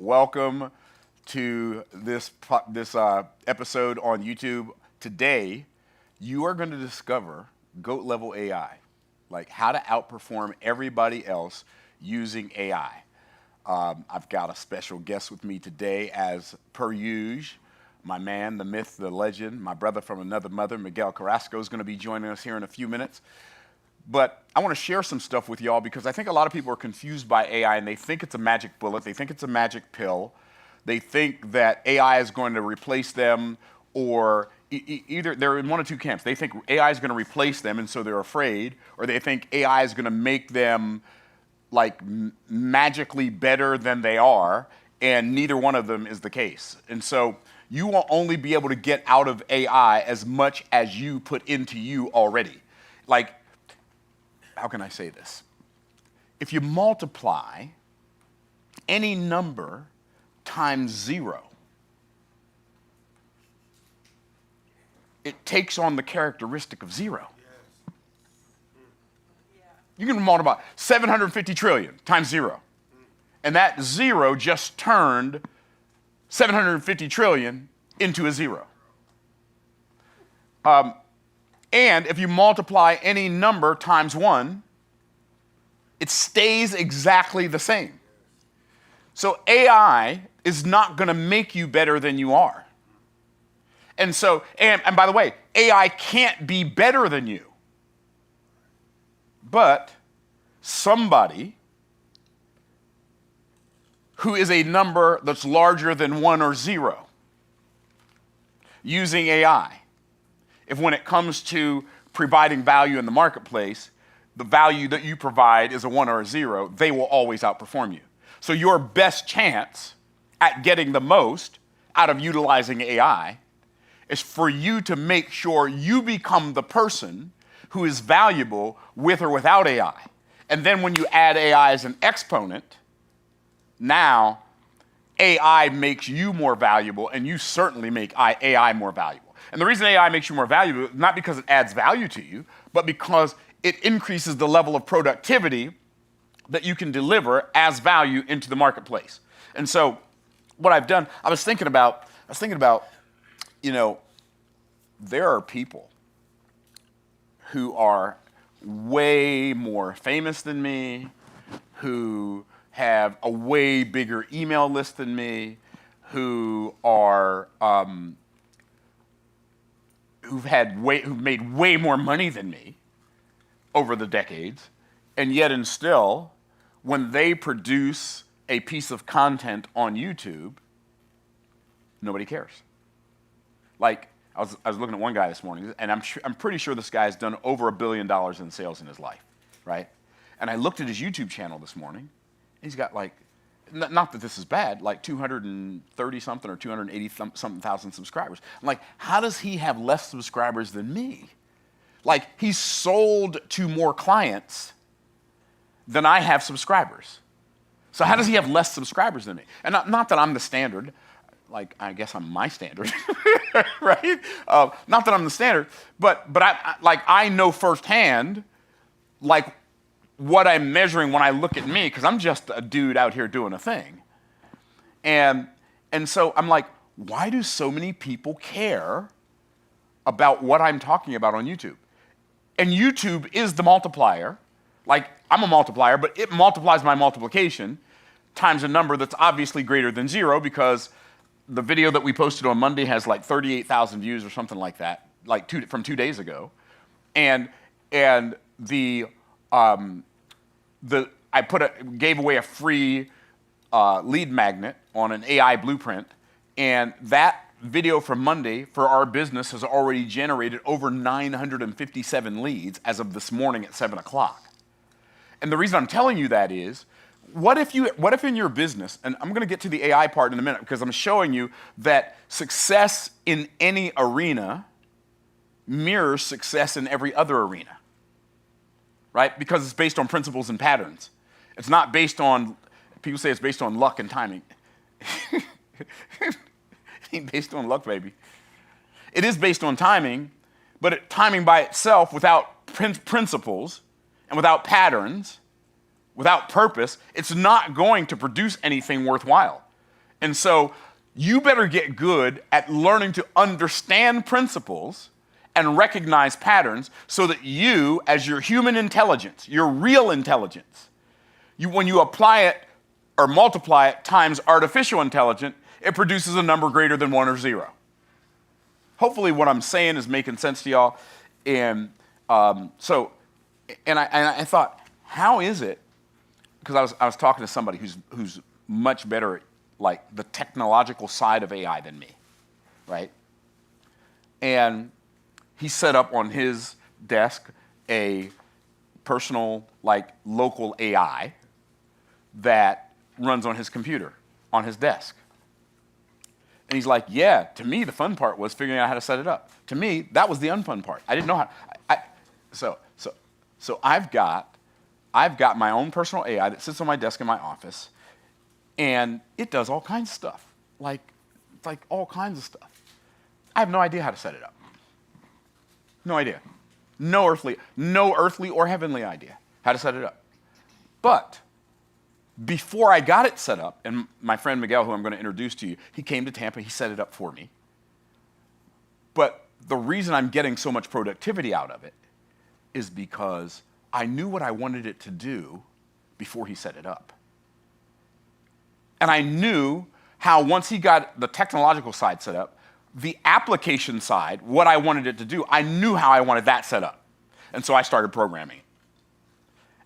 Welcome to this episode on YouTube. Today, you are going to discover GOAT level AI, like how to outperform everybody else using AI. I've got a special guest with me today, as per usual. My man, the myth, the legend, my brother from another mother, Miguel Carrasco, is going to be joining us here in a few minutes. But I want to share some stuff with y'all because I think a lot of people are confused by AI and they think it's a magic bullet. They think it's a magic pill. They think that AI is going to replace them, or either they're in one of two camps. They think AI is going to replace them and so they're afraid, or they think AI is going to make them like magically better than they are, and neither one of them is the case. And so you will only be able to get out of AI as much as you put into you already. Like, how can I say this? If you multiply any number times 0, it takes on the characteristic of 0. You can multiply 750 trillion times 0. And that 0 just turned 750 trillion into a 0. And if you multiply any number times 1, it stays exactly the same. So AI is not going to make you better than you are. And so, and by the way, AI can't be better than you. But somebody who is a number that's larger than 1 or 0 using AI, if when it comes to providing value in the marketplace, the value that you provide is a 1 or a 0, they will always outperform you. So your best chance at getting the most out of utilizing AI is for you to make sure you become the person who is valuable with or without AI. And then when you add AI as an exponent, now AI makes you more valuable, and you certainly make AI more valuable. And the reason AI makes you more valuable, not because it adds value to you, but because it increases the level of productivity that you can deliver as value into the marketplace. And so what I've done, I was thinking about, you know, there are people who are way more famous than me, who have a way bigger email list than me, who are who've made way more money than me over the decades, and yet and still, when they produce a piece of content on YouTube, nobody cares. Like, I was looking at one guy this morning, and I'm pretty sure this guy's done over $1 billion in sales in his life, right? And I looked at his YouTube channel this morning, and he's got like, not that this is bad, like 230 something or 280 something thousand subscribers. I'm like, how does he have less subscribers than me? Like, he's sold to more clients than I have subscribers. So how does he have less subscribers than me? And not that I'm the standard, like, I guess I'm my standard, right? Not that I'm the standard, but I know firsthand, like, what I'm measuring when I look at me, because I'm just a dude out here doing a thing. And so I'm like, why do so many people care about what I'm talking about on YouTube? And YouTube is the multiplier. Like, I'm a multiplier, but it multiplies my multiplication times a number that's obviously greater than 0, because the video that we posted on Monday has like 38,000 views or something like that, like from 2 days ago. And I gave away a free lead magnet on an AI blueprint, and that video from Monday for our business has already generated over 957 leads as of this morning at 7 o'clock. And the reason I'm telling you that is, what if in your business, and I'm going to get to the AI part in a minute because I'm showing you that success in any arena mirrors success in every other arena, right? Because it's based on principles and patterns. It's not based on, people say it's based on luck and timing. It ain't based on luck, baby. It is based on timing, but timing by itself without principles and without patterns, without purpose, it's not going to produce anything worthwhile. And so you better get good at learning to understand principles and recognize patterns so that you, as your human intelligence, your real intelligence, when you apply it or multiply it times artificial intelligence, it produces a number greater than 1 or 0. Hopefully what I'm saying is making sense to y'all. And I thought, how is it? Because I was talking to somebody who's much better at like the technological side of AI than me, right? And he set up on his desk a personal, like local AI that runs on his computer, on his desk. And he's like, yeah, to me, the fun part was figuring out how to set it up. To me, that was the unfun part. I didn't know how. So I've got my own personal AI that sits on my desk in my office, and it does all kinds of stuff, like all kinds of stuff. I have no idea how to set it up. No idea. No earthly or heavenly idea how to set it up. But before I got it set up, and my friend Miguel, who I'm going to introduce to you, he came to Tampa, he set it up for me. But the reason I'm getting so much productivity out of it is because I knew what I wanted it to do before he set it up. And I knew how once he got the technological side set up, the application side, what I wanted it to do, I knew how I wanted that set up. And so I started programming.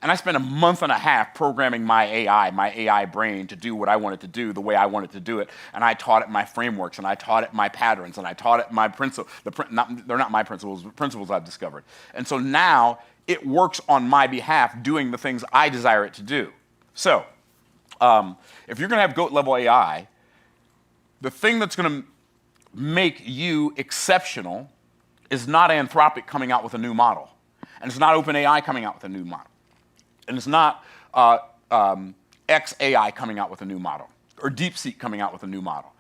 And I spent a month and a half programming my AI brain to do what I wanted to do, the way I wanted to do it. And I taught it my frameworks, and I taught it my patterns, and I taught it my principles. They're not my principles, but principles I've discovered. And so now it works on my behalf, doing the things I desire it to do. So if you're going to have GOAT level AI, the thing that's going to make you exceptional is not Anthropic coming out with a new model. And it's not OpenAI coming out with a new model. And it's not XAI coming out with a new model, or DeepSeek coming out with a new model.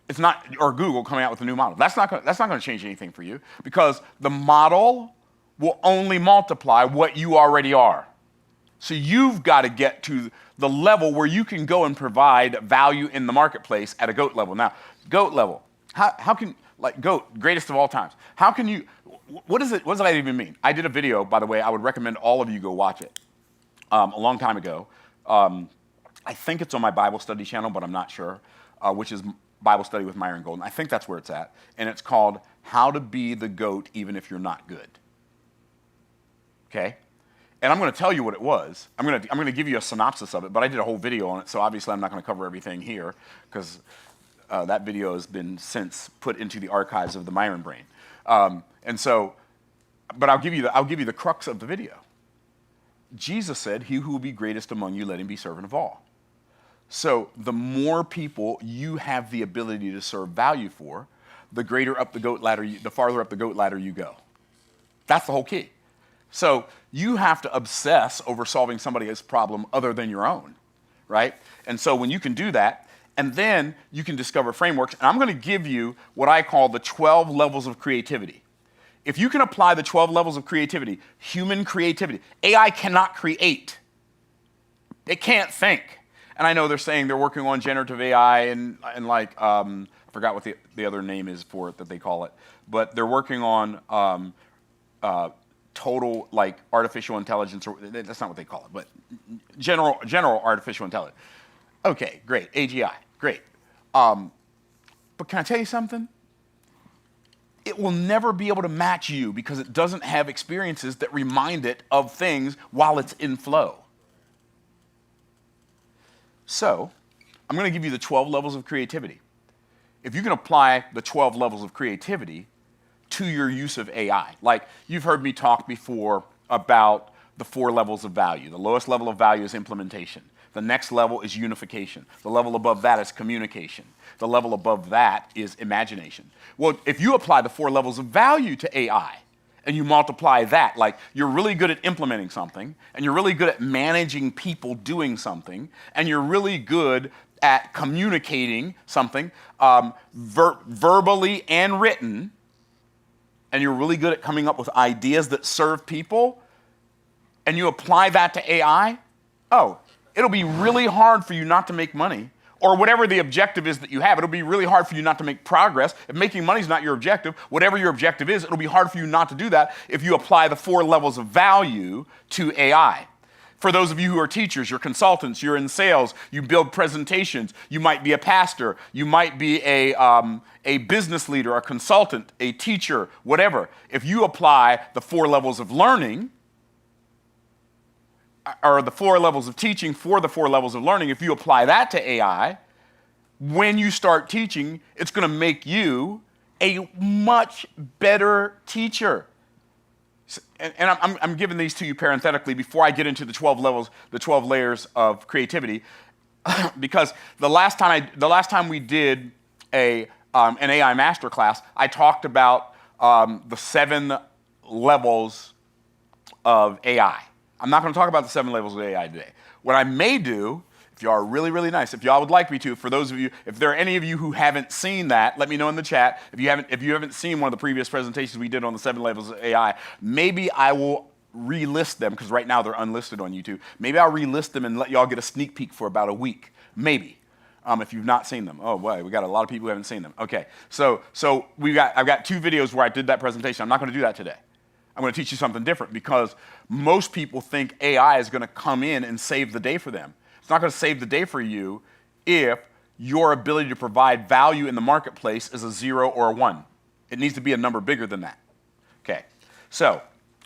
It's not, or Google coming out with a new model. That's not going to change anything for you, because the model will only multiply what you already are. So you've got to get to the level where you can go and provide value in the marketplace at a GOAT level. Now, GOAT level, how can, like GOAT, greatest of all times, how can you, what does that even mean? I did a video, by the way, I would recommend all of you go watch it. A long time ago. I think it's on my Bible study channel, but I'm not sure, which is Bible Study with Myron Golden. I think that's where it's at. And it's called How to Be the GOAT Even If You're Not Good. Okay? And I'm going to tell you what it was. I'm going to give you a synopsis of it, but I did a whole video on it, so obviously I'm not going to cover everything here, because that video has been since put into the archives of the Myron brain. But I'll give you the crux of the video. Jesus said, he who will be greatest among you, let him be servant of all. So the more people you have the ability to serve value for, the greater up the GOAT ladder, the farther up the GOAT ladder you go. That's the whole key. So you have to obsess over solving somebody else's problem other than your own, right? And so when you can do that, and then you can discover frameworks, and I'm going to give you what I call the 12 levels of creativity. If you can apply the 12 levels of creativity, human creativity, AI cannot create. It can't think. And I know they're saying they're working on generative AI and like, I forgot what the other name is for it that they call it, but they're working on total like artificial intelligence, or that's not what they call it, but general artificial intelligence. Okay, great, AGI, great. But can I tell you something? It will never be able to match you because it doesn't have experiences that remind it of things while it's in flow. So, I'm going to give you the 12 levels of creativity. If you can apply the 12 levels of creativity to your use of AI, like you've heard me talk before about the 4 levels of value. The lowest level of value is implementation. The next level is unification. The level above that is communication. The level above that is imagination. Well, if you apply the 4 levels of value to AI and you multiply that, like you're really good at implementing something, and you're really good at managing people doing something, and you're really good at communicating something verbally and written, and you're really good at coming up with ideas that serve people, and you apply that to AI, it'll be really hard for you not to make money or whatever the objective is that you have. It'll be really hard for you not to make progress. If making money is not your objective, whatever your objective is, it'll be hard for you not to do that if you apply the 4 levels of value to AI. For those of you who are teachers, you're consultants, you're in sales, you build presentations, you might be a pastor, you might be a business leader, a consultant, a teacher, whatever. If you apply the 4 levels of learning, or the 4 levels of teaching for the 4 levels of learning, if you apply that to AI, when you start teaching, it's going to make you a much better teacher. And I'm giving these to you parenthetically before I get into the 12 levels, the 12 layers of creativity, because the last time we did an AI masterclass, I talked about the 7 levels of AI. I'm not going to talk about the 7 levels of AI today. What I may do, if y'all are really, really nice, if y'all would like me to, for those of you, if there are any of you who haven't seen that, let me know in the chat. If you haven't seen one of the previous presentations we did on the 7 levels of AI, maybe I will relist them, because right now they're unlisted on YouTube. Maybe I'll relist them and let y'all get a sneak peek for about a week. Maybe. If you've not seen them. Oh boy, we got a lot of people who haven't seen them. Okay, so I've got 2 videos where I did that presentation. I'm not going to do that today. I'm going to teach you something different, because most people think AI is going to come in and save the day for them. It's not going to save the day for you if your ability to provide value in the marketplace is a 0 or a 1. It needs to be a number bigger than that. Okay, so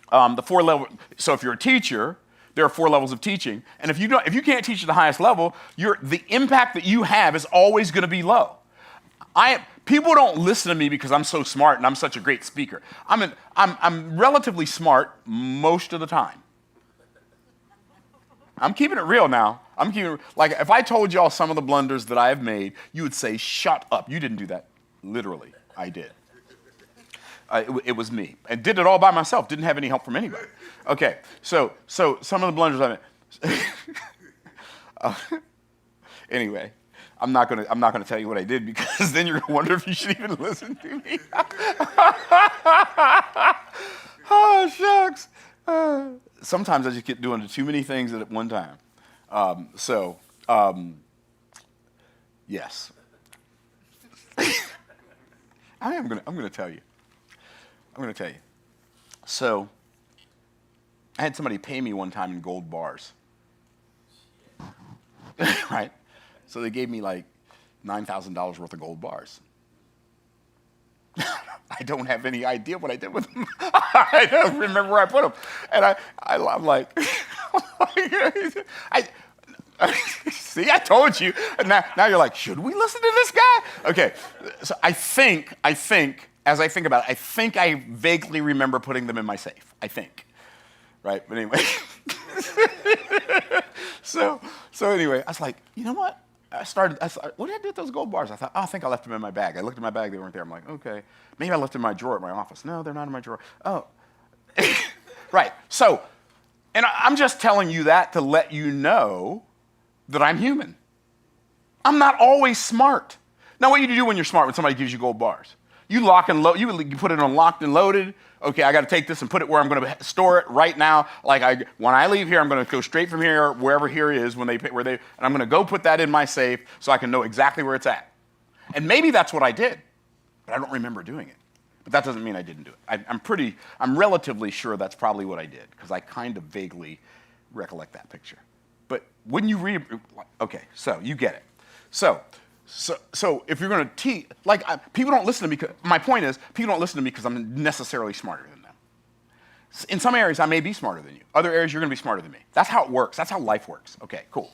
the 4 level. So if you're a teacher, there are 4 levels of teaching, and if you can't teach at the highest level, the impact that you have is always going to be low. People don't listen to me because I'm so smart and I'm such a great speaker. I'm relatively smart most of the time. I'm keeping it real now. Like, if I told y'all some of the blunders that I have made, you would say, shut up. You didn't do that. Literally, I did. It was me. I did it all by myself. Didn't have any help from anybody. Okay, so some of the blunders I made. Anyway. I'm not gonna tell you what I did, because then you're gonna wonder if you should even listen to me. Oh shucks. Sometimes I just get doing too many things at one time. Yes. I'm gonna tell you. So I had somebody pay me one time in gold bars. Right? So they gave me like $9,000 worth of gold bars. I don't have any idea what I did with them. I don't remember where I put them. And I'm like, see, I told you. And now you're like, should we listen to this guy? Okay, so I think, as I think about it, I think I vaguely remember putting them in my safe. I think, right? But anyway. So anyway, I was like, you know what? I started, what did I do with those gold bars? I thought, I think I left them in my bag. I looked in my bag, they weren't there. I'm like, okay. Maybe I left them in my drawer at my office. No, they're not in my drawer. Oh. Right. So, and I'm just telling you that to let you know that I'm human. I'm not always smart. Now, what you do when you're smart, when somebody gives you gold bars? You lock and load, you put it on locked and loaded. Okay, I got to take this and put it where I'm going to store it right now. Like when I leave here, I'm going to go straight from here, wherever here is, and I'm going to go put that in my safe so I can know exactly where it's at. And maybe that's what I did, but I don't remember doing it. But that doesn't mean I didn't do it. I'm relatively sure that's probably what I did, because I kind of vaguely recollect that picture. But wouldn't you read? Okay, so you get it. So if you're going to teach, people don't listen to me. My point is, people don't listen to me because I'm necessarily smarter than them. In some areas, I may be smarter than you. Other areas, you're going to be smarter than me. That's how it works. That's how life works. Okay, cool.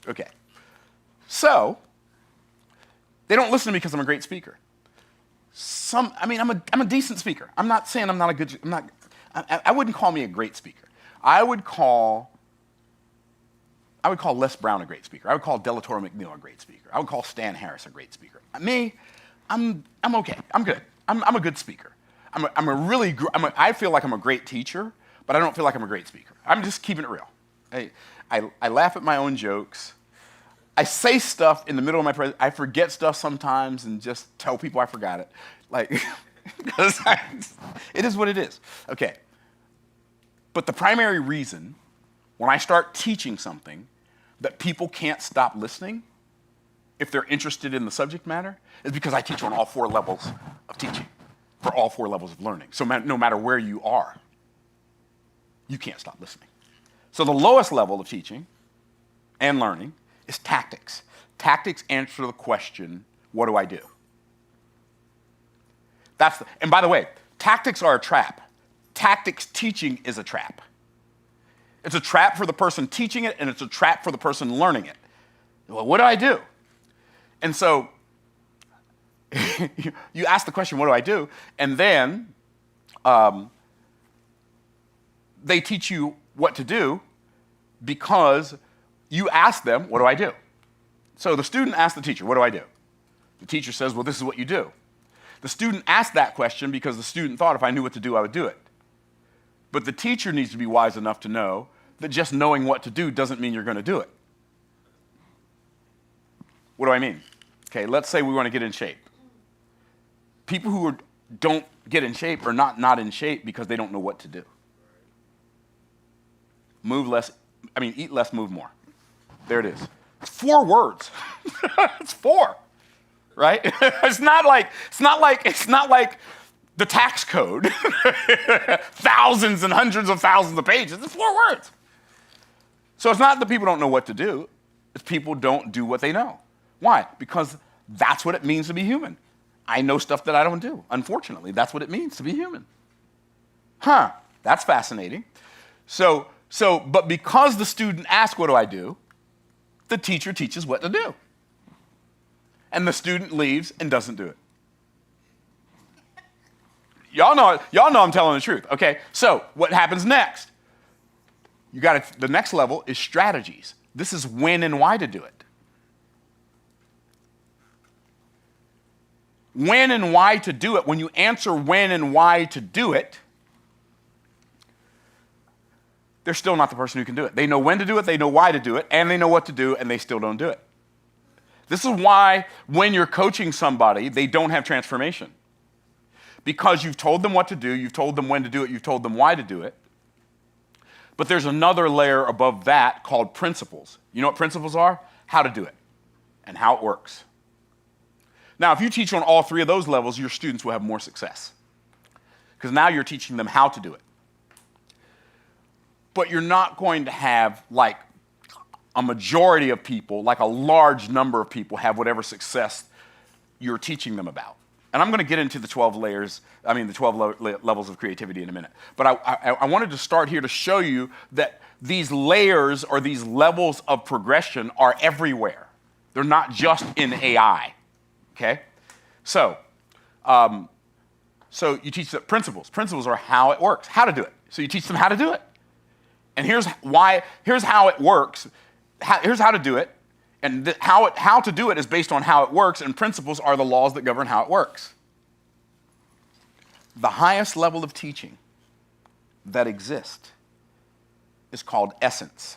Okay. So they don't listen to me because I'm a great speaker. I'm a decent speaker. I'm not saying I'm not a good. I wouldn't call me a great speaker. I would call Les Brown a great speaker. I would call Delatoro McNeil a great speaker. I would call Stan Harris a great speaker. Me, I'm okay. I'm good. I'm a good speaker. I feel like I'm a great teacher, but I don't feel like I'm a great speaker. I'm just keeping it real. I laugh at my own jokes. I say stuff in the middle of my presentation. I forget stuff sometimes and just tell people I forgot it. Because it is what it is. Okay. But the primary reason when I start teaching something that people can't stop listening if they're interested in the subject matter, is because I teach on all 4 levels of teaching, for all 4 levels of learning. So no matter where you are, you can't stop listening. So the lowest level of teaching and learning is tactics. Tactics answer the question, what do I do? And by the way, tactics are a trap. Tactics teaching is a trap. It's a trap for the person teaching it, and it's a trap for the person learning it. Well, what do I do? And so you ask the question, what do I do? And then they teach you what to do because you ask them, what do I do? So the student asks the teacher, what do I do? The teacher says, well, this is what you do. The student asked that question because the student thought if I knew what to do, I would do it. But the teacher needs to be wise enough to know that just knowing what to do doesn't mean you're going to do it. What do I mean? Okay, let's say we want to get in shape. People who don't get in shape are not in shape because they don't know what to do. Eat less, move more. There it is. It's 4 words. It's 4, right? It's not like the tax code. Thousands and hundreds of thousands of pages. It's 4 words. So it's not that people don't know what to do. It's people don't do what they know. Why? Because that's what it means to be human. I know stuff that I don't do. Unfortunately, that's what it means to be human. That's fascinating. But because the student asks, what do I do? The teacher teaches what to do. And the student leaves and doesn't do it. Y'all know I'm telling the truth. Okay, so what happens next? The next level is strategies. This is when and why to do it. When and why to do it. When you answer when and why to do it, they're still not the person who can do it. They know when to do it, they know why to do it, and they know what to do, and they still don't do it. This is why when you're coaching somebody, they don't have transformation. Because you've told them what to do, you've told them when to do it, you've told them why to do it. But there's another layer above that called principles. You know what principles are? How to do it and how it works. Now, if you teach on all 3 of those levels, your students will have more success. Because now you're teaching them how to do it. But you're not going to have like a majority of people, like a large number of people have whatever success you're teaching them about. And I'm going to get into the 12 levels of creativity in a minute. But I wanted to start here to show you that these layers or these levels of progression are everywhere. They're not just in AI, okay? So you teach the principles. Principles are how it works, how to do it. So you teach them how to do it. And here's how it works. Here's how to do it. And how to do it is based on how it works, and principles are the laws that govern how it works. The highest level of teaching that exists is called essence.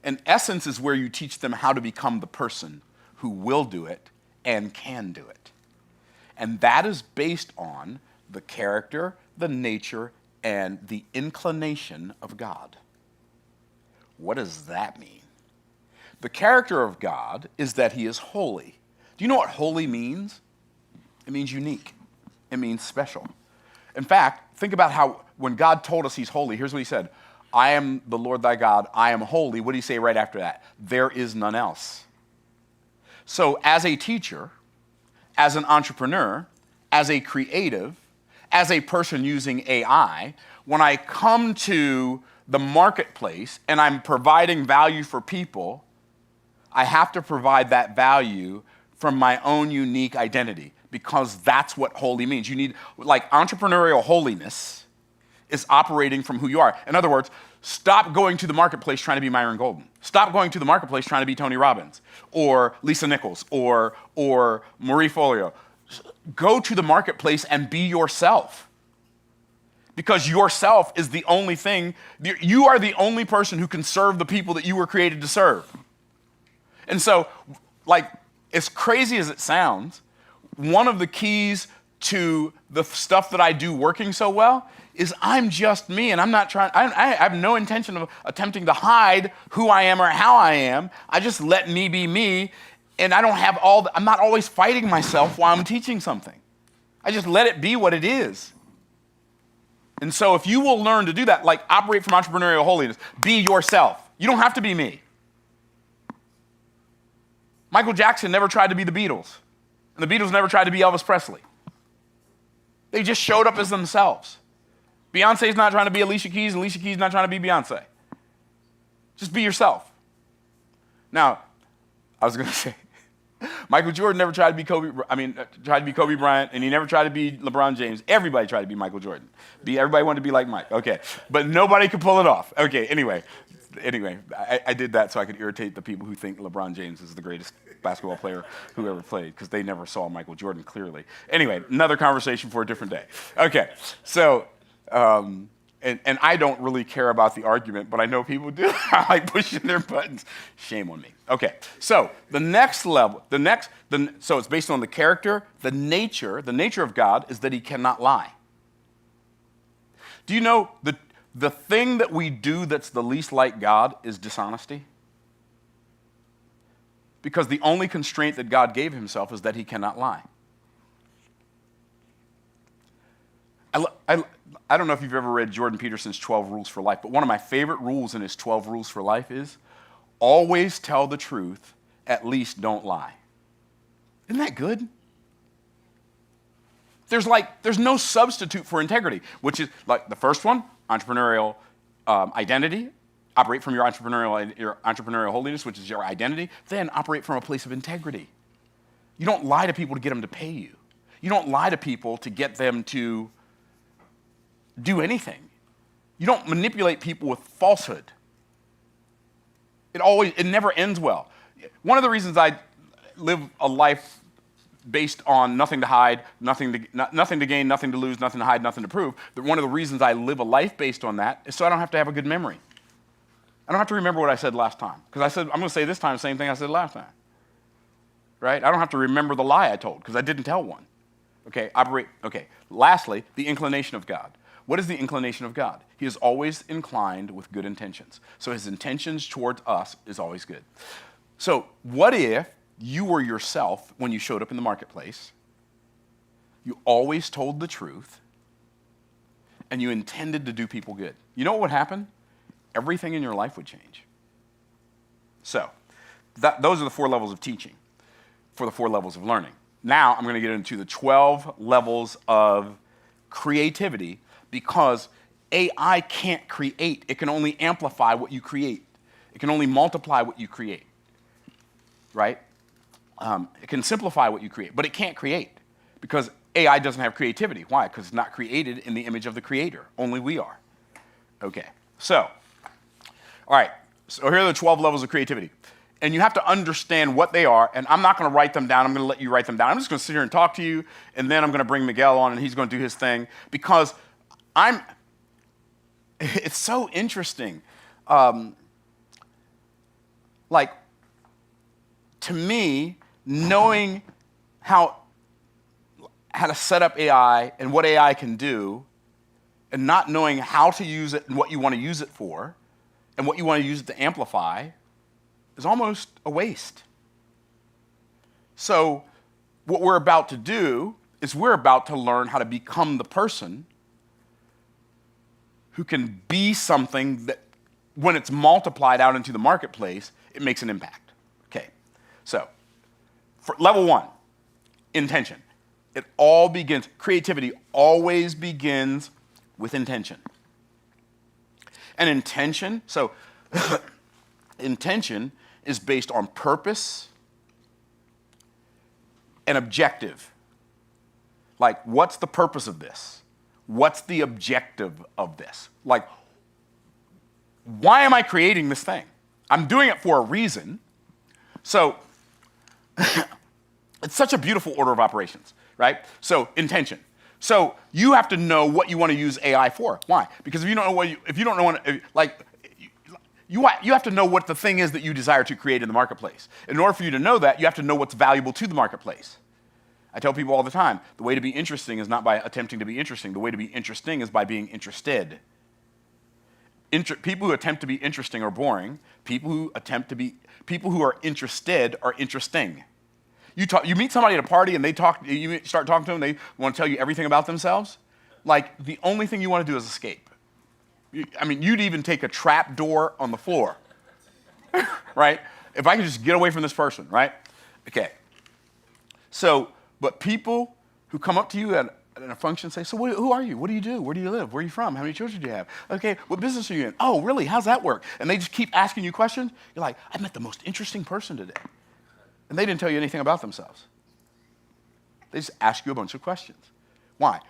And essence is where you teach them how to become the person who will do it and can do it. And that is based on the character, the nature, and the inclination of God. What does that mean? The character of God is that he is holy. Do you know what holy means? It means unique. It means special. In fact, think about how when God told us he's holy, here's what he said. I am the Lord thy God. I am holy. What did he say right after that? There is none else. So as a teacher, as an entrepreneur, as a creative, as a person using AI, when I come to the marketplace and I'm providing value for people, I have to provide that value from my own unique identity because that's what holy means. You need, like, entrepreneurial holiness is operating from who you are. In other words, stop going to the marketplace trying to be Myron Golden. Stop going to the marketplace trying to be Tony Robbins or Lisa Nichols or Marie Folio. Go to the marketplace and be yourself. Because yourself is the only thing, you are the only person who can serve the people that you were created to serve. And so, like, as crazy as it sounds, one of the keys to the stuff that I do working so well is I'm just me, and I'm not trying, I have no intention of attempting to hide who I am or how I am. I just let me be me, and I don't have I'm not always fighting myself while I'm teaching something. I just let it be what it is. And so if you will learn to do that, like operate from entrepreneurial holiness, be yourself. You don't have to be me. Michael Jackson never tried to be the Beatles, and the Beatles never tried to be Elvis Presley. They just showed up as themselves. Beyonce's not trying to be Alicia Keys, and Alicia Keys not trying to be Beyonce. Just be yourself. Now, I was going to say, Michael Jordan never tried to be tried to be Kobe Bryant, and he never tried to be LeBron James. Everybody tried to be Michael Jordan. Everybody wanted to be like Mike. Okay, but nobody could pull it off. Okay, anyway, I did that so I could irritate the people who think LeBron James is the greatest basketball player who ever played, because they never saw Michael Jordan clearly. Anyway, another conversation for a different day. Okay, so, and I don't really care about the argument, but I know people do. I like pushing their buttons. Shame on me. Okay, so the next level, so it's based on the character, the nature of God is that he cannot lie. Do you know the thing that we do that's the least like God is dishonesty? Because the only constraint that God gave himself is that he cannot lie. I don't know if you've ever read Jordan Peterson's 12 Rules for Life, but one of my favorite rules in his 12 Rules for Life is always tell the truth, at least don't lie. Isn't that good? There's no substitute for integrity, which is like the first one, entrepreneurial identity. Operate from your entrepreneurial holiness, which is your identity. Then operate from a place of integrity. You don't lie to people to get them to pay you. You don't lie to people to get them to do anything. You don't manipulate people with falsehood. It never ends well. One of the reasons I live a life based on nothing to hide, nothing to gain, nothing to lose, nothing to hide, nothing to prove, one of the reasons I live a life based on that is so I don't have to have a good memory. I don't have to remember what I said last time, because I said I'm going to say this time the same thing I said last time. Right? I don't have to remember the lie I told, because I didn't tell one. Okay, lastly, the inclination of God. What is the inclination of God? He is always inclined with good intentions. So his intentions towards us is always good. So what if you were yourself when you showed up in the marketplace, you always told the truth, and you intended to do people good? You know what would happen? Everything in your life would change. So those are the 4 levels of teaching for the 4 levels of learning. Now I'm going to get into the 12 levels of creativity, because AI can't create. It can only amplify what you create. It can only multiply what you create, right? It can simplify what you create, but it can't create, because AI doesn't have creativity. Why? Because it's not created in the image of the creator. Only we are. Okay, so, all right, so here are the 12 levels of creativity. And you have to understand what they are, and I'm not going to write them down. I'm going to let you write them down. I'm just going to sit here and talk to you, and then I'm going to bring Miguel on, and he's going to do his thing, because it's so interesting. To me, knowing how to set up AI and what AI can do, and not knowing how to use it and what you want to use it for, and what you want to use it to amplify, is almost a waste. So what we're about to do is we're about to learn how to become the person who can be something that, when it's multiplied out into the marketplace, it makes an impact. Okay, so for level 1, intention. Creativity always begins with intention. And intention is based on purpose and objective. Like, what's the purpose of this? What's the objective of this? Like, why am I creating this thing? I'm doing it for a reason. So it's such a beautiful order of operations, right? So intention. So you have to know what you want to use AI for. Why? Because if you don't know you have to know what the thing is that you desire to create in the marketplace. In order for you to know that, you have to know what's valuable to the marketplace. I tell people all the time, the way to be interesting is not by attempting to be interesting. The way to be interesting is by being interested. People who attempt to be interesting are boring. People who are interested are interesting. You meet somebody at a party and you start talking to them, they want to tell you everything about themselves. Like, the only thing you want to do is escape. You'd even take a trap door on the floor, right? If I could just get away from this person, right? Okay. So, but people who come up to you at a function say, so who are you? What do you do? Where do you live? Where are you from? How many children do you have? Okay, what business are you in? Oh, really? How's that work? And they just keep asking you questions. You're like, I met the most interesting person today. And they didn't tell you anything about themselves. They just ask you a bunch of questions. Why?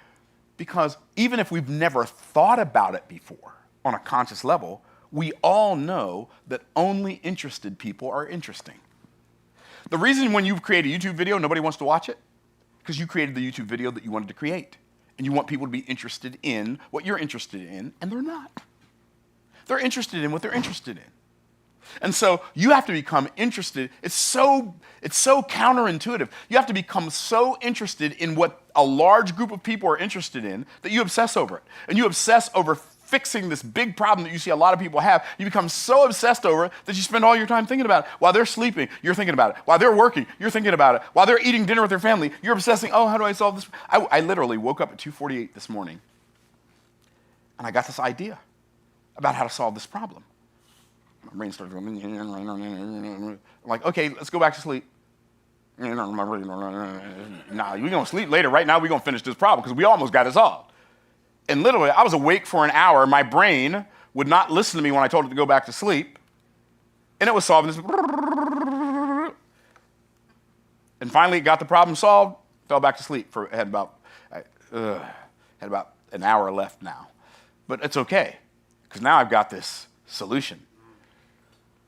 Because even if we've never thought about it before on a conscious level, we all know that only interested people are interesting. The reason when you create a YouTube video, nobody wants to watch it, because you created the YouTube video that you wanted to create. And you want people to be interested in what you're interested in, and they're not. They're interested in what they're interested in. And so you have to become interested. It's so counterintuitive. You have to become so interested in what a large group of people are interested in that you obsess over it. And you obsess over fixing this big problem that you see a lot of people have. You become so obsessed over it that you spend all your time thinking about it. While they're sleeping, you're thinking about it. While they're working, you're thinking about it. While they're eating dinner with their family, you're obsessing, oh, how do I solve this? I literally woke up at 2:48 this morning, and I got this idea about how to solve this problem. My brain started going, I'm like, okay, let's go back to sleep. Nah, we're going to sleep later. Right now, we're going to finish this problem because we almost got it solved. And literally, I was awake for an hour. My brain would not listen to me when I told it to go back to sleep. And it was solving this. And finally, it got the problem solved, fell back to sleep. Had about an hour left now. But it's okay, because now I've got this solution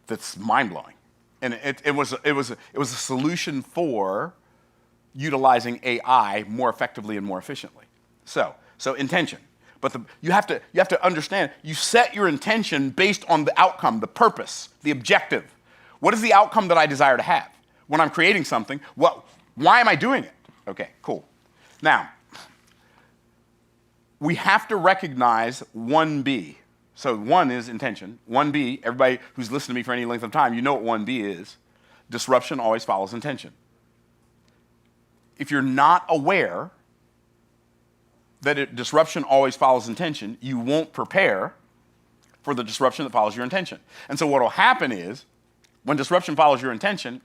that's mind-blowing. And it was a solution for utilizing AI more effectively and more efficiently. So intention. But you have to understand, you set your intention based on the outcome, the purpose, the objective. What is the outcome that I desire to have? When I'm creating something, why am I doing it? Okay, cool. Now, we have to recognize 1B. So 1 is intention. 1B, everybody who's listened to me for any length of time, you know what 1B is. Disruption always follows intention. If you're not aware that disruption always follows intention, you won't prepare for the disruption that follows your intention. And so what will happen is, when disruption follows your intention,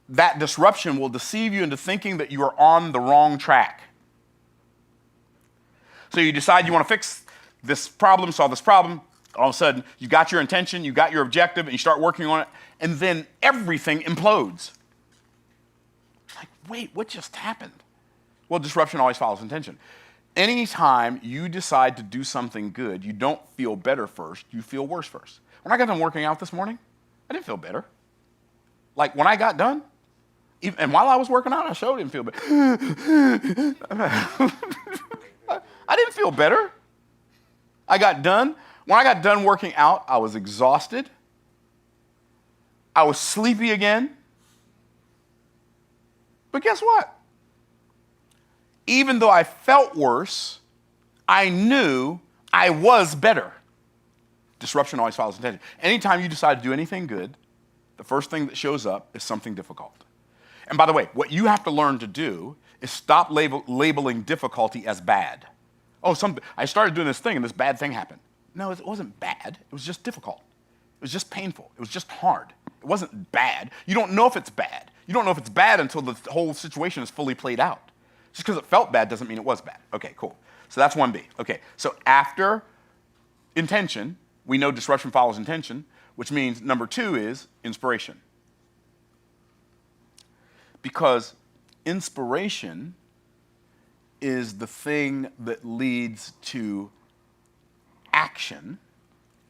that disruption will deceive you into thinking that you are on the wrong track. So you decide you want to fix this problem, solve this problem. All of a sudden, you got your intention, you got your objective, and you start working on it, and then everything implodes. Like, wait, what just happened? Well, disruption always follows intention. Anytime you decide to do something good, you don't feel better first, you feel worse first. When I got done working out this morning, I didn't feel better. Like, when I got done, and while I was working out, I sure didn't feel better. I didn't feel better. I got done. When I got done working out, I was exhausted. I was sleepy again. But guess what? Even though I felt worse, I knew I was better. Disruption always follows intention. Anytime you decide to do anything good, the first thing that shows up is something difficult. And by the way, what you have to learn to do is stop labeling difficulty as bad. Oh, I started doing this thing and this bad thing happened. No, it wasn't bad. It was just difficult. It was just painful. It was just hard. It wasn't bad. You don't know if it's bad. You don't know if it's bad until the whole situation is fully played out. Just because it felt bad doesn't mean it was bad. Okay, cool. So that's 1B. Okay, so after intention, we know disruption follows intention, which means number 2 is inspiration. Because inspiration is the thing that leads to action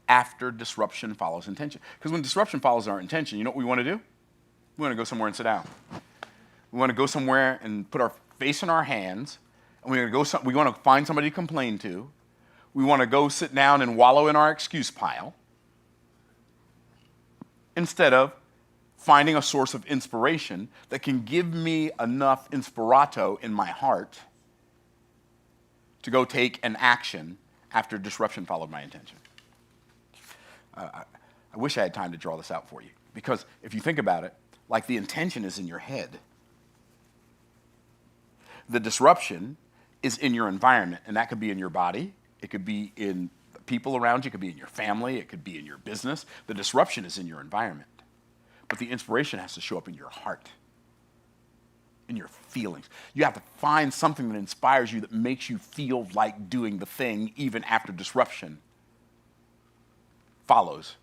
after disruption follows intention. Because when disruption follows our intention, you know what we want to do? We want to go somewhere and sit down. We want to go somewhere and put our face in our hands, and we want to find somebody to complain to. We want to go sit down and wallow in our excuse pile instead of finding a source of inspiration that can give me enough inspirato in my heart to go take an action after disruption followed my intention. I wish I had time to draw this out for you, because if you think about it, like, the intention is in your head. The disruption is in your environment, and that could be in your body, it could be in the people around you, it could be in your family, it could be in your business. The disruption is in your environment, but the inspiration has to show up in your heart, in your feelings. You have to find something that inspires you, that makes you feel like doing the thing even after disruption follows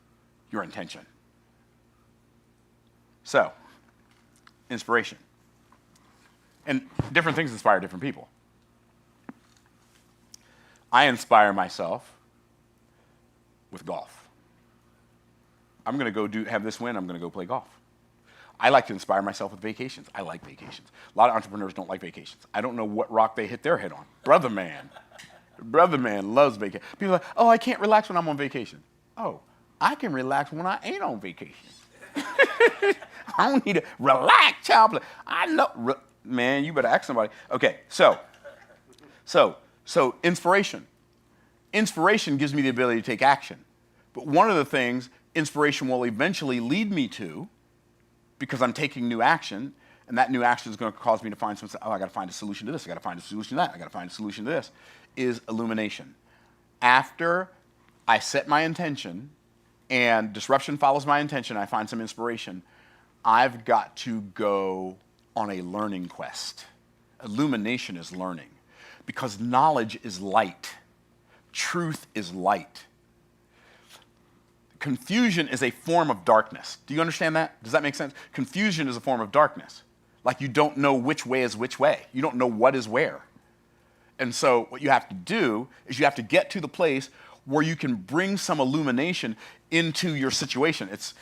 your intention. So, inspiration. And different things inspire different people. I inspire myself with golf. I'm going to go have this win, I'm going to go play golf. I like to inspire myself with vacations. I like vacations. A lot of entrepreneurs don't like vacations. I don't know what rock they hit their head on. Brother man loves vacation. People are like, oh, I can't relax when I'm on vacation. Oh, I can relax when I ain't on vacation. I don't need to relax, child. I know, man, you better ask somebody. Okay, so inspiration. Inspiration gives me the ability to take action. But one of the things inspiration will eventually lead me to, because I'm taking new action, and that new action is going to cause me to find something. Oh, I got to find a solution to this. I got to find a solution to that. I got to find a solution to this. Is illumination. After I set my intention, and disruption follows my intention, I find some inspiration, I've got to go on a learning quest. Illumination is learning, because knowledge is light. Truth is light. Confusion is a form of darkness. Do you understand that? Does that make sense? Confusion is a form of darkness. Like, you don't know which way is which way. You don't know what is where. And so what you have to do is you have to get to the place where you can bring some illumination into your situation. It's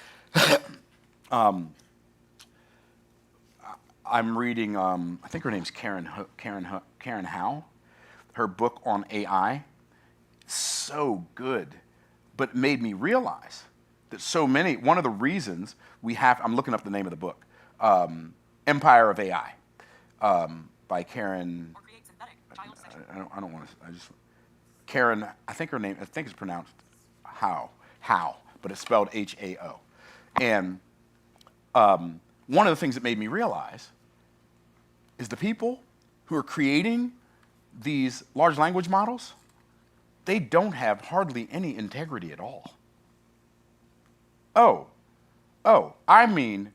I'm reading, I think her name's Karen Howe. Her book on AI, so good, but it made me realize that one of the reasons we have, I'm looking up the name of the book, Empire of AI, by Karen, I don't want to, Karen, I think it's pronounced Howe, but it's spelled H-A-O. And one of the things that made me realize is the people who are creating these large language models, they don't have hardly any integrity at all. I mean,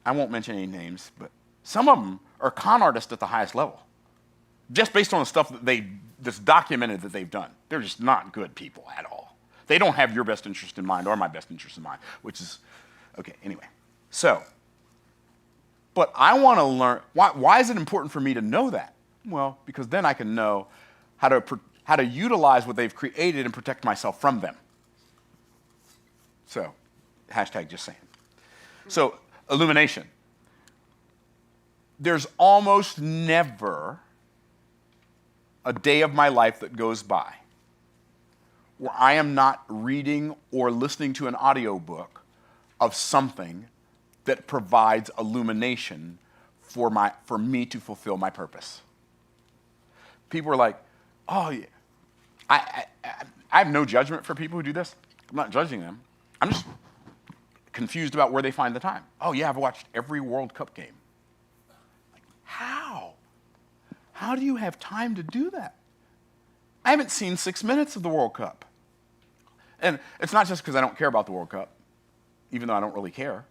I won't mention any names, but some of them are con artists at the highest level, just based on the stuff that's documented that they've done. They're just not good people at all. They don't have your best interest in mind or my best interest in mind, which is, okay, anyway. So, but I want to learn, why is it important for me to know that? Well, because then I can know how to utilize what they've created and protect myself from them. So, hashtag just saying. So, illumination. There's almost never a day of my life that goes by where I am not reading or listening to an audiobook of something that provides illumination for me to fulfill my purpose. People are like, oh, yeah. I have no judgment for people who do this. I'm not judging them. I'm just confused about where they find the time. Oh, yeah, I've watched every World Cup game. Like, how? How do you have time to do that? I haven't seen 6 minutes of the World Cup. And it's not just because I don't care about the World Cup, even though I don't really care.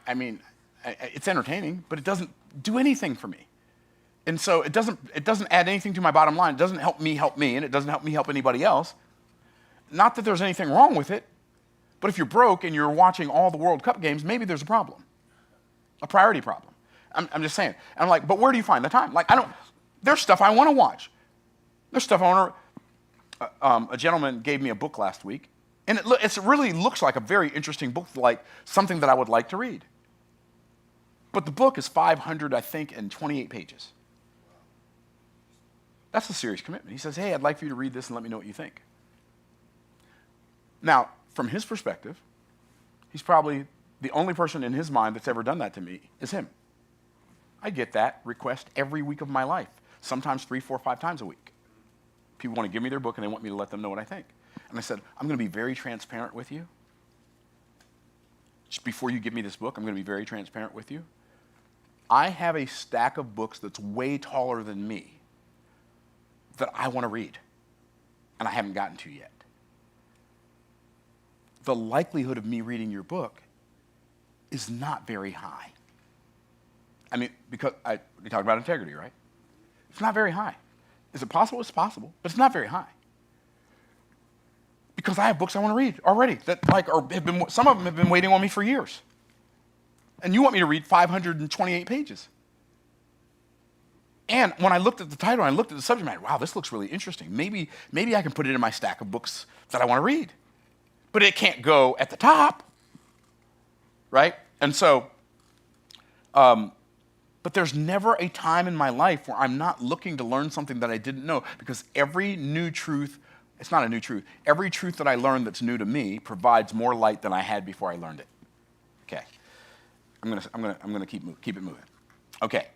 I mean, it's entertaining, but it doesn't do anything for me. And so it doesn't add anything to my bottom line. It doesn't help me, and it doesn't help me help anybody else. Not that there's anything wrong with it, but if you're broke and you're watching all the World Cup games, maybe there's a problem, a priority problem. I'm just saying. And I'm like, but where do you find the time? Like, there's stuff I want to watch. There's stuff I want to, a gentleman gave me a book last week, and it really looks like a very interesting book, like something that I would like to read. But the book is 500, I think, and 28 pages. That's a serious commitment. He says, hey, I'd like for you to read this and let me know what you think. Now, from his perspective, He's probably the only person in his mind that's ever done that to me is him. I get that request every week of my life, sometimes 3, 4, 5 times a week. People want to give me their book and they want me to let them know what I think. And I said, I'm going to be very transparent with you. Just before you give me this book, I'm going to be very transparent with you. I have a stack of books that's way taller than me that I want to read, and I haven't gotten to yet. The likelihood of me reading your book is not very high. I mean, because we talk about integrity, right? It's not very high. Is it possible? It's possible, but it's not very high. Because I have books I want to read already that some of them have been waiting on me for years. And you want me to read 528 pages. And when I looked at the title and I looked at the subject matter, wow, this looks really interesting. Maybe I can put it in my stack of books that I want to read. But it can't go at the top, right? And so, but there's never a time in my life where I'm not looking to learn something that I didn't know, because every new truth, it's not a new truth, every truth that I learn that's new to me provides more light than I had before I learned it. Okay. I'm gonna keep it moving. Okay.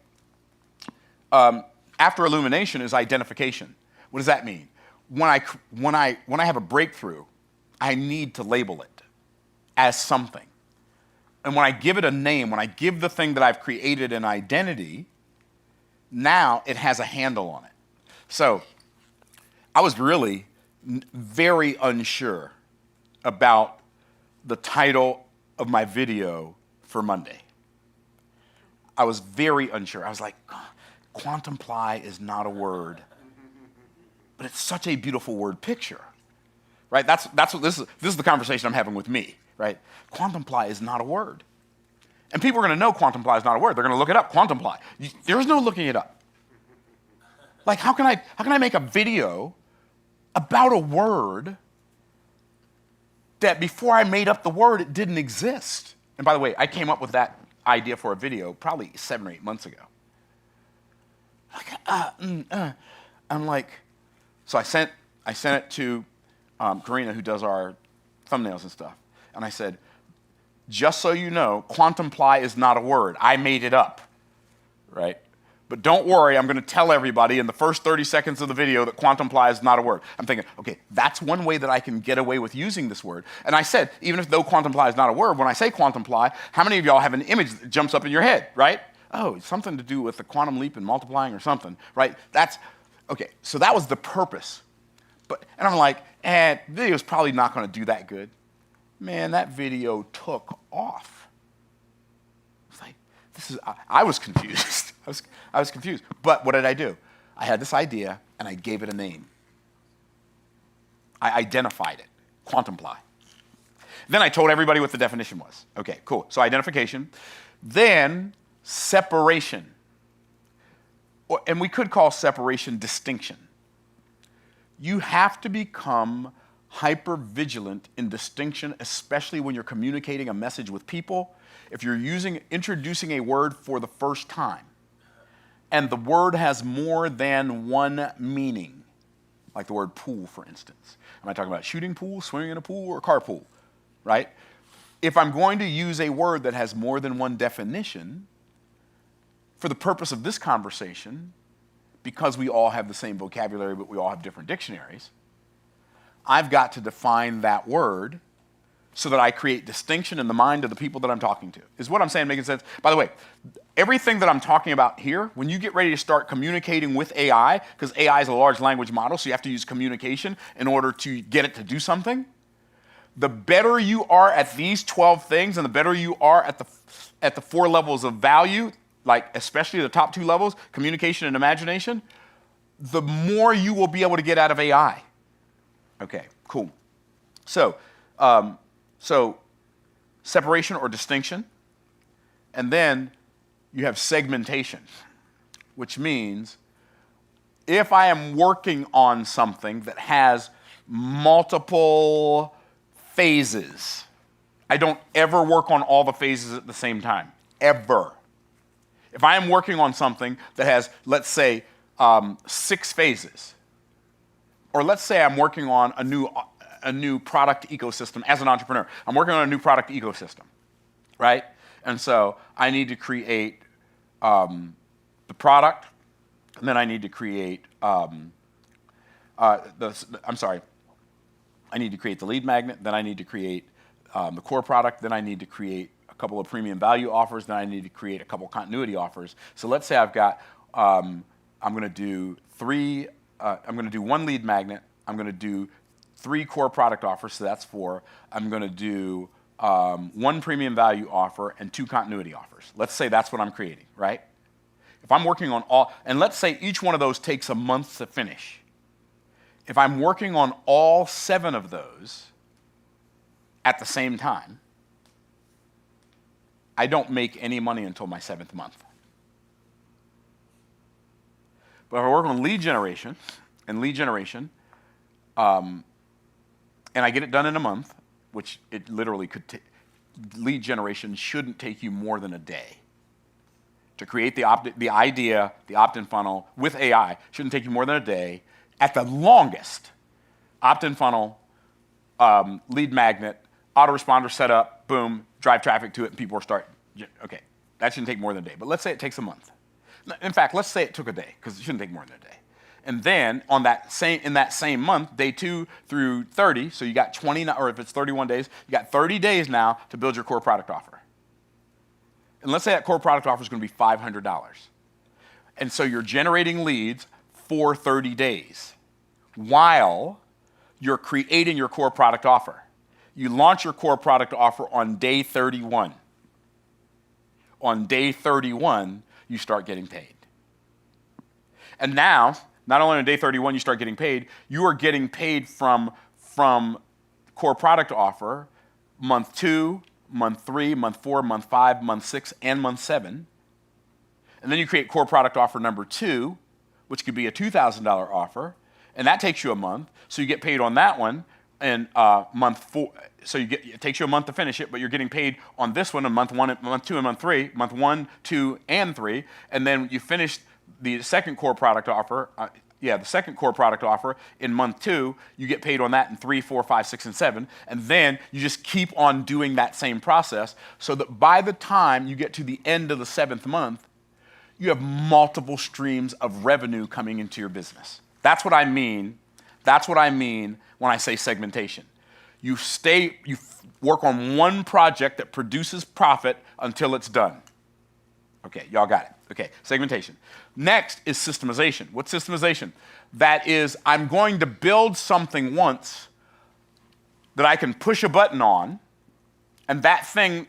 After illumination is identification. What does that mean? When I have a breakthrough, I need to label it as something. And when I give it a name, when I give the thing that I've created an identity, now it has a handle on it. So I was really very unsure about the title of my video for Monday. I was very unsure. I was like, quantumply is not a word, but it's such a beautiful word picture, right? That's what this is the conversation I'm having with me, right? Quantumply is not a word. And people are going to know quantumply is not a word. They're going to look it up, quantumply. There's no looking it up. Like, how can I make a video about a word that before I made up the word, it didn't exist? And by the way, I came up with that idea for a video probably 7 or 8 months ago. I'm like, so I sent it to Karina, who does our thumbnails and stuff. And I said, just so you know, quantumply is not a word. I made it up, right? But don't worry, I'm going to tell everybody in the first 30 seconds of the video that quantumply is not a word. I'm thinking, okay, that's one way that I can get away with using this word. And I said, even though quantumply is not a word, when I say quantumply, how many of y'all have an image that jumps up in your head, right? Oh, it's something to do with the quantum leap and multiplying or something, right? That's, okay, so that was the purpose. And I'm like, the video's probably not going to do that good. Man, that video took off. It's like, I was confused. I was confused. But what did I do? I had this idea, and I gave it a name. I identified it, quantumply. Then I told everybody what the definition was. Okay, cool. So identification. Then separation. And we could call separation distinction. You have to become hyper-vigilant in distinction, especially when you're communicating a message with people. If you're introducing a word for the first time, and the word has more than one meaning, like the word pool, for instance. Am I talking about shooting pool, swimming in a pool, or carpool, right? If I'm going to use a word that has more than one definition, for the purpose of this conversation, because we all have the same vocabulary, but we all have different dictionaries, I've got to define that word so that I create distinction in the mind of the people that I'm talking to. Is what I'm saying making sense? By the way, everything that I'm talking about here, when you get ready to start communicating with AI, because AI is a large language model, so you have to use communication in order to get it to do something, the better you are at these 12 things and the better you are at the 4 levels of value, like especially the top 2 levels, communication and imagination, the more you will be able to get out of AI. Okay, cool. So separation or distinction, and then you have segmentation, which means if I am working on something that has multiple phases, I don't ever work on all the phases at the same time, ever. If I am working on something that has, let's say, 6 phases, or let's say I'm working on a new product ecosystem as an entrepreneur. I'm working on a new product ecosystem, right? And so I need to create the product, and then I need to create I need to create the lead magnet, then I need to create the core product, then I need to create a couple of premium value offers, then I need to create a couple continuity offers. So let's say I've got, I'm going to do one lead magnet, I'm going to do 3 core product offers, so that's 4. I'm going to do 1 premium value offer and 2 continuity offers. Let's say that's what I'm creating, right? If I'm working on all, and let's say each one of those takes a month to finish. If I'm working on all 7 of those at the same time, I don't make any money until my 7th month. But if I work on lead generation, and I get it done in a month, which it literally could take, lead generation shouldn't take you more than a day. To create the idea, the opt-in funnel with AI shouldn't take you more than a day. At the longest, opt-in funnel, lead magnet, autoresponder set up, boom, drive traffic to it, and people will start. Okay, that shouldn't take more than a day. But let's say it takes a month. In fact, let's say it took a day, because it shouldn't take more than a day. And then in that same month, day 2 through 30, so you got 20, or if it's 31 days, you got 30 days now to build your core product offer. And let's say that core product offer is going to be $500. And so you're generating leads for 30 days while you're creating your core product offer. You launch your core product offer on day 31. On day 31, you start getting paid. And now, not only on day 31 you start getting paid, you are getting paid from core product offer month 2, month 3, month 4, month 5, month 6, and month 7. And then you create core product offer number 2, which could be a $2,000 offer, and that takes you a month. So you get paid on that one in month 4. So it takes you a month to finish it, but you're getting paid on this one in month 1, month 2, and month 3, month 1, 2, and 3, and then you finish the second core product offer. The second core product offer in month 2, you get paid on that in 3, 4, 5, 6, and 7, and then you just keep on doing that same process so that by the time you get to the end of the 7th month, you have multiple streams of revenue coming into your business. That's what I mean. That's what I mean when I say segmentation. You work on one project that produces profit until it's done. Okay, y'all got it. Okay, segmentation. Next is systemization. What's systemization? That is, I'm going to build something once that I can push a button on, and that thing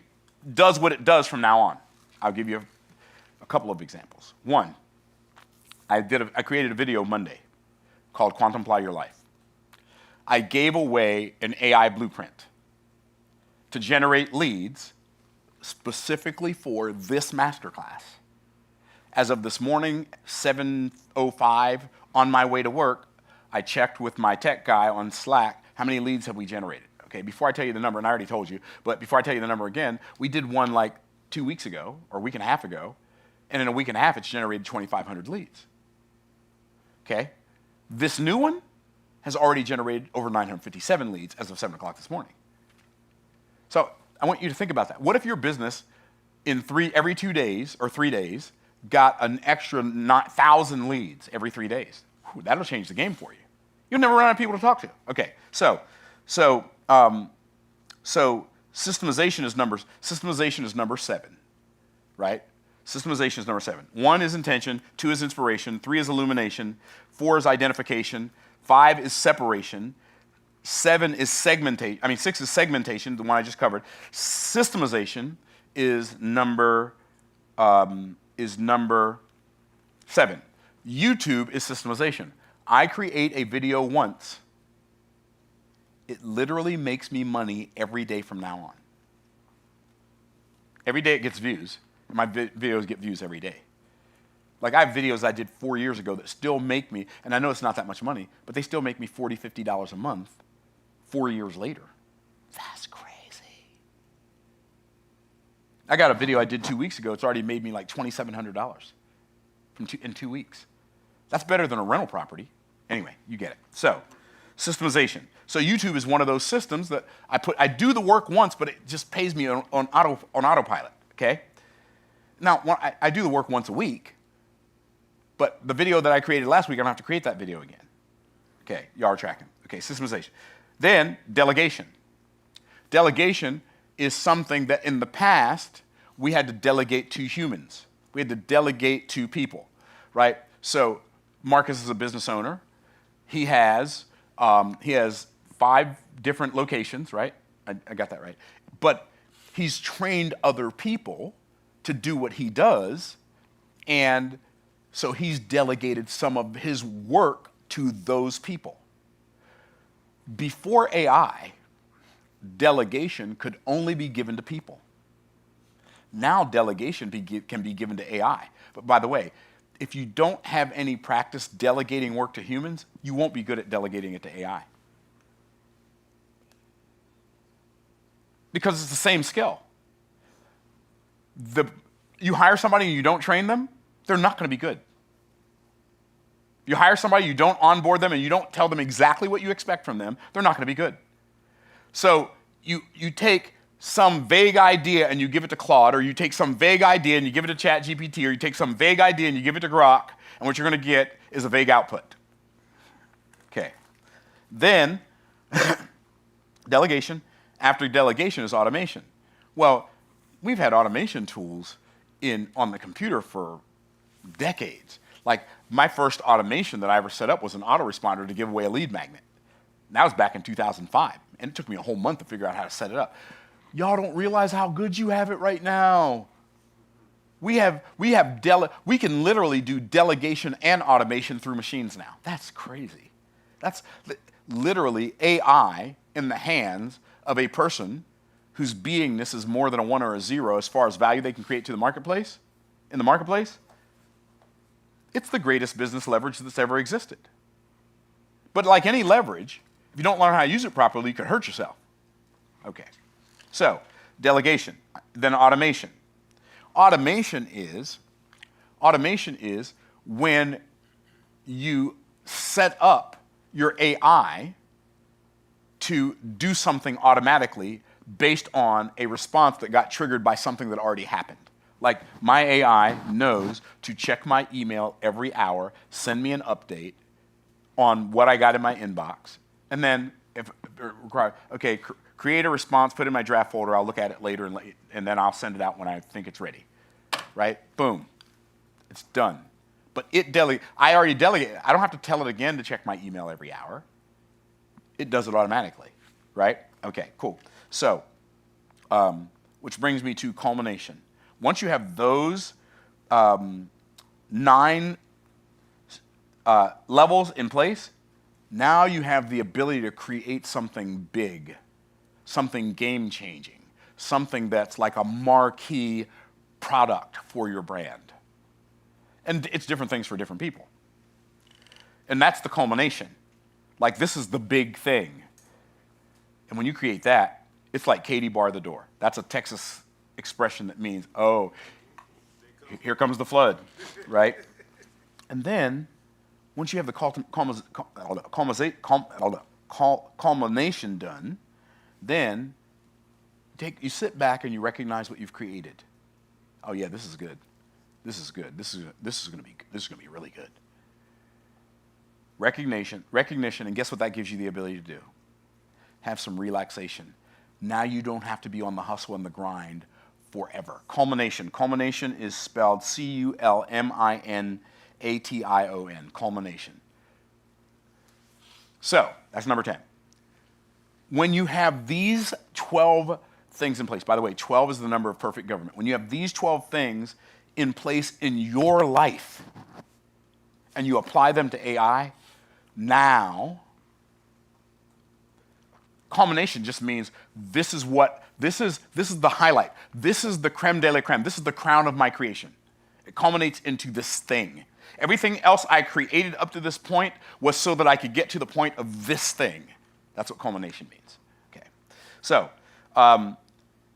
does what it does from now on. I'll give you a couple of examples. One, I created a video Monday called Multiply Your Life. I gave away an AI blueprint to generate leads specifically for this masterclass. As of this morning, 7:05, on my way to work, I checked with my tech guy on Slack, how many leads have we generated? Okay, before I tell you the number, and I already told you, but before I tell you the number again, we did one like 2 weeks ago, or a week and a half ago, and in a week and a half, it's generated 2,500 leads. Okay? This new one has already generated over 957 leads as of 7 o'clock this morning. So I want you to think about that. What if your business every 2 days or 3 days got an extra 1,000 leads every 3 days? Whew, that'll change the game for you. You'll never run out of people to talk to. Okay, so systemization is number 7, right? Systemization is number 7. 1 is intention, 2 is inspiration, 3 is illumination, 4 is identification, 5 is separation, 6 is segmentation, the one I just covered. Systemization is number 7. YouTube is systemization. I create a video once. It literally makes me money every day from now on. Every day it gets views. My videos get views every day. Like I have videos I did 4 years ago that still make me, and I know it's not that much money, but they still make me $40, $50 a month 4 years later. That's crazy. I got a video I did 2 weeks ago. It's already made me like $2,700 in 2 weeks. That's better than a rental property. Anyway, you get it. So Systemization. So YouTube is one of those systems that I do the work once, but it just pays me on autopilot, okay? Now, I do the work once a week, but the video that I created last week, I don't have to create that video again. Okay, you are tracking. Okay, systemization. Then, delegation. Delegation is something that in the past, we had to delegate to humans. We had to delegate to people, right? So Marcus is a business owner. He has 5 different locations, right? I got that right. But he's trained other people to do what he does, and so he's delegated some of his work to those people. Before AI, delegation could only be given to people. Now delegation can be given to AI. But by the way, if you don't have any practice delegating work to humans, you won't be good at delegating it to AI. Because it's the same skill. You hire somebody and you don't train them, they're not going to be good. You hire somebody, you don't onboard them, and you don't tell them exactly what you expect from them, they're not going to be good. So you take some vague idea and you give it to Claude, or you take some vague idea and you give it to ChatGPT, or you take some vague idea and you give it to Grok, and what you're going to get is a vague output. Okay. Then, delegation. After delegation is automation. Well, we've had automation tools on the computer for decades. Like, my first automation that I ever set up was an autoresponder to give away a lead magnet. And that was back in 2005, and it took me a whole month to figure out how to set it up. Y'all don't realize how good you have it right now. We can literally do delegation and automation through machines now. That's crazy. That's literally AI in the hands of a person whose beingness is more than a 1 or a 0 as far as value they can create to the marketplace. In the marketplace, it's the greatest business leverage that's ever existed. But like any leverage, if you don't learn how to use it properly, you could hurt yourself. Okay. So, delegation, then automation. Automation is when you set up your AI to do something automatically based on a response that got triggered by something that already happened. Like, my AI knows to check my email every hour, send me an update on what I got in my inbox, and then create a response, put it in my draft folder, I'll look at it later, and then I'll send it out when I think it's ready, right? Boom, it's done. But I already delegated. I don't have to tell it again to check my email every hour. It does it automatically, right? Okay, cool. So, which brings me to culmination. Once you have those 9 levels in place, now you have the ability to create something big, something game-changing, something that's like a marquee product for your brand. And it's different things for different people. And that's the culmination. Like, this is the big thing. And when you create that, it's like Katie bar the door. That's a Texas expression that means, oh, here comes the flood, right? And then, once you have the culmination done, then you sit back and you recognize what you've created. Oh yeah, this is good. This is good. This is going to be really good. Recognition, and guess what that gives you the ability to do? Have some relaxation. Now you don't have to be on the hustle and the grind forever. Culmination. Culmination is spelled Culmination. Culmination. So, that's number 10. When you have these 12 things in place, by the way, 12 is the number of perfect government. When you have these 12 things in place in your life and you apply them to AI, now, culmination just means this is the highlight. This is the creme de la creme. This is the crown of my creation. It culminates into this thing. Everything else I created up to this point was so that I could get to the point of this thing. That's what culmination means. Okay. So, and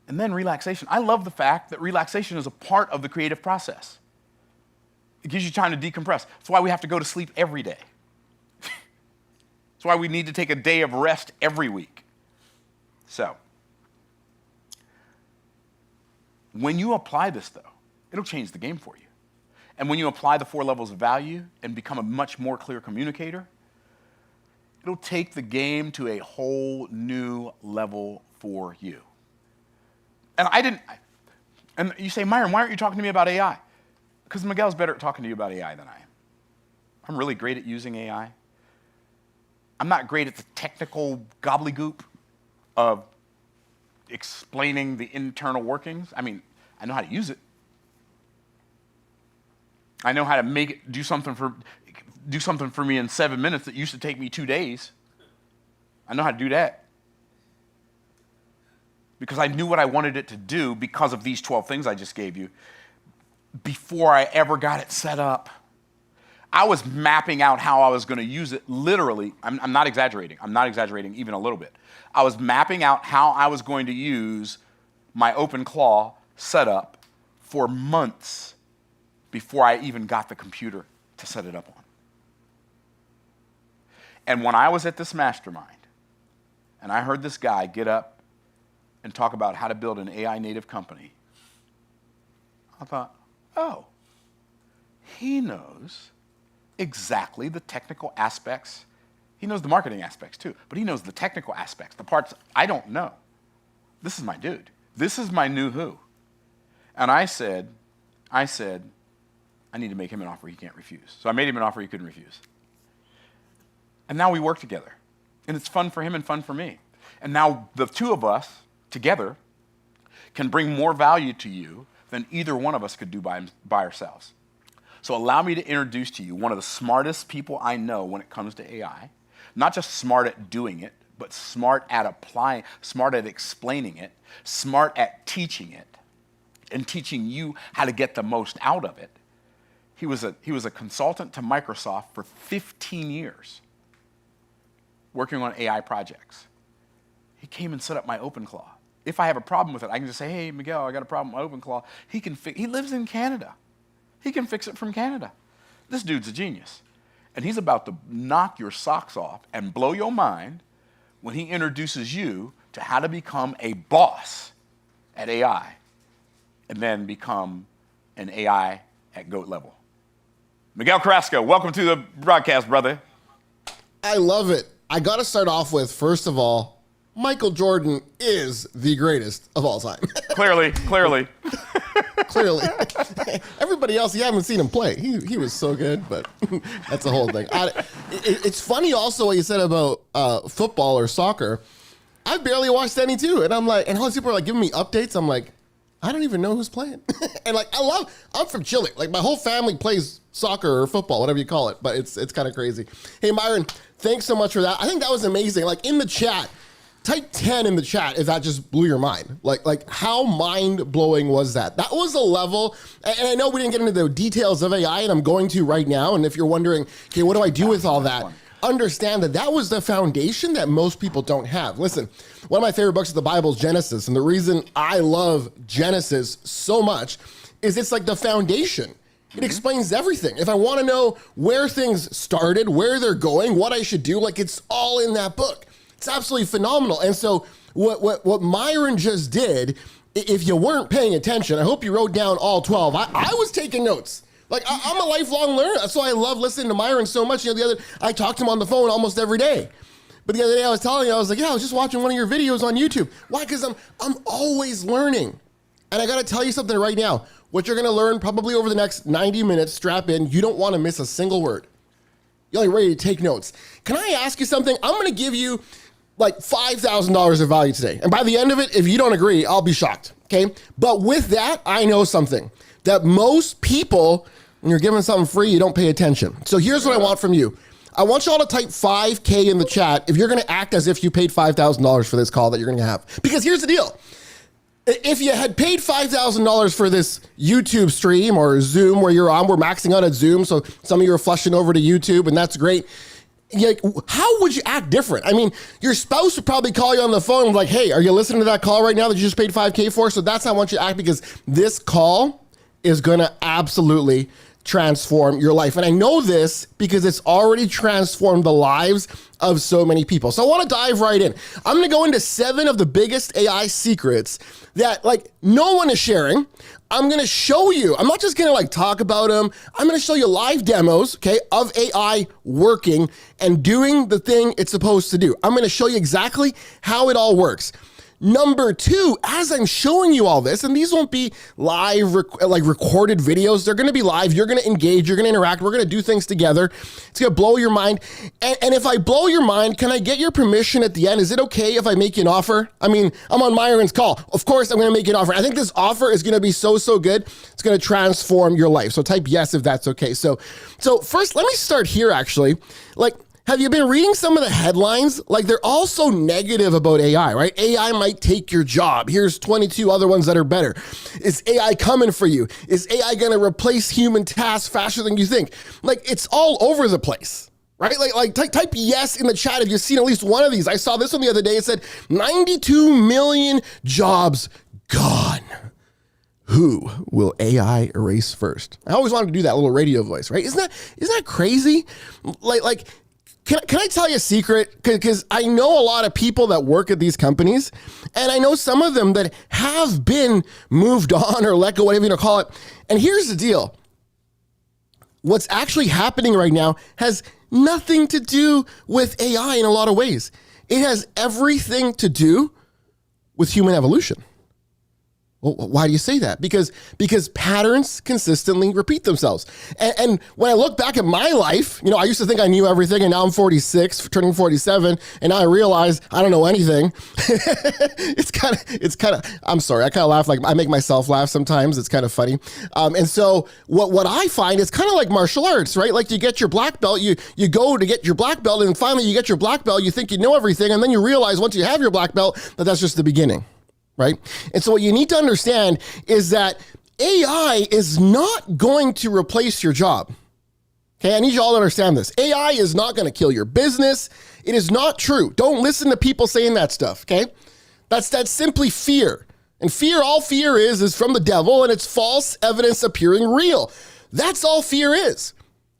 then relaxation. I love the fact that relaxation is a part of the creative process. It gives you time to decompress. That's why we have to go to sleep every day. That's That's why we need to take a day of rest every week. So, when you apply this, though, it'll change the game for you. And when you apply the 4 levels of value and become a much more clear communicator, it'll take the game to a whole new level for you. And you say, Myron, why aren't you talking to me about AI? Because Miguel's better at talking to you about AI than I am. I'm really great at using AI. I'm not great at the technical gobbledygook of explaining the internal workings. I mean, I know how to use it. I know how to make it do something for me in 7 minutes that used to take me 2 days. I know how to do that. Because I knew what I wanted it to do because of these 12 things I just gave you before I ever got it set up. I was mapping out how I was going to use it literally. I'm not exaggerating. I'm not exaggerating even a little bit. I was mapping out how I was going to use my OpenClaw setup for months before I even got the computer to set it up on. And when I was at this mastermind and I heard this guy get up and talk about how to build an AI native company, I thought, oh, he knows exactly the technical aspects. He knows the marketing aspects too, but he knows the technical aspects, the parts I don't know. This is my dude. This is my new who. And I said, I need to make him an offer he can't refuse. So I made him an offer he couldn't refuse. And now we work together. And it's fun for him and fun for me. And now the two of us together can bring more value to you than either one of us could do by ourselves. So allow me to introduce to you one of the smartest people I know when it comes to AI. Not just smart at doing it, but smart at applying, smart at explaining it, smart at teaching it, and teaching you how to get the most out of it. He was a consultant to Microsoft for 15 years, working on AI projects. He came and set up my OpenClaw. If I have a problem with it, I can just say, hey, Miguel, I got a problem with my OpenClaw. He lives in Canada. He can fix it from Canada. This dude's a genius. And he's about to knock your socks off and blow your mind when he introduces you to how to become a boss at AI and then become an AI at GOAT level. Miguel Carrasco, welcome to the broadcast, brother. I love it. I got to start off with, first of all, Michael Jordan is the greatest of all time. Clearly. Clearly. Everybody else, you haven't seen him play. He was so good, but that's the whole thing. It's funny also what you said about football or soccer. I barely watched any too. And I'm like, and all these people are like giving me updates. I'm like, I don't even know who's playing. And like, I'm from Chile. Like my whole family plays soccer or football, whatever you call it, but it's kind of crazy. Hey, Myron, thanks so much for that. I think that was amazing. Like in the chat, type 10 in the chat if that just blew your mind. Like how mind-blowing was that? That was a level, and I know we didn't get into the details of AI, and I'm going to right now, and if you're wondering, okay, what do I do with all that? Understand that was the foundation that most people don't have. Listen, one of my favorite books of the Bible is Genesis, and the reason I love Genesis so much is it's like the foundation. It explains everything. If I want to know where things started, where they're going, what I should do, like it's all in that book. It's absolutely phenomenal. And so what Myron just did, if you weren't paying attention, I hope you wrote down all 12. I was taking notes. Like I'm a lifelong learner. That's why I love listening to Myron so much. You know, I talk to him on the phone almost every day. But the other day I was telling you, I was like, yeah, I was just watching one of your videos on YouTube. Why? Because I'm always learning. And I got to tell you something right now. What you're going to learn probably over the next 90 minutes, strap in. You don't want to miss a single word. You're like ready to take notes. Can I ask you something? I'm going to give you like $5,000 of value today. And by the end of it, if you don't agree, I'll be shocked, okay? But with that, I know something, that most people, when you're given something free, you don't pay attention. So here's what I want from you. I want you all to type 5K in the chat if you're gonna act as if you paid $5,000 for this call that you're gonna have. Because here's the deal. If you had paid $5,000 for this YouTube stream or Zoom where you're on, we're maxing out at Zoom, so some of you are flushing over to YouTube, and that's great. Like, how would you act different? I mean, your spouse would probably call you on the phone like, hey, are you listening to that call right now that you just paid $5K for? So that's how I want you to act, because this call is going to absolutely transform your life. And I know this because it's already transformed the lives of so many people. So I want to dive right in. I'm going to go into 7 of the biggest AI secrets that like no one is sharing. I'm going to show you. I'm not just going to like talk about them. I'm going to show you live demos, okay, of AI working and doing the thing it's supposed to do. I'm going to show you exactly how it all works. Number 2, as I'm showing you all this, and these won't be live, recorded videos. They're going to be live. You're going to engage. You're going to interact. We're going to do things together. It's going to blow your mind. And if I blow your mind, can I get your permission at the end? Is it okay if I make you an offer? I mean, I'm on Myron's call. Of course, I'm going to make you an offer. I think this offer is going to be so good. It's going to transform your life. So type yes if that's okay. So first, let me start here, actually. Have you been reading some of the headlines? They're all so negative about AI, right? AI might take your job. Here's 22 other ones that are better. Is AI coming for you? Is AI going to replace human tasks faster than you think? It's all over the place, right? Type yes in the chat if you've seen at least one of these. I saw this one the other day. It said 92 million jobs gone. Who will AI erase first? I always wanted to do that little radio voice, right? Isn't that crazy? Can I tell you a secret? Because I know a lot of people that work at these companies, and I know some of them that have been moved on or let go, whatever you want to call it. And here's the deal. What's actually happening right now has nothing to do with AI in a lot of ways. It has everything to do with human evolution. Well, why do you say that? Because patterns consistently repeat themselves. And when I look back at my life, I used to think I knew everything, and now I'm 46, turning 47, and now I realize I don't know anything. It's kind of, I'm sorry, I kind of laugh, I make myself laugh sometimes. It's kind of funny. And so what I find is kind of like martial arts, right? You get your black belt, you go to get your black belt, and finally you get your black belt, you think you know everything, and then you realize once you have your black belt that that's just the beginning. Right? And so what you need to understand is that AI is not going to replace your job. Okay, I need you all to understand this. AI is not going to kill your business. It is not true. Don't listen to people saying that stuff, okay? That's simply fear. And all fear is from the devil, and it's false evidence appearing real. That's all fear is.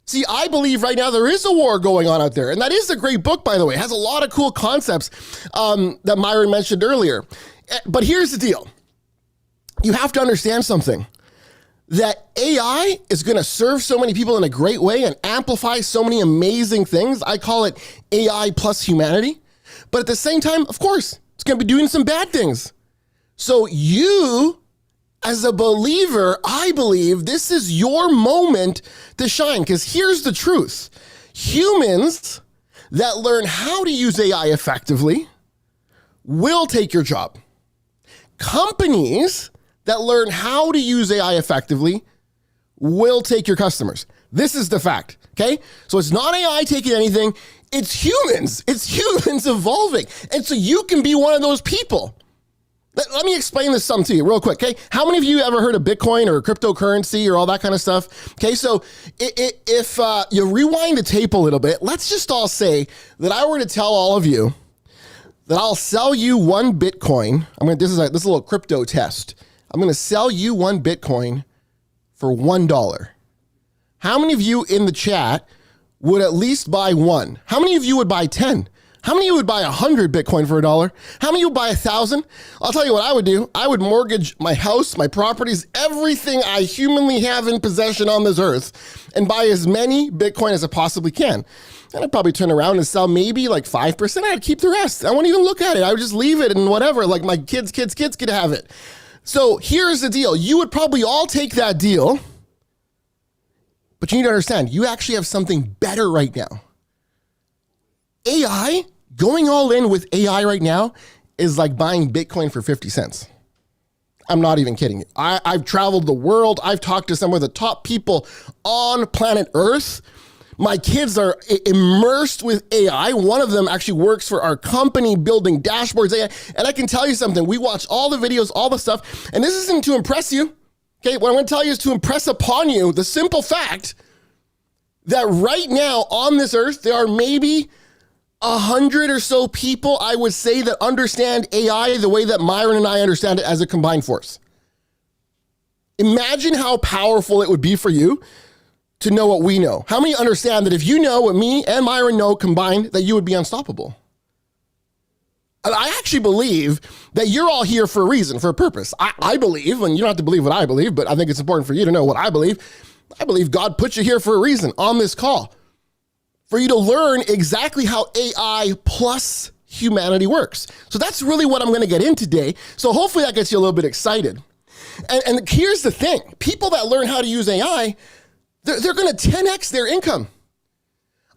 See, I believe right now there is a war going on out there. And that is a great book, by the way. It has a lot of cool concepts that Myron mentioned earlier. But here's the deal. You have to understand something. That AI is going to serve so many people in a great way and amplify so many amazing things. I call it AI plus humanity. But at the same time, of course, it's going to be doing some bad things. So you, as a believer, I believe this is your moment to shine. Because here's the truth. Humans that learn how to use AI effectively will take your job. Companies that learn how to use AI effectively will take your customers. This is the fact, okay? So it's not AI taking anything, it's humans. It's humans evolving. And so you can be one of those people. Let me explain this something to you real quick, okay? How many of you ever heard of Bitcoin or cryptocurrency or all that kind of stuff? Okay, so if you rewind the tape a little bit, let's just all say that I were to tell all of you that I'll sell you 1 Bitcoin. This is a little crypto test. I'm going to sell you 1 Bitcoin for $1. How many of you in the chat would at least buy 1? How many of you would buy 10? How many of you would buy 100 Bitcoin for $1? How many of you would buy 1,000? I'll tell you what I would do. I would mortgage my house, my properties, everything I humanly have in possession on this earth, and buy as many Bitcoin as I possibly can. And I'd probably turn around and sell maybe 5%. I'd keep the rest. I wouldn't even look at it. I would just leave it and whatever. My kids could have it. So here's the deal. You would probably all take that deal, but you need to understand, you actually have something better right now. AI, going all in with AI right now is like buying Bitcoin for 50 cents. I'm not even kidding you. I've traveled the world. I've talked to some of the top people on planet Earth. My kids are immersed with AI. One of them actually works for our company building dashboards AI. And I can tell you something. We watch all the videos, all the stuff. And this isn't to impress you. Okay, what I'm going to tell you is to impress upon you the simple fact that right now on this earth, there are maybe 100 or so people, I would say, that understand AI the way that Myron and I understand it as a combined force. Imagine how powerful it would be for you to know what we know? How many understand that if you know what me and Myron know combined, that you would be unstoppable? And I actually believe that you're all here for a reason, for a purpose. I believe, and you don't have to believe what I believe, but I think it's important for you to know what I believe. I believe God put you here for a reason on this call, for you to learn exactly how AI plus humanity works. So that's really what I'm going to get in today. So hopefully that gets you a little bit excited. And here's the thing. People that learn how to use AI, they're going to 10x their income.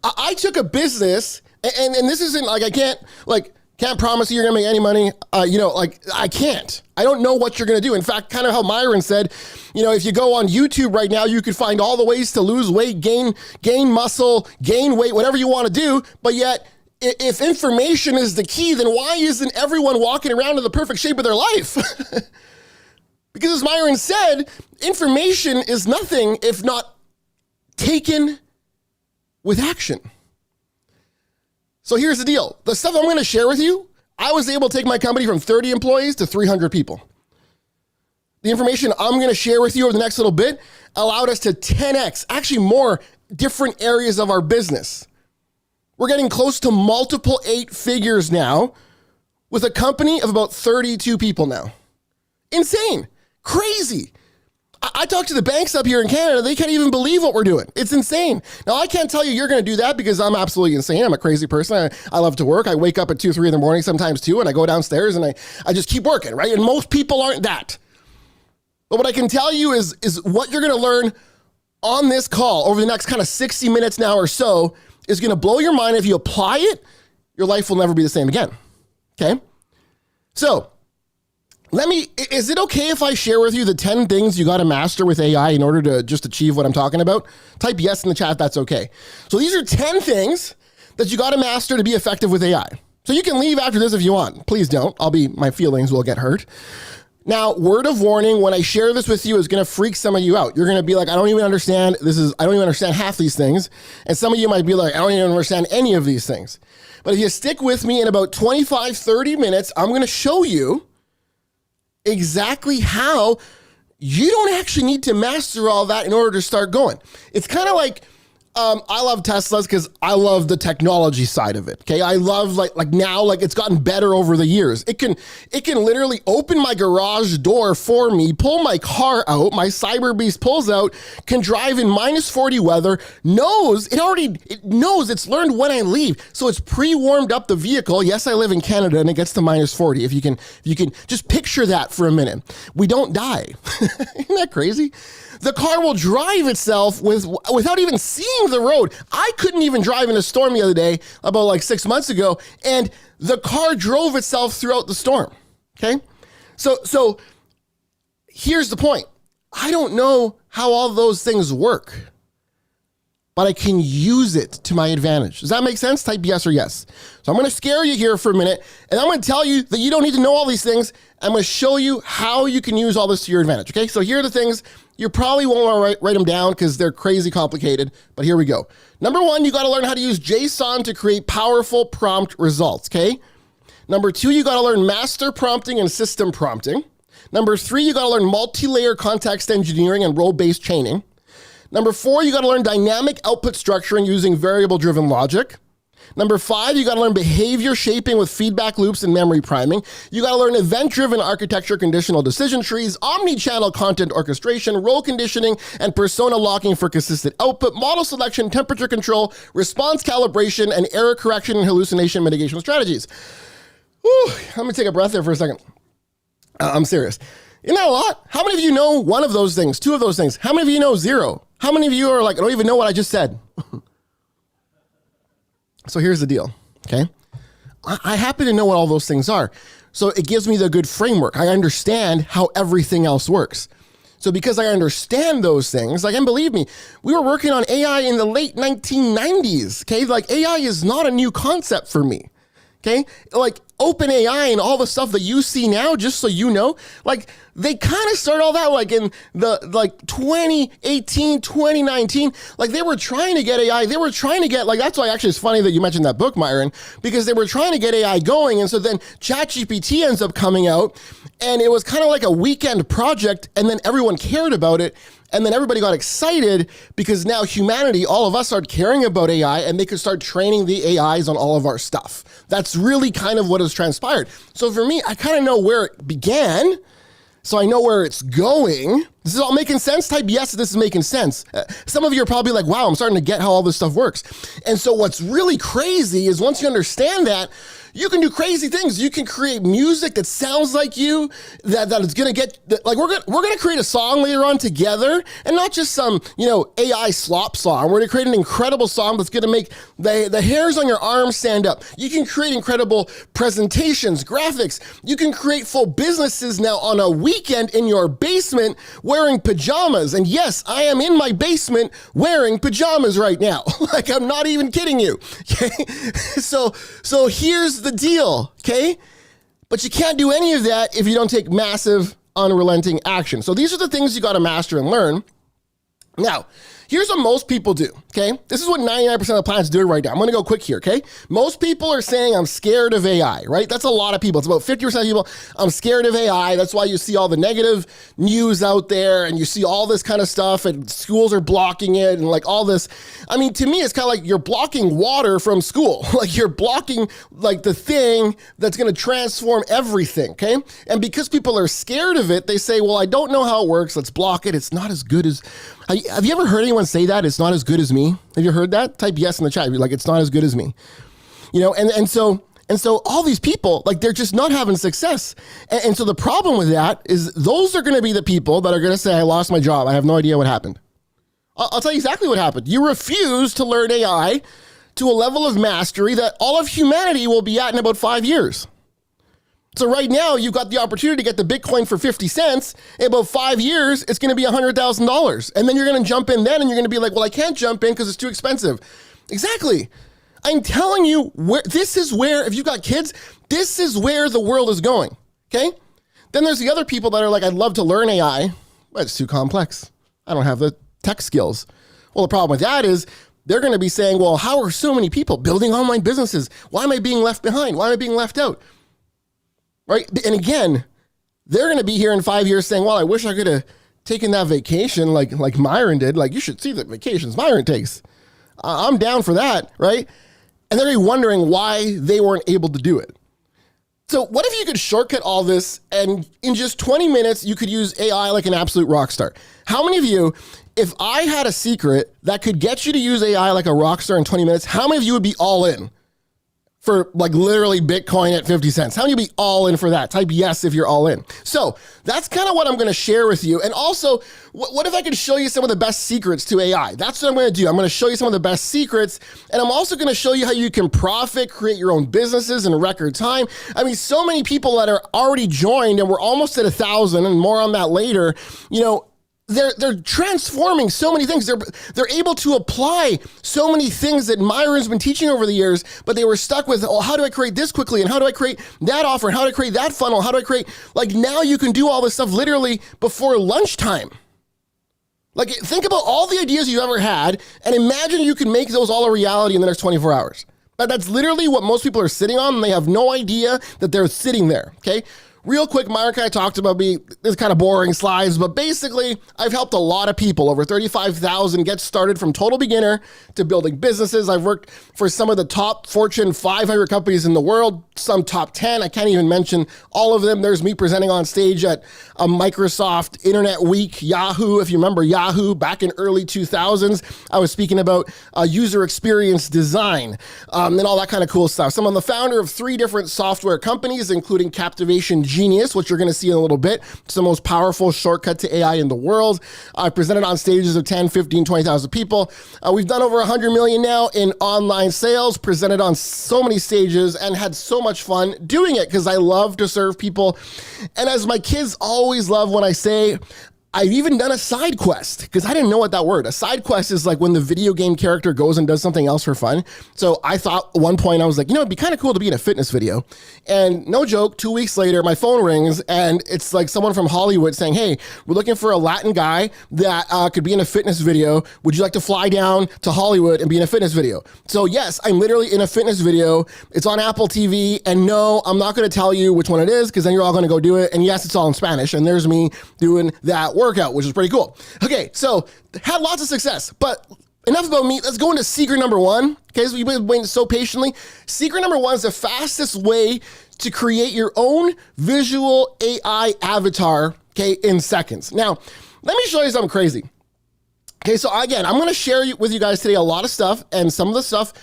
I took a business, and this isn't like, I can't promise you're going to make any money. I can't. I don't know what you're going to do. In fact, kind of how Myron said, if you go on YouTube right now, you could find all the ways to lose weight, gain muscle, gain weight, whatever you want to do. But yet, if information is the key, then why isn't everyone walking around in the perfect shape of their life? Because as Myron said, information is nothing if not taken with action. So here's the deal. The stuff I'm going to share with you, I was able to take my company from 30 employees to 300 people. The information I'm going to share with you over the next little bit allowed us to 10x, actually more different areas of our business. We're getting close to multiple 8 figures now with a company of about 32 people now. Insane. Crazy. I talk to the banks up here in Canada. They can't even believe what we're doing. It's insane. Now, I can't tell you you're going to do that because I'm absolutely insane. I'm a crazy person. I love to work. I wake up at 2, 3 in the morning, sometimes 2, and I go downstairs and I just keep working, right? And most people aren't that. But what I can tell you is what you're going to learn on this call over the next kind of 60 minutes now or so is going to blow your mind. If you apply it, your life will never be the same again. Okay? So, is it okay if I share with you the 10 things you got to master with AI in order to just achieve what I'm talking about? Type yes in the chat, that's okay. So these are 10 things that you got to master to be effective with AI. So you can leave after this if you want. Please don't. My feelings will get hurt. Now, word of warning, when I share this with you, it's going to freak some of you out. You're going to be like, I don't even understand half these things. And some of you might be like, I don't even understand any of these things. But if you stick with me in about 25, 30 minutes, I'm going to show you exactly how you don't actually need to master all that in order to start going. It's kind of like, I love Teslas because I love the technology side of it. Okay, I love like now it's gotten better over the years. It can literally open my garage door for me, pull my car out, my Cyber Beast pulls out, can drive in -40 weather. It knows it's learned when I leave, so it's pre-warmed up the vehicle. Yes, I live in Canada and it gets to -40. If you can just picture that for a minute, we don't die. Isn't that crazy? The car will drive itself without even seeing the road. I couldn't even drive in a storm the other day, about 6 months ago, and the car drove itself throughout the storm, okay? So here's the point. I don't know how all those things work, but I can use it to my advantage. Does that make sense? Type yes or yes. So I'm going to scare you here for a minute, and I'm going to tell you that you don't need to know all these things. I'm going to show you how you can use all this to your advantage, okay? So here are the things. You probably won't want to write them down because they're crazy complicated, but here we go. Number 1, you got to learn how to use JSON to create powerful prompt results, okay? Number 2, you got to learn master prompting and system prompting. Number 3, you got to learn multi-layer context engineering and role-based chaining. Number 4, you got to learn dynamic output structuring using variable-driven logic. Number 5, you got to learn behavior shaping with feedback loops and memory priming. You got to learn event-driven architecture, conditional decision trees, omni-channel content orchestration, role conditioning, and persona locking for consistent output, model selection, temperature control, response calibration, and error correction and hallucination mitigation strategies. Whew, let me take a breath there for a second. I'm serious. Isn't that a lot? How many of you know one of those things, 2 of those things? How many of you know 0? How many of you are like, I don't even know what I just said? So here's the deal, okay? I happen to know what all those things are. So it gives me the good framework. I understand how everything else works. So because I understand those things, and believe me, we were working on AI in the late 1990s, okay? AI is not a new concept for me, okay? OpenAI and all the stuff that you see now, just so you know, like they kind of started all that like in the 2018, 2019, like they were trying to get AI. They were trying to get like, that's why actually it's funny that you mentioned that book, Myron, because they were trying to get AI going. And so then ChatGPT ends up coming out and it was kind of like a weekend project and then everyone cared about it. And then everybody got excited because now humanity, all of us started caring about AI and they could start training the AIs on all of our stuff. That's really kind of what has transpired. So for me, I kind of know where it began. So I know where it's going. This is all making sense? Type yes, this is making sense. Some of you are probably like, wow, I'm starting to get how all this stuff works. And so what's really crazy is once you understand that, you can do crazy things. You can create music that sounds like you, that is gonna get, like we're gonna create a song later on together, and not just some, AI slop song. We're gonna create an incredible song that's gonna make the hairs on your arms stand up. You can create incredible presentations, graphics. You can create full businesses now on a weekend in your basement wearing pajamas. And yes, I am in my basement wearing pajamas right now. Like I'm not even kidding you. Okay. So here's the deal, okay? But you can't do any of that if you don't take massive, unrelenting action. So these are the things you got to master and learn. Now, here's what most people do, okay? This is what 99% of the planet's doing right now. I'm going to go quick here, okay? Most people are saying, I'm scared of AI, right? That's a lot of people. It's about 50% of people, I'm scared of AI. That's why you see all the negative news out there and you see all this kind of stuff and schools are blocking it and like all this. I mean, to me, it's kind of like you're blocking water from school. Like you're blocking like the thing that's going to transform everything, okay? And because people are scared of it, they say, well, I don't know how it works. Let's block it. It's not as good as... Have you ever heard anyone say that? It's not as good as me. Have you heard that? Type yes in the chat. You're like, it's not as good as me. And so all these people, like they're just not having success. And so the problem with that is those are going to be the people that are going to say, I lost my job. I have no idea what happened. I'll tell you exactly what happened. You refuse to learn AI to a level of mastery that all of humanity will be at in about 5 years. So right now, you've got the opportunity to get the Bitcoin for 50 cents. In about 5 years, it's going to be $100,000. And then you're going to jump in then and you're going to be like, well, I can't jump in because it's too expensive. Exactly. I'm telling you, this is where, if you've got kids, this is where the world is going. Okay? Then there's the other people that are like, I'd love to learn AI, but it's too complex. I don't have the tech skills. Well, the problem with that is they're going to be saying, well, how are so many people building online businesses? Why am I being left behind? Why am I being left out? Right? And again, they're going to be here in 5 years saying, well, I wish I could have taken that vacation like Myron did. Like, you should see the vacations Myron takes. I'm down for that, right? And they're going to be wondering why they weren't able to do it. So what if you could shortcut all this and in just 20 minutes, you could use AI like an absolute rock star? How many of you, if I had a secret that could get you to use AI like a rock star in 20 minutes, how many of you would be all in? For like literally Bitcoin at 50 cents. How many of you be all in for that? Type yes if you're all in. So that's kind of what I'm going to share with you. And also, what if I could show you some of the best secrets to AI? That's what I'm going to do. I'm going to show you some of the best secrets. And I'm also going to show you how you can profit, create your own businesses in record time. I mean, so many people that are already joined and we're almost at 1,000 and more on that later, they're transforming so many things. They're able to apply so many things that Myron's been teaching over the years, but they were stuck with, oh, how do I create this quickly? And how do I create that offer? And how do I create that funnel? How do I create, like now you can do all this stuff literally before lunchtime. Like think about all the ideas you've ever had and imagine you can make those all a reality in the next 24 hours. But that's literally what most people are sitting on and they have no idea that they're sitting there, okay? Real quick, Myron kind of talked about this kind of boring slides, but basically I've helped a lot of people, over 35,000 get started from total beginner to building businesses. I've worked for some of the top Fortune 500 companies in the world, some top 10. I can't even mention all of them. There's me presenting on stage at a Microsoft Internet Week, Yahoo. If you remember Yahoo back in early 2000s, I was speaking about user experience design and all that kind of cool stuff. So I'm the founder of 3 different software companies, including Captivation Genius, which you're going to see in a little bit. It's the most powerful shortcut to AI in the world. I've presented on stages of 10, 15, 20,000 people. We've done over 100 million now in online sales, presented on so many stages and had so much fun doing it because I love to serve people. And as my kids always love when I say, I've even done a side quest because I didn't know what that word. A side quest is like when the video game character goes and does something else for fun. So I thought at one point I was like, it'd be kind of cool to be in a fitness video. And no joke, 2 weeks later, my phone rings and it's like someone from Hollywood saying, hey, we're looking for a Latin guy that could be in a fitness video. Would you like to fly down to Hollywood and be in a fitness video? So yes, I'm literally in a fitness video. It's on Apple TV. And no, I'm not going to tell you which one it is because then you're all going to go do it. And yes, it's all in Spanish. And there's me doing that workout, which is pretty cool. Okay, so had lots of success, but enough about me. Let's go into secret number one. Okay, so you've been waiting so patiently. Secret number one is the fastest way to create your own visual AI avatar, okay, in seconds. Now, let me show you something crazy. Okay, so again, I'm going to share with you guys today a lot of stuff, and some of the stuff,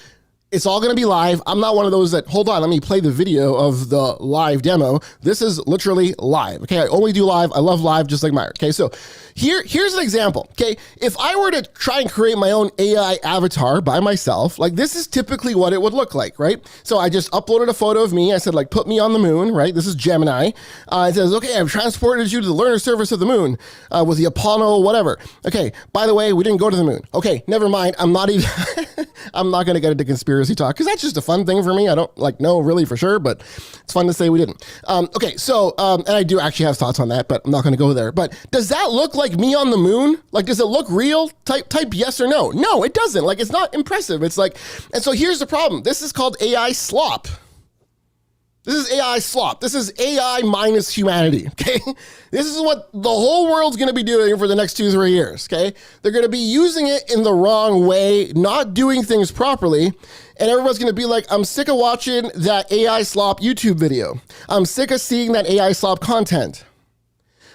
it's all going to be live. I'm not one of those that, hold on, let me play the video of the live demo. This is literally live. Okay, I only do live. I love live just like Myron. Okay, so here's an example. Okay, if I were to try and create my own AI avatar by myself, like this is typically what it would look like, right? So I just uploaded a photo of me. I said like, put me on the moon, right? This is Gemini. It says, okay, I've transported you to the lunar surface of the moon with the Apollo, whatever. Okay, by the way, we didn't go to the moon. Okay, never mind. I'm not even, I'm not going to get into conspiracy talk because that's just a fun thing for me. I don't know really for sure, but it's fun to say we didn't. Okay, so, and I do actually have thoughts on that, but I'm not going to go there. But does that look like me on the moon? Like, does it look real? Type yes or no. No, it doesn't. Like, it's not impressive. It's like, and so here's the problem. This is called AI slop. This is AI slop. This is AI minus humanity, okay? This is what the whole world's gonna be doing for the next 2-3 years, okay? They're gonna be using it in the wrong way, not doing things properly, and everyone's gonna be like, I'm sick of watching that AI slop YouTube video. I'm sick of seeing that AI slop content.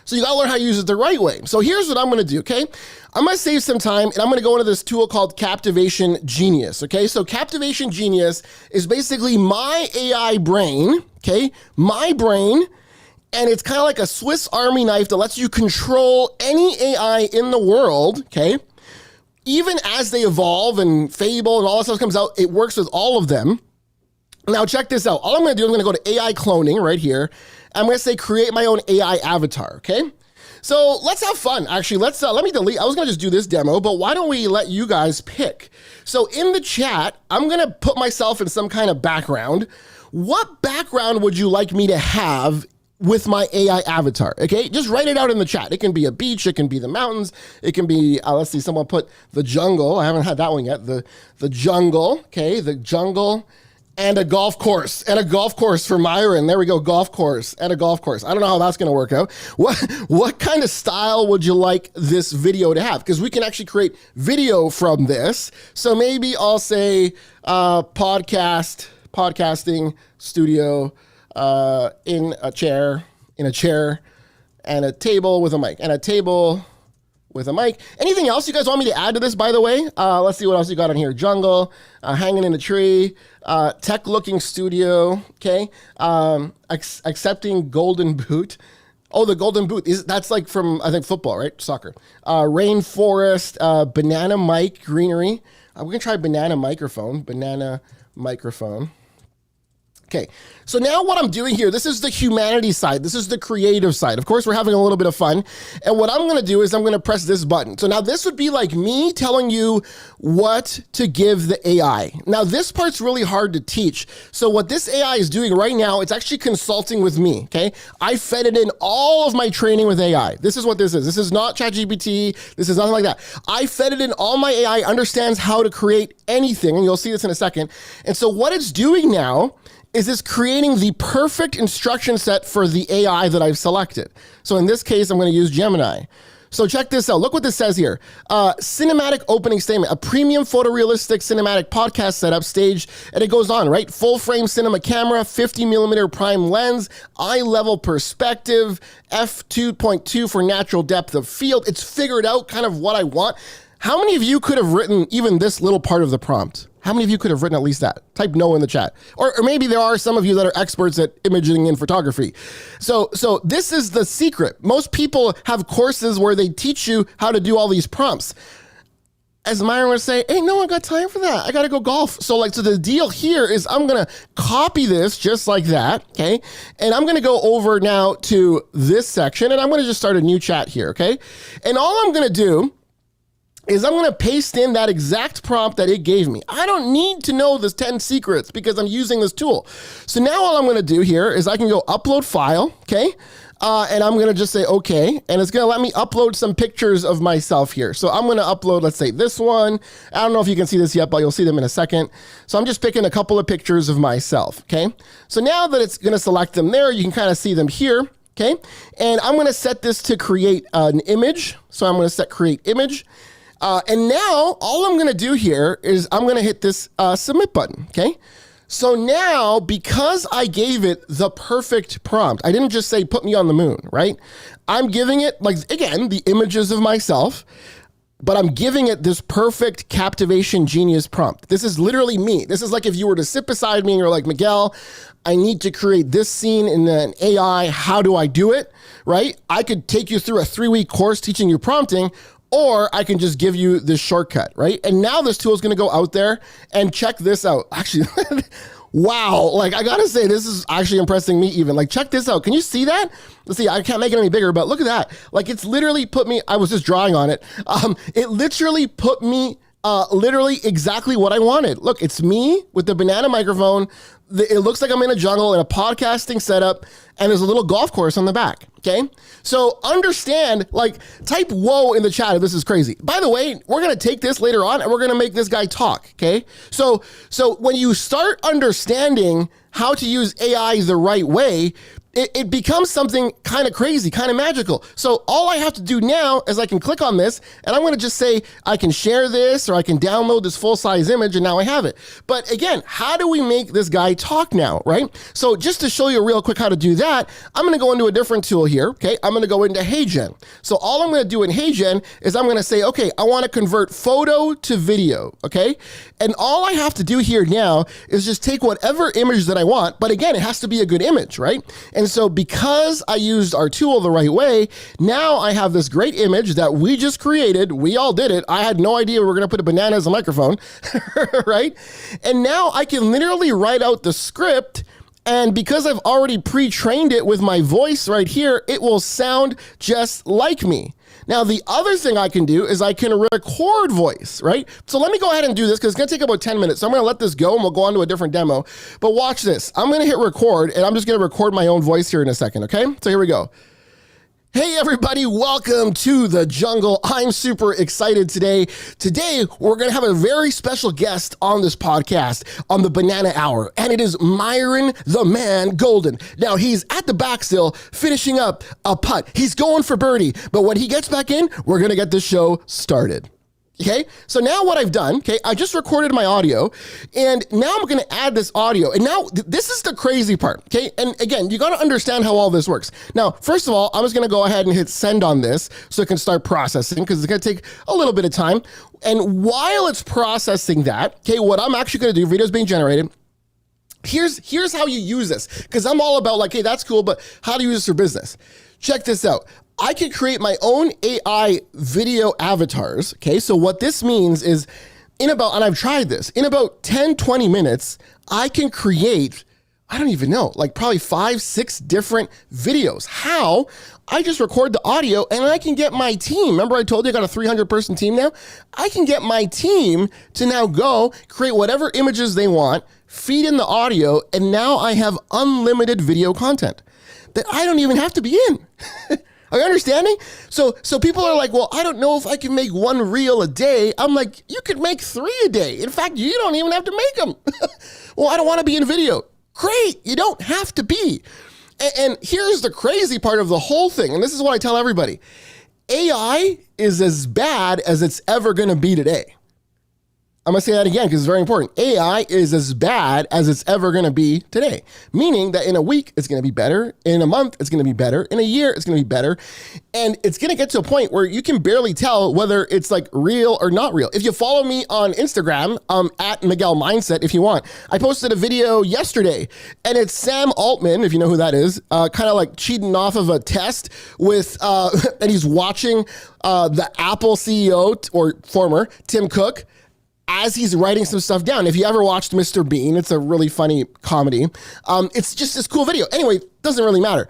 So you gotta learn how to use it the right way. So here's what I'm gonna do, okay? I'm gonna save some time and I'm gonna go into this tool called Captivation Genius, okay? So Captivation Genius is basically my AI brain, okay? My brain, and it's kind of like a Swiss Army knife that lets you control any AI in the world, okay? Even as they evolve and Fable and all that stuff comes out, it works with all of them. Now check this out. All I'm gonna do, I'm gonna go to AI cloning right here. I'm gonna say create my own AI avatar, okay? So let's have fun. Actually, let me delete. I was gonna just do this demo, but why don't we let you guys pick? So in the chat, I'm gonna put myself in some kind of background. What background would you like me to have with my AI avatar? Okay, just write it out in the chat. It can be a beach, it can be the mountains, it can be, let's see, someone put the jungle. I haven't had that one yet. The jungle, okay, the jungle. And a golf course, for Myron. There we go, golf course, and a golf course. I don't know how that's gonna work out. What kind of style would you like this video to have? Because we can actually create video from this. So maybe I'll say podcasting studio in a chair, and a table with a mic, Anything else you guys want me to add to this, by the way? Let's see what else you got on here. Jungle, hanging in a tree, tech-looking studio, okay? Accepting golden boot. Oh, the golden boot. That's like from, I think, football, right? Soccer. Rainforest, banana mic, greenery. We're going to try banana microphone. Okay, so now what I'm doing here, this is the humanity side. This is the creative side. Of course, we're having a little bit of fun. And what I'm gonna do is I'm gonna press this button. So now this would be like me telling you what to give the AI. Now this part's really hard to teach. So what this AI is doing right now, it's actually consulting with me, okay? I fed it in all of my training with AI. This is what this is. This is not ChatGPT. This is nothing like that. I fed it in all my AI, understands how to create anything, and you'll see this in a second. And so what it's doing now is this creating the perfect instruction set for the AI that I've selected. So in this case, I'm gonna use Gemini. So check this out. Look what this says here. Cinematic opening statement, a premium photorealistic cinematic podcast setup staged, and it goes on, right? Full frame cinema camera, 50 millimeter prime lens, eye level perspective, f2.2 for natural depth of field. It's figured out kind of what I want. How many of you could have written even this little part of the prompt? How many of you could have written at least that? Type no in the chat. Or maybe there are some of you that are experts at imaging and photography. So this is the secret. Most people have courses where they teach you how to do all these prompts. as Myron would say, hey, no one got time for that. I got to go golf. So the deal here is I'm going to copy this just like that, okay? And I'm going to go over now to this section, and I'm going to just start a new chat here, okay? And all I'm going to do is I'm going to paste in that exact prompt that it gave me. I don't need to know this 10 secrets because I'm using this tool. So now all I'm going to do here is I can go upload file, okay? And I'm going to just say, okay. And it's going to let me upload some pictures of myself here. So I'm going to upload, let's say this one. I don't know if you can see this yet, but you'll see them in a second. So I'm just picking a couple of pictures of myself, okay? So now that it's going to select them there, you can kind of see them here, okay? And I'm going to set this to create an image. So I'm going to set create image. And now all I'm going to do here is I'm going to hit this submit button, okay? So now, because I gave it the perfect prompt, I didn't just say, put me on the moon, right? I'm giving it, again, the images of myself, but I'm giving it this perfect captivation genius prompt. This is literally me. This is like if you were to sit beside me and you're like, Miguel, I need to create this scene in an AI. How do I do it, right? I could take you through a 3-week course teaching you prompting, or I can just give you this shortcut, right? And now this tool is going to go out there and check this out. Actually, wow. I got to say, this is actually impressing me even. Check this out. Can you see that? Let's see. I can't make it any bigger, but look at that. It's literally put me, I was just drawing on it. It literally put me literally exactly what I wanted. Look, it's me with the banana microphone. It looks like I'm in a jungle in a podcasting setup, and there's a little golf course on the back, okay? So understand, type whoa in the chat if this is crazy. By the way, we're gonna take this later on and we're gonna make this guy talk, okay? So when you start understanding how to use AI the right way, it becomes something kind of crazy, kind of magical. So all I have to do now is I can click on this and I'm going to just say, I can share this or I can download this full size image and now I have it. But again, how do we make this guy talk now, right? So just to show you real quick how to do that, I'm going to go into a different tool here, okay? I'm going to go into HeyGen. So all I'm going to do in HeyGen is I'm going to say, okay, I want to convert photo to video, okay? And all I have to do here now is just take whatever image that I want, but again, it has to be a good image, right? And so because I used our tool the right way, now I have this great image that we just created. We all did it. I had no idea we were going to put a banana as a microphone, right? And now I can literally write out the script. And because I've already pre-trained it with my voice right here, it will sound just like me. Now, the other thing I can do is I can record voice, right? So let me go ahead and do this because it's going to take about 10 minutes. So I'm going to let this go and we'll go on to a different demo. But watch this. I'm going to hit record and I'm just going to record my own voice here in a second, okay? So here we go. Hey everybody, welcome to the jungle. I'm super excited today. Today, we're going to have a very special guest on this podcast on the Banana Hour, and it is Myron the Man Golden. Now, he's at the back still, finishing up a putt. He's going for birdie, but when he gets back in, we're going to get this show started. Okay, so now what I've done, okay, I just recorded my audio and now I'm gonna add this audio. And now this is the crazy part, okay? And again, you gotta understand how all this works. Now, first of all, I'm just gonna go ahead and hit send on this so it can start processing because it's gonna take a little bit of time. And while it's processing that, okay, what I'm actually gonna do, video's being generated, here's how you use this. Because I'm all about hey, that's cool, but how to use this for business. Check this out. I can create my own AI video avatars, okay? So what this means is and I've tried this, in about 10, 20 minutes, I can create, I don't even know, probably 5, 6 different videos. How? I just record the audio and I can get my team. Remember I told you I got a 300-person team now? I can get my team to now go create whatever images they want, feed in the audio, and now I have unlimited video content that I don't even have to be in. Are you understanding? So people are like, well, I don't know if I can make 1 reel a day. I'm like, you could make 3 a day. In fact, you don't even have to make them. Well, I don't want to be in video. Great, you don't have to be. And here's the crazy part of the whole thing, and this is what I tell everybody. AI is as bad as it's ever going to be today. I'm going to say that again because it's very important. AI is as bad as it's ever going to be today, meaning that in a week, it's going to be better. In a month, it's going to be better. In a year, it's going to be better. And it's going to get to a point where you can barely tell whether it's like real or not real. If you follow me on Instagram, at Miguel Mindset, if you want, I posted a video yesterday and it's Sam Altman, if you know who that is, kind of like cheating off of a test with, and he's watching the Apple CEO or former Tim Cook as he's writing some stuff down. If you ever watched Mr. Bean, it's a really funny comedy. It's just this cool video. Anyway, doesn't really matter.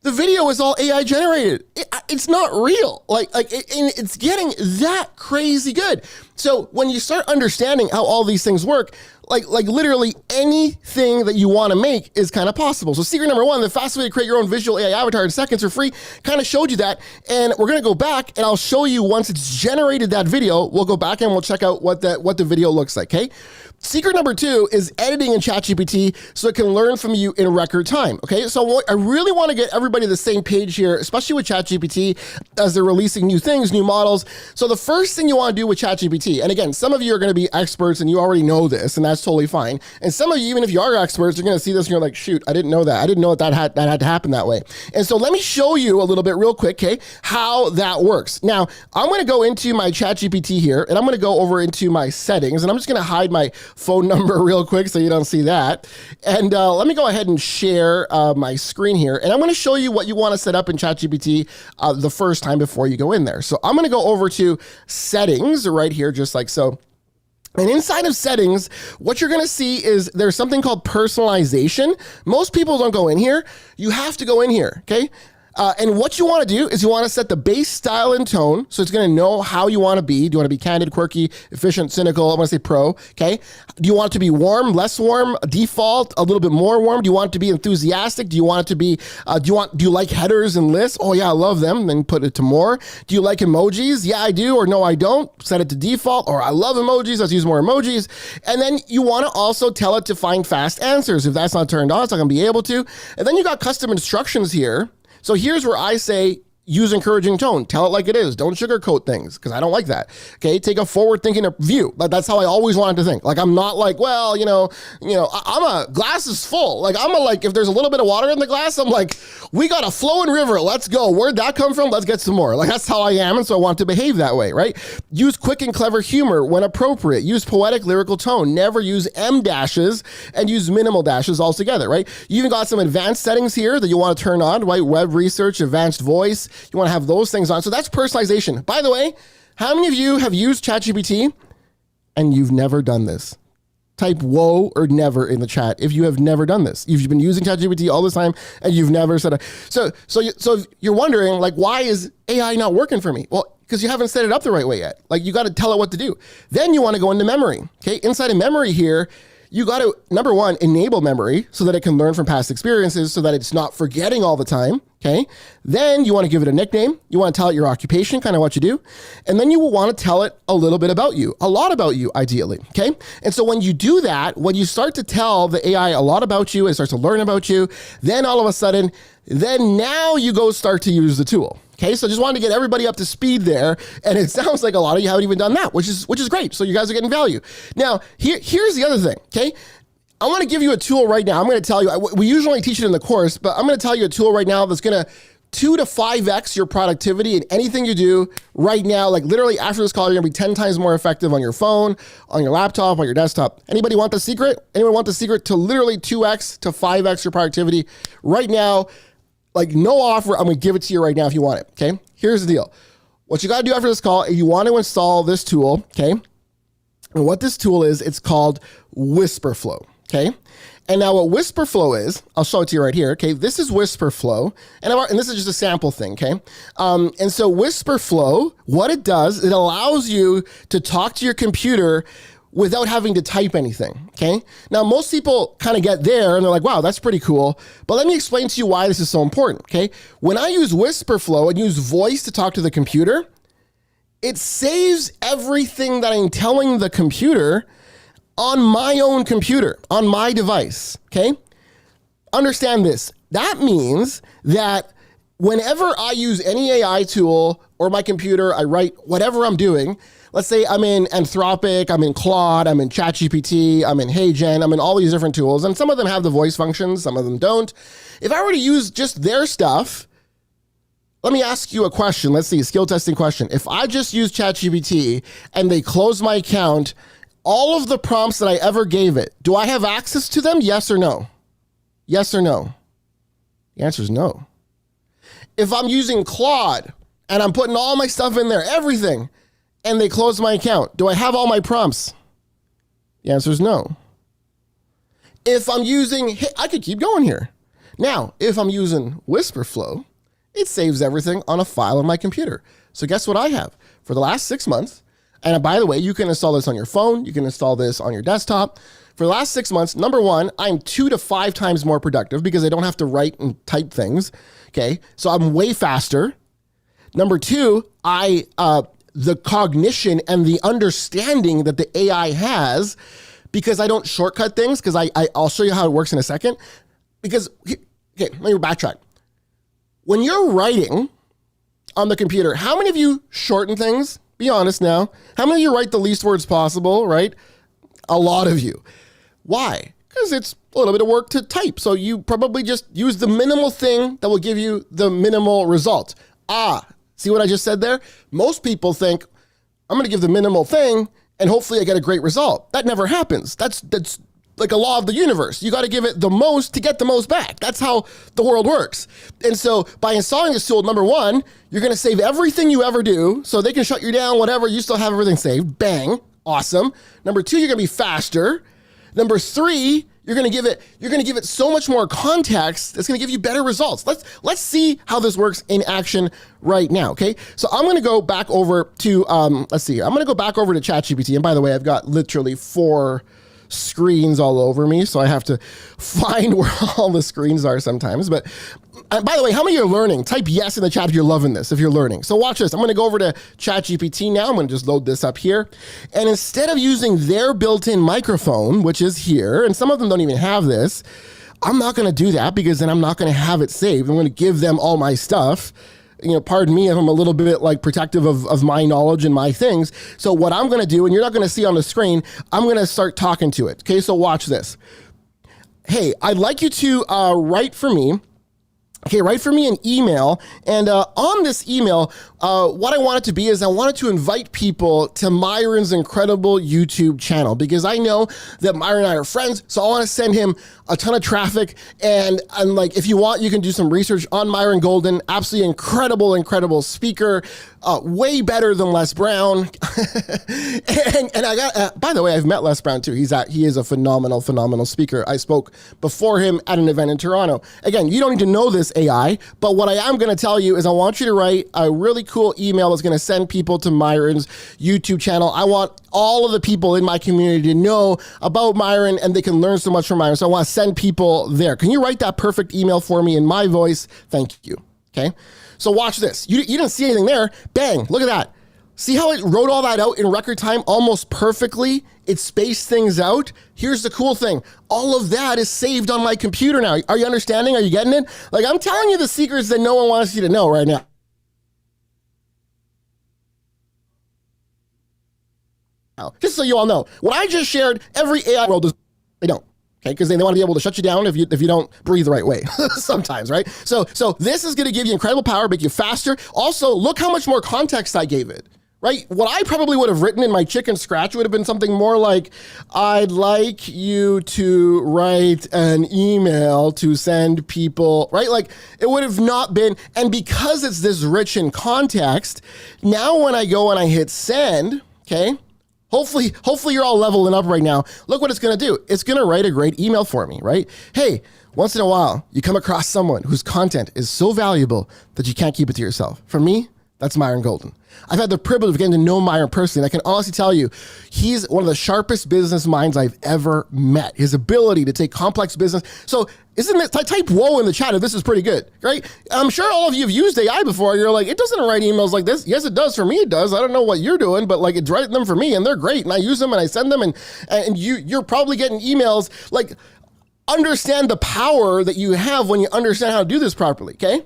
The video is all AI generated. It's not real. It's getting that crazy good. So when you start understanding how all these things work, like literally anything that you want to make is kind of possible. So secret number one, the fastest way to create your own visual AI avatar in seconds for free, kind of showed you that. And we're going to go back and I'll show you once it's generated that video, we'll go back and we'll check out what the video looks like, okay? Secret number two is editing in ChatGPT so it can learn from you in record time, okay? So I really want to get everybody to the same page here, especially with ChatGPT as they're releasing new things, new models. So the first thing you want to do with ChatGPT, and again, some of you are going to be experts and you already know this, and that's totally fine. And some of you, even if you are experts, you're going to see this and you're like, shoot, I didn't know that. I didn't know that had to happen that way. And so let me show you a little bit real quick, okay, how that works. Now, I'm going to go into my ChatGPT here, and I'm going to go over into my settings, and I'm just going to hide my phone number real quick so you don't see that. And let me go ahead and share my screen here. And I'm going to show you what you want to set up in ChatGPT the first time before you go in there. So I'm going to go over to settings right here, just like so. And inside of settings, what you're going to see is there's something called personalization. Most people don't go in here. You have to go in here, okay? And what you want to do is you want to set the base style and tone. So it's going to know how you want to be. Do you want to be candid, quirky, efficient, cynical? I want to say pro. Okay. Do you want it to be warm, less warm, default, a little bit more warm? Do you want it to be enthusiastic? Do you want it to be, do you like headers and lists? Oh yeah, I love them. Then put it to more. Do you like emojis? Yeah, I do. Or no, I don't. Set it to default. Or I love emojis. Let's use more emojis. And then you want to also tell it to find fast answers. If that's not turned on, it's not going to be able to. And then you got custom instructions here. So here's where I say, use encouraging tone. Tell it like it is. Don't sugarcoat things because I don't like that. Okay, take a forward-thinking view. That's how I always wanted to think. Like I'm not like, well, I'm a glass is full. Like I'm a like, if there's a little bit of water in the glass, I'm like, we got a flowing river. Let's go. Where'd that come from? Let's get some more. Like that's how I am, and so I want to behave that way, right? Use quick and clever humor when appropriate. Use poetic lyrical tone. Never use M dashes and use minimal dashes altogether, right? You even got some advanced settings here that you want to turn on, right? Web research, advanced voice. You want to have those things on. So that's personalization. By the way, how many of you have used ChatGPT and you've never done this? Type whoa or never in the chat if you have never done this. You've been using ChatGPT all this time and you've never said it. So you're wondering, like, why is AI not working for me? Well, because you haven't set it up the right way yet. Like you got to tell it what to do. Then you want to go into memory. Okay. Inside of memory here, you got to, number one, enable memory so that it can learn from past experiences so that it's not forgetting all the time, okay? Then you want to give it a nickname. You want to tell it your occupation, kind of what you do. And then you will want to tell it a little bit about you, a lot about you, ideally, okay? And so when you do that, when you start to tell the AI a lot about you, it starts to learn about you, then all of a sudden, then now you go start to use the tool. Okay, so just wanted to get everybody up to speed there, and it sounds like a lot of you haven't even done that, which is great. So you guys are getting value. Now, here's the other thing. Okay, I want to give you a tool right now. I'm going to tell you. We usually teach it in the course, but I'm going to tell you a tool right now that's going to 2 to 5x your productivity in anything you do right now. Like literally after this call, you're going to be 10 times more effective on your phone, on your laptop, on your desktop. Anybody want the secret? Anyone want the secret to literally 2x to 5x your productivity right now? Like no offer, I'm gonna give it to you right now if you want it, okay? Here's the deal. What you gotta do after this call, you want to install this tool, okay? And what this tool is, it's called WhisperFlow, okay? And now what WhisperFlow is, I'll show it to you right here, okay? This is WhisperFlow, and this is just a sample thing, okay? And so WhisperFlow, what it does, it allows you to talk to your computer without having to type anything, okay? Now, most people kind of get there and they're like, wow, that's pretty cool. But let me explain to you why this is so important, okay? When I use WhisperFlow and use voice to talk to the computer, it saves everything that I'm telling the computer on my own computer, on my device, okay? Understand this. That means that whenever I use any AI tool, or my computer, I write whatever I'm doing. Let's say I'm in Anthropic, I'm in Claude, I'm in ChatGPT, I'm in HeyGen, I'm in all these different tools, and some of them have the voice functions, some of them don't. If I were to use just their stuff, let me ask you a question. Let's see, skill testing question. If I just use ChatGPT and they close my account, all of the prompts that I ever gave it, do I have access to them? Yes or no? Yes or no? The answer is no. If I'm using Claude and I'm putting all my stuff in there, everything, and they close my account, do I have all my prompts? The answer is no. If I'm using, I could keep going here. Now, if I'm using WhisperFlow, it saves everything on a file on my computer. So guess what I have? For the last 6 months, and by the way, you can install this on your phone, you can install this on your desktop. For the last 6 months, number one, I'm 2 to 5 times more productive because I don't have to write and type things. Okay, so I'm way faster. Number two, the cognition and the understanding that the AI has, because I don't shortcut things, because I'll show you how it works in a second. Because, okay, let me backtrack. When you're writing on the computer, how many of you shorten things? Be honest now. How many of you write the least words possible, right? A lot of you. Why? Because it's a little bit of work to type. So you probably just use the minimal thing that will give you the minimal result. See what I just said there? Most people think, I'm going to give the minimal thing and hopefully I get a great result. That never happens. That's like a law of the universe. You got to give it the most to get the most back. That's how the world works. And so by installing this tool, number one, you're going to save everything you ever do. So they can shut you down, whatever, you still have everything saved. Bang. Awesome. Number two, you're going to be faster. Number three, you're going to give it so much more context. It's going to give you better results. Let's see how this works in action right now. Okay. So I'm going to go back over to, I'm going to go back over to ChatGPT. And by the way, I've got literally 4 screens all over me, so I have to find where all the screens are sometimes. But by the way, how many of you are learning? Type yes in the chat if you're loving this, if you're learning. So watch this. I'm going to go over to ChatGPT now. I'm going to just load this up here. And instead of using their built-in microphone, which is here, and some of them don't even have this, I'm not going to do that because then I'm not going to have it saved. I'm going to give them all my stuff. Pardon me if I'm a little bit like protective of my knowledge and my things. So what I'm going to do, and you're not going to see on the screen, I'm going to start talking to it. Okay, so watch this. Hey, I'd like you to write for me. Okay, write for me an email. And on this email, what I want it to be is I wanted to invite people to Myron's incredible YouTube channel because I know that Myron and I are friends. So I want to send him a ton of traffic. And like, if you want, you can do some research on Myron Golden. Absolutely incredible speaker. Way better than Les Brown. and I got, by the way, I've met Les Brown too. He is a phenomenal speaker. I spoke before him at an event in Toronto. Again, you don't need to know this AI, but what I am going to tell you is I want you to write a really cool email that's going to send people to Myron's YouTube channel. I want all of the people in my community to know about Myron and they can learn so much from Myron. So I want to send people there. Can you write that perfect email for me in my voice? Thank you. Okay. So watch this. You didn't see anything there. Bang. Look at that. See how it wrote all that out in record time almost perfectly? It spaced things out. Here's the cool thing. All of that is saved on my computer now. Are you understanding? Are you getting it? Like, I'm telling you the secrets that no one wants you to know right now. Just so you all know, what I just shared, every AI world does, they don't. Okay, because they want to be able to shut you down if you don't breathe the right way sometimes, right? So this is going to give you incredible power, make you faster. Also, look how much more context I gave it, right? What I probably would have written in my chicken scratch would have been something more like, I'd like you to write an email to send people, right? Like, it would have not been, and because it's this rich in context, now when I go and I hit send, okay, Hopefully you're all leveling up right now. Look what it's going to do. It's going to write a great email for me, right? Hey, once in a while, you come across someone whose content is so valuable that you can't keep it to yourself. For me, that's Myron Golden. I've had the privilege of getting to know Myron personally. And I can honestly tell you, he's one of the sharpest business minds I've ever met. His ability to take complex business. So isn't it, type whoa in the chat if this is pretty good, right? I'm sure all of you have used AI before. You're like, it doesn't write emails like this. Yes, it does. For me, it does. I don't know what you're doing, but like, it's writing them for me and they're great. And I use them and I send them and you're probably getting emails. Like, understand the power that you have when you understand how to do this properly, okay?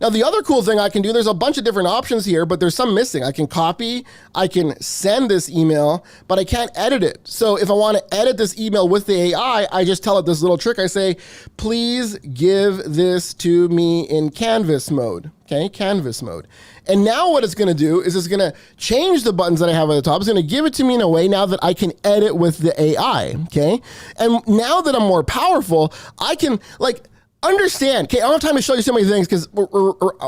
Now, the other cool thing I can do, there's a bunch of different options here, but there's some missing. I can copy, I can send this email, but I can't edit it. So if I want to edit this email with the AI, I just tell it this little trick. I say, please give this to me in Canvas mode. Okay, Canvas mode. And now what it's going to do is it's going to change the buttons that I have at the top. It's going to give it to me in a way now that I can edit with the AI. Okay. And now that I'm more powerful, I can understand. Okay, I don't have time to show you so many things because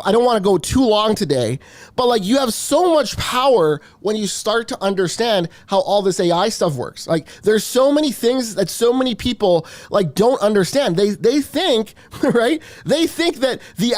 I don't want to go too long today, but you have so much power when you start to understand how all this AI stuff works. There's so many things that so many people don't understand. They think, right? They think that the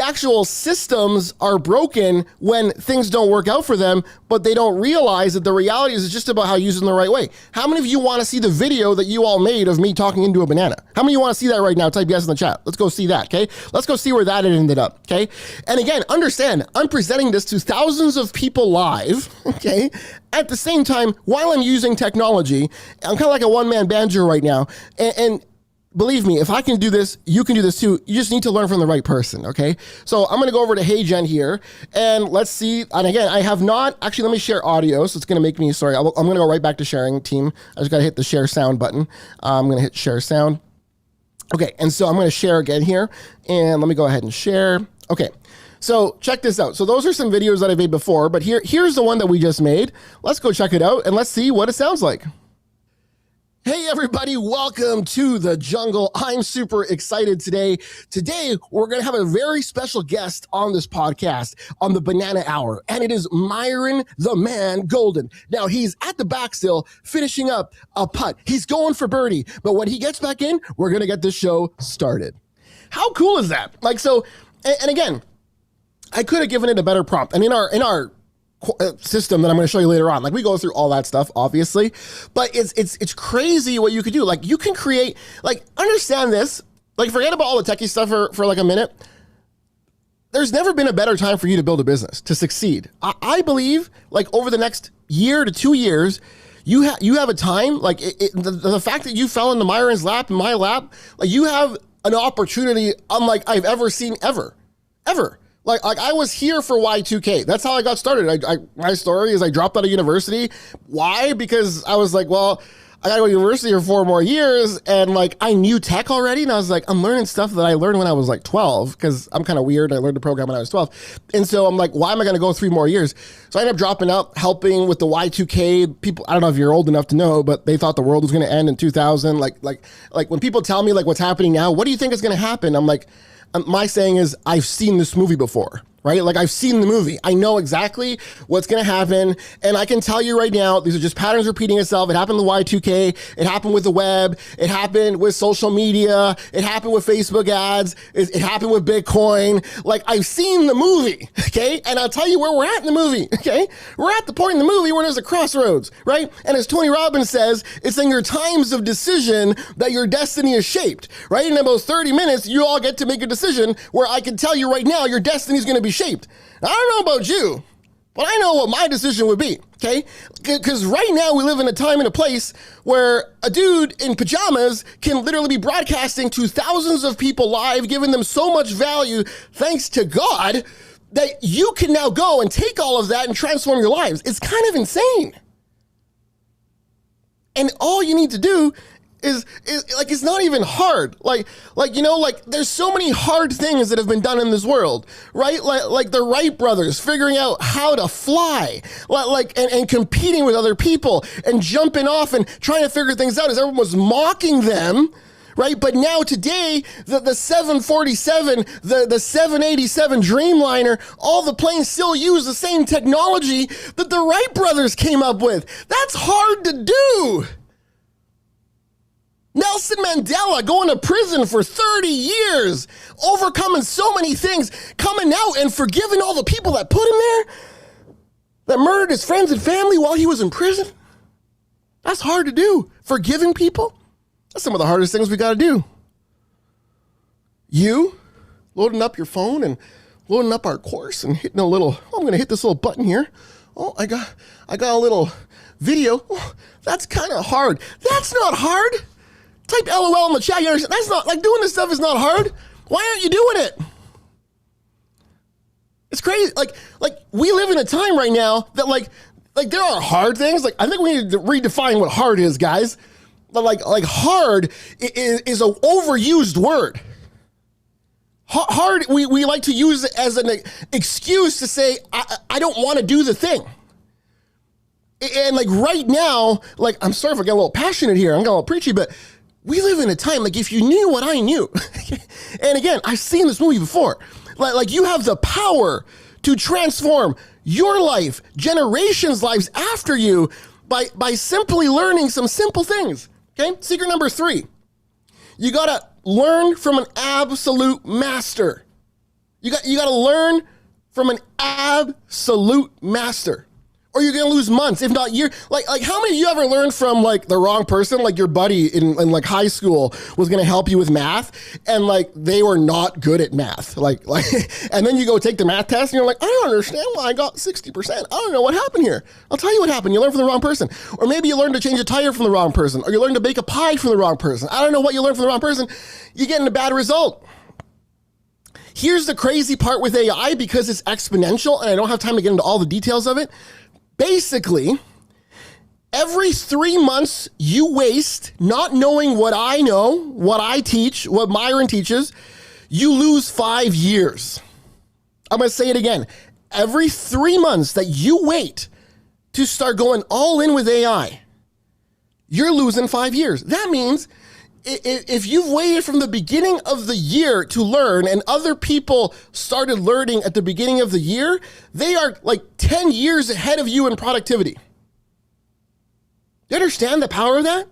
actual systems are broken when things don't work out for them, but they don't realize that the reality is just about how you use them the right way. How many of you want to see the video that you all made of me talking into a banana? How many of you want to see that right now? Type yes in the chat. Let's go see that, okay? Let's go see where that ended up, okay? And again, understand, I'm presenting this to thousands of people live, okay? At the same time, while I'm using technology, I'm kind of like a one-man banjo right now, and believe me, if I can do this, you can do this too. You just need to learn from the right person, okay? So I'm gonna go over to HeyGen here, and let's see, and again, I have not, actually let me share audio, so it's gonna make me, sorry, I'm gonna go right back to sharing, team. I just gotta hit the share sound button. I'm gonna hit share sound. Okay, and so I'm gonna share again here, and let me go ahead and share. Okay, so check this out. So those are some videos that I made before, but here's the one that we just made. Let's go check it out, and let's see what it sounds like. Hey everybody, welcome to the jungle. I'm super excited today. Today, we're going to have a very special guest on this podcast on the Banana Hour, and it is Myron the Man Golden. Now, he's at the back still, finishing up a putt. He's going for birdie, but when he gets back in, we're going to get this show started. How cool is that? And again, I could have given it a better prompt. And in our system that I'm going to show you later on. We go through all that stuff, obviously, but it's crazy what you could do. You can create, understand this, forget about all the techie stuff for a minute. There's never been a better time for you to build a business, to succeed. I believe, over the next year to 2 years, you have a time, the fact that you fell into Myron's lap and my lap, you have an opportunity unlike I've ever seen ever. I was here for Y2K. That's how I got started. My story is I dropped out of university. Why? Because I was well, I gotta go to university for 4 more years, and I knew tech already, and I was I'm learning stuff that I learned when I was 12, because I'm kind of weird. I learned to program when I was 12. And so I'm why am I gonna go 3 more years? So I ended up dropping out, helping with the Y2K. People, I don't know if you're old enough to know, but they thought the world was gonna end in 2000. When people tell me what's happening now, what do you think is gonna happen? I'm my saying is, I've seen this movie before, right? I've seen the movie. I know exactly what's going to happen. And I can tell you right now, these are just patterns repeating itself. It happened with Y2K. It happened with the web. It happened with social media. It happened with Facebook ads. It happened with Bitcoin. I've seen the movie, okay? And I'll tell you where we're at in the movie, okay? We're at the point in the movie where there's a crossroads, right? And as Tony Robbins says, it's in your times of decision that your destiny is shaped, right? In about 30 minutes, you all get to make a decision where I can tell you right now, your destiny is going to be shaped. I don't know about you, but I know what my decision would be, okay? Because right now we live in a time and a place where a dude in pajamas can literally be broadcasting to thousands of people live, giving them so much value, thanks to God, that you can now go and take all of that and transform your lives. It's kind of insane. And all you need to do is it's not even hard. There's so many hard things that have been done in this world, right? Like the Wright brothers figuring out how to fly, and competing with other people and jumping off and trying to figure things out as everyone was mocking them, right? But now today, the 747, the 787 Dreamliner, all the planes still use the same technology that the Wright brothers came up with. That's hard to do. Nelson Mandela going to prison for 30 years, overcoming so many things, coming out and forgiving all the people that put him there, that murdered his friends and family while he was in prison. That's hard to do. Forgiving people, that's some of the hardest things we got to do. You loading up your phone and loading up our course and hitting a little, I'm going to hit this little button here. Oh, I got a little video. Oh, that's kind of hard. That's not hard. Type LOL in the chat. You understand? That's not, doing this stuff is not hard. Why aren't you doing it? It's crazy. Like we live in a time right now that like there are hard things. Like I think we need to redefine what hard is, guys. But like hard is an overused word. Hard, we like to use it as an excuse to say, I don't want to do the thing. And like right now, like, I'm sorry if I get a little passionate here, I'm getting a little preachy, but we live in a time, like if you knew what I knew, and again, I've seen this movie before, like you have the power to transform your life, generations' lives after you by simply learning some simple things, okay? Secret number 3, you gotta learn from an absolute master. You gotta learn from an absolute master, or you're gonna lose months, if not years. Like how many of you ever learned from like the wrong person? Like your buddy in like high school was gonna help you with math, and like they were not good at math. Like, and then you go take the math test, and you're like, I don't understand why I got 60%. I don't know what happened here. I'll tell you what happened. You learned from the wrong person, or maybe you learned to change a tire from the wrong person, or you learned to bake a pie from the wrong person. I don't know what you learned from the wrong person. You're getting a bad result. Here's the crazy part with AI, because it's exponential, and I don't have time to get into all the details of it. Basically, every 3 months you waste not knowing what I know, what I teach, what Myron teaches, you lose 5 years. I'm going to say it again. Every 3 months that you wait to start going all in with AI, you're losing 5 years. That means if you've waited from the beginning of the year to learn, and other people started learning at the beginning of the year, they are like 10 years ahead of you in productivity. You understand the power of that?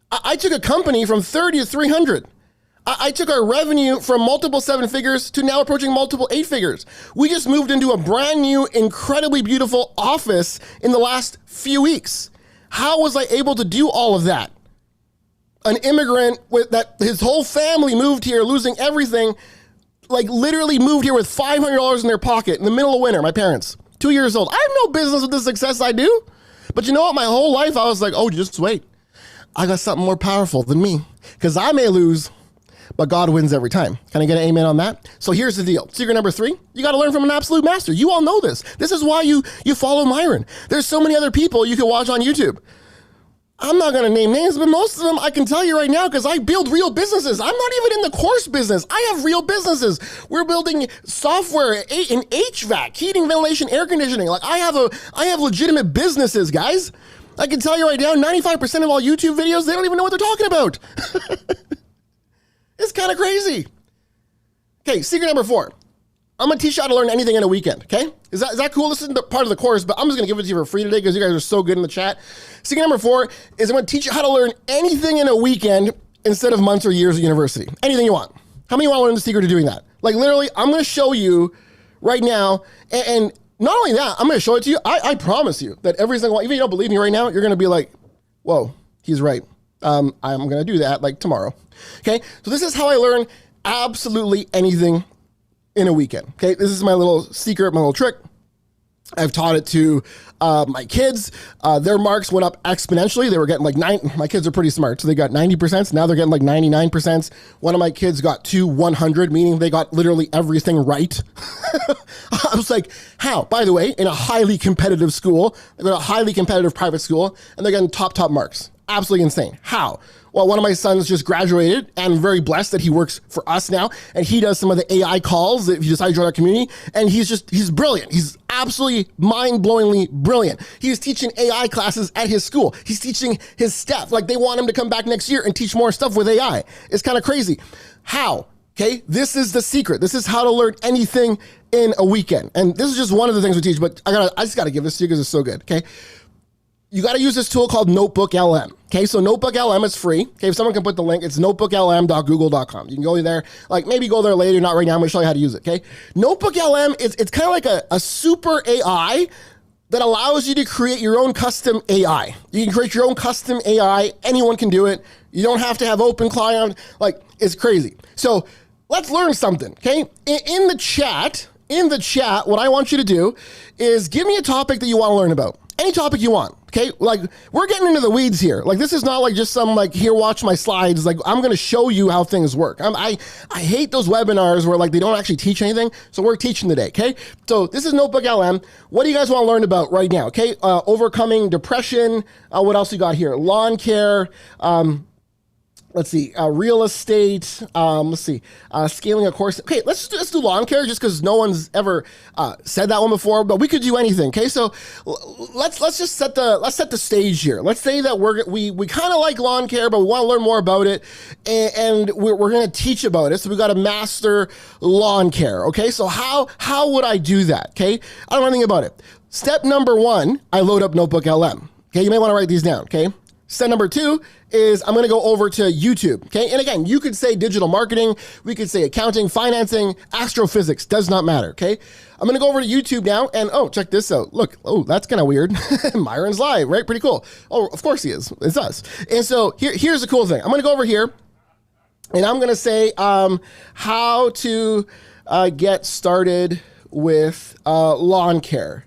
I took a company from 30 to 300. I took our revenue from multiple 7 figures to now approaching multiple 8 figures. We just moved into a brand new, incredibly beautiful office in the last few weeks. How was I able to do all of that? An immigrant with that his whole family moved here, losing everything, like literally moved here with $500 in their pocket in the middle of winter. My parents, 2 years old. I have no business with the success I do. But you know what? My whole life I was like, oh, just wait. I got something more powerful than me, because I may lose, but God wins every time. Can I get an amen on that? So here's the deal. Secret number 3, you got to learn from an absolute master. You all know this. This is why you follow Myron. There's so many other people you can watch on YouTube. I'm not going to name names, but most of them I can tell you right now, because I build real businesses. I'm not even in the course business. I have real businesses. We're building software in HVAC, heating, ventilation, air conditioning. Like I have legitimate businesses, guys. I can tell you right now, 95% of all YouTube videos, they don't even know what they're talking about. It's kind of crazy. Okay, secret number 4. I'm going to teach you how to learn anything in a weekend, okay? Is that cool? This isn't part of the course, but I'm just going to give it to you for free today because you guys are so good in the chat. Secret number 4 is I'm going to teach you how to learn anything in a weekend instead of months or years at university. Anything you want. How many of you want to learn the secret to doing that? Like literally, I'm going to show you right now, and not only that, I'm going to show it to you. I promise you that every single one, even if you don't believe me right now, you're going to be like, whoa, he's right. I'm going to do that like tomorrow, okay? So this is how I learn absolutely anything in a weekend. Okay, this is my little secret, my little trick. I've taught it to my kids. Their marks went up exponentially. They were getting like 9. My kids are pretty smart, so they got 90%. Now they're getting like 99%. One of my kids got to 100, meaning they got literally everything right. I was like, how? By the way, in a highly competitive school, they go to a highly competitive private school, and they're getting top marks. Absolutely insane. How? Well, one of my sons just graduated, and I'm very blessed that he works for us now, and he does some of the AI calls if you decide to join our community, and he's brilliant. He's absolutely mind-blowingly brilliant. He's teaching AI classes at his school. He's teaching his staff. Like, they want him to come back next year and teach more stuff with AI. It's kind of crazy. How? Okay, this is the secret. This is how to learn anything in a weekend. And this is just one of the things we teach, but I just got to give this to you because it's so good, okay? You got to use this tool called Notebook LM. Okay, so Notebook LM is free. Okay, if someone can put the link, it's notebooklm.google.com. You can go there, like maybe go there later, not right now. I'm going to show you how to use it. Okay, Notebook LM it's kind of like a super AI that allows you to create your own custom AI. You can create your own custom AI. Anyone can do it. You don't have to have open client. Like, it's crazy. So let's learn something. Okay, in the chat, what I want you to do is give me a topic that you want to learn about. any topic you want. Okay, like we're getting into the weeds here. Like this is not like just some like here, watch my slides. Like I'm going to show you how things work. I hate those webinars where like they don't actually teach anything. So we're teaching today. Okay, so this is Notebook LM. What do you guys want to learn about right now? Okay, overcoming depression. What else you got here? Lawn care. Let's see, real estate. Let's see, scaling a course. Okay, let's do lawn care just because no one's ever said that one before. But we could do anything. Okay, so let's just set the stage here. Let's say that we kind of like lawn care, but we want to learn more about it, and we're going to teach about it. So we got to master lawn care. Okay, so how would I do that? Okay, I don't know anything about it. Step number 1, I load up Notebook LM. Okay, you may want to write these down. Okay. Step number 2 is I'm going to go over to YouTube. Okay. And again, you could say digital marketing. We could say accounting, financing, astrophysics, does not matter. Okay. I'm going to go over to YouTube now and, oh, check this out. Look, oh, that's kind of weird. Myron's live, right? Pretty cool. Oh, of course he is. It's us. And so here's the cool thing. I'm going to go over here and I'm going to say, how to get started with lawn care.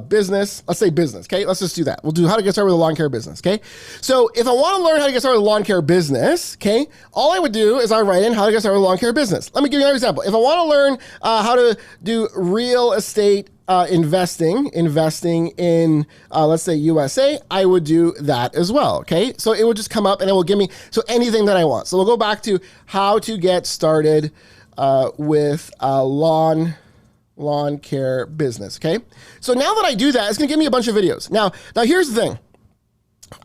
Business, let's say business, okay? Let's just do that. We'll do how to get started with a lawn care business, okay? So if I want to learn how to get started with a lawn care business, okay, all I would do is I write in how to get started with a lawn care business. Let me give you another example. If I want to learn how to do real estate investing in, let's say USA, I would do that as well, okay? So it will just come up and it will give me, so anything that I want. So we'll go back to how to get started with lawn care business, okay? So now that I do that, it's gonna give me a bunch of videos. Now here's the thing.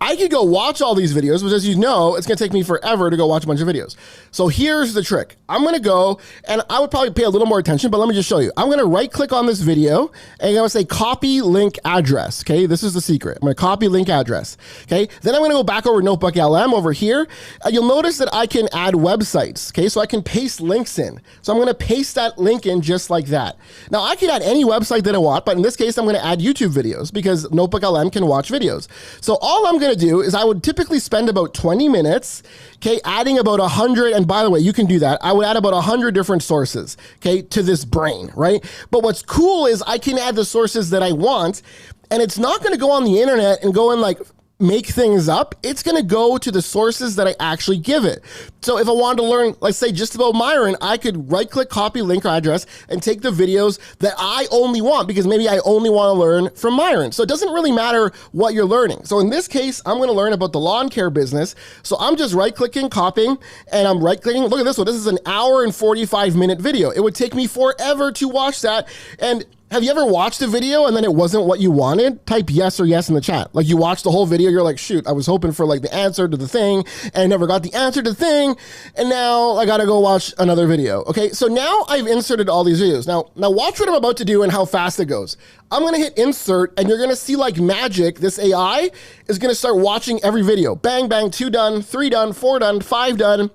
I could go watch all these videos, but as you know, it's gonna take me forever to go watch a bunch of videos. So here's the trick. I'm gonna go, and I would probably pay a little more attention, but let me just show you. I'm gonna right click on this video, and I'm gonna say copy link address, okay? This is the secret. I'm gonna copy link address, okay? Then I'm gonna go back over Notebook LM over here. You'll notice that I can add websites, okay? So I can paste links in. So I'm gonna paste that link in just like that. Now I can add any website that I want, but in this case, I'm gonna add YouTube videos because Notebook LM can watch videos. So all I'm gonna do is I would typically spend about 20 minutes, okay, adding about 100, and by the way, you can do that. I would add about 100 different sources, okay, to this brain, right? But what's cool is I can add the sources that I want, and it's not gonna go on the internet and go and like make things up. It's going to go to the sources that I actually give it. So if I wanted to learn, let's say just about Myron, I could right click, copy link address and take the videos that I only want because maybe I only want to learn from Myron. So it doesn't really matter what you're learning. So in this case, I'm going to learn about the lawn care business. So I'm just right clicking, copying, and I'm right clicking. Look at this one. This is an hour and 45-minute video. It would take me forever to watch that. And have you ever watched a video and then it wasn't what you wanted? Type yes or yes in the chat. Like you watched the whole video, you're like, shoot, I was hoping for like the answer to the thing and I never got the answer to the thing. And now I gotta go watch another video. Okay, so now I've inserted all these videos. Now watch what I'm about to do and how fast it goes. I'm gonna hit insert and you're gonna see like magic, this AI is gonna start watching every video. Bang, bang, 2 done, 3 done, 4 done, 5 done,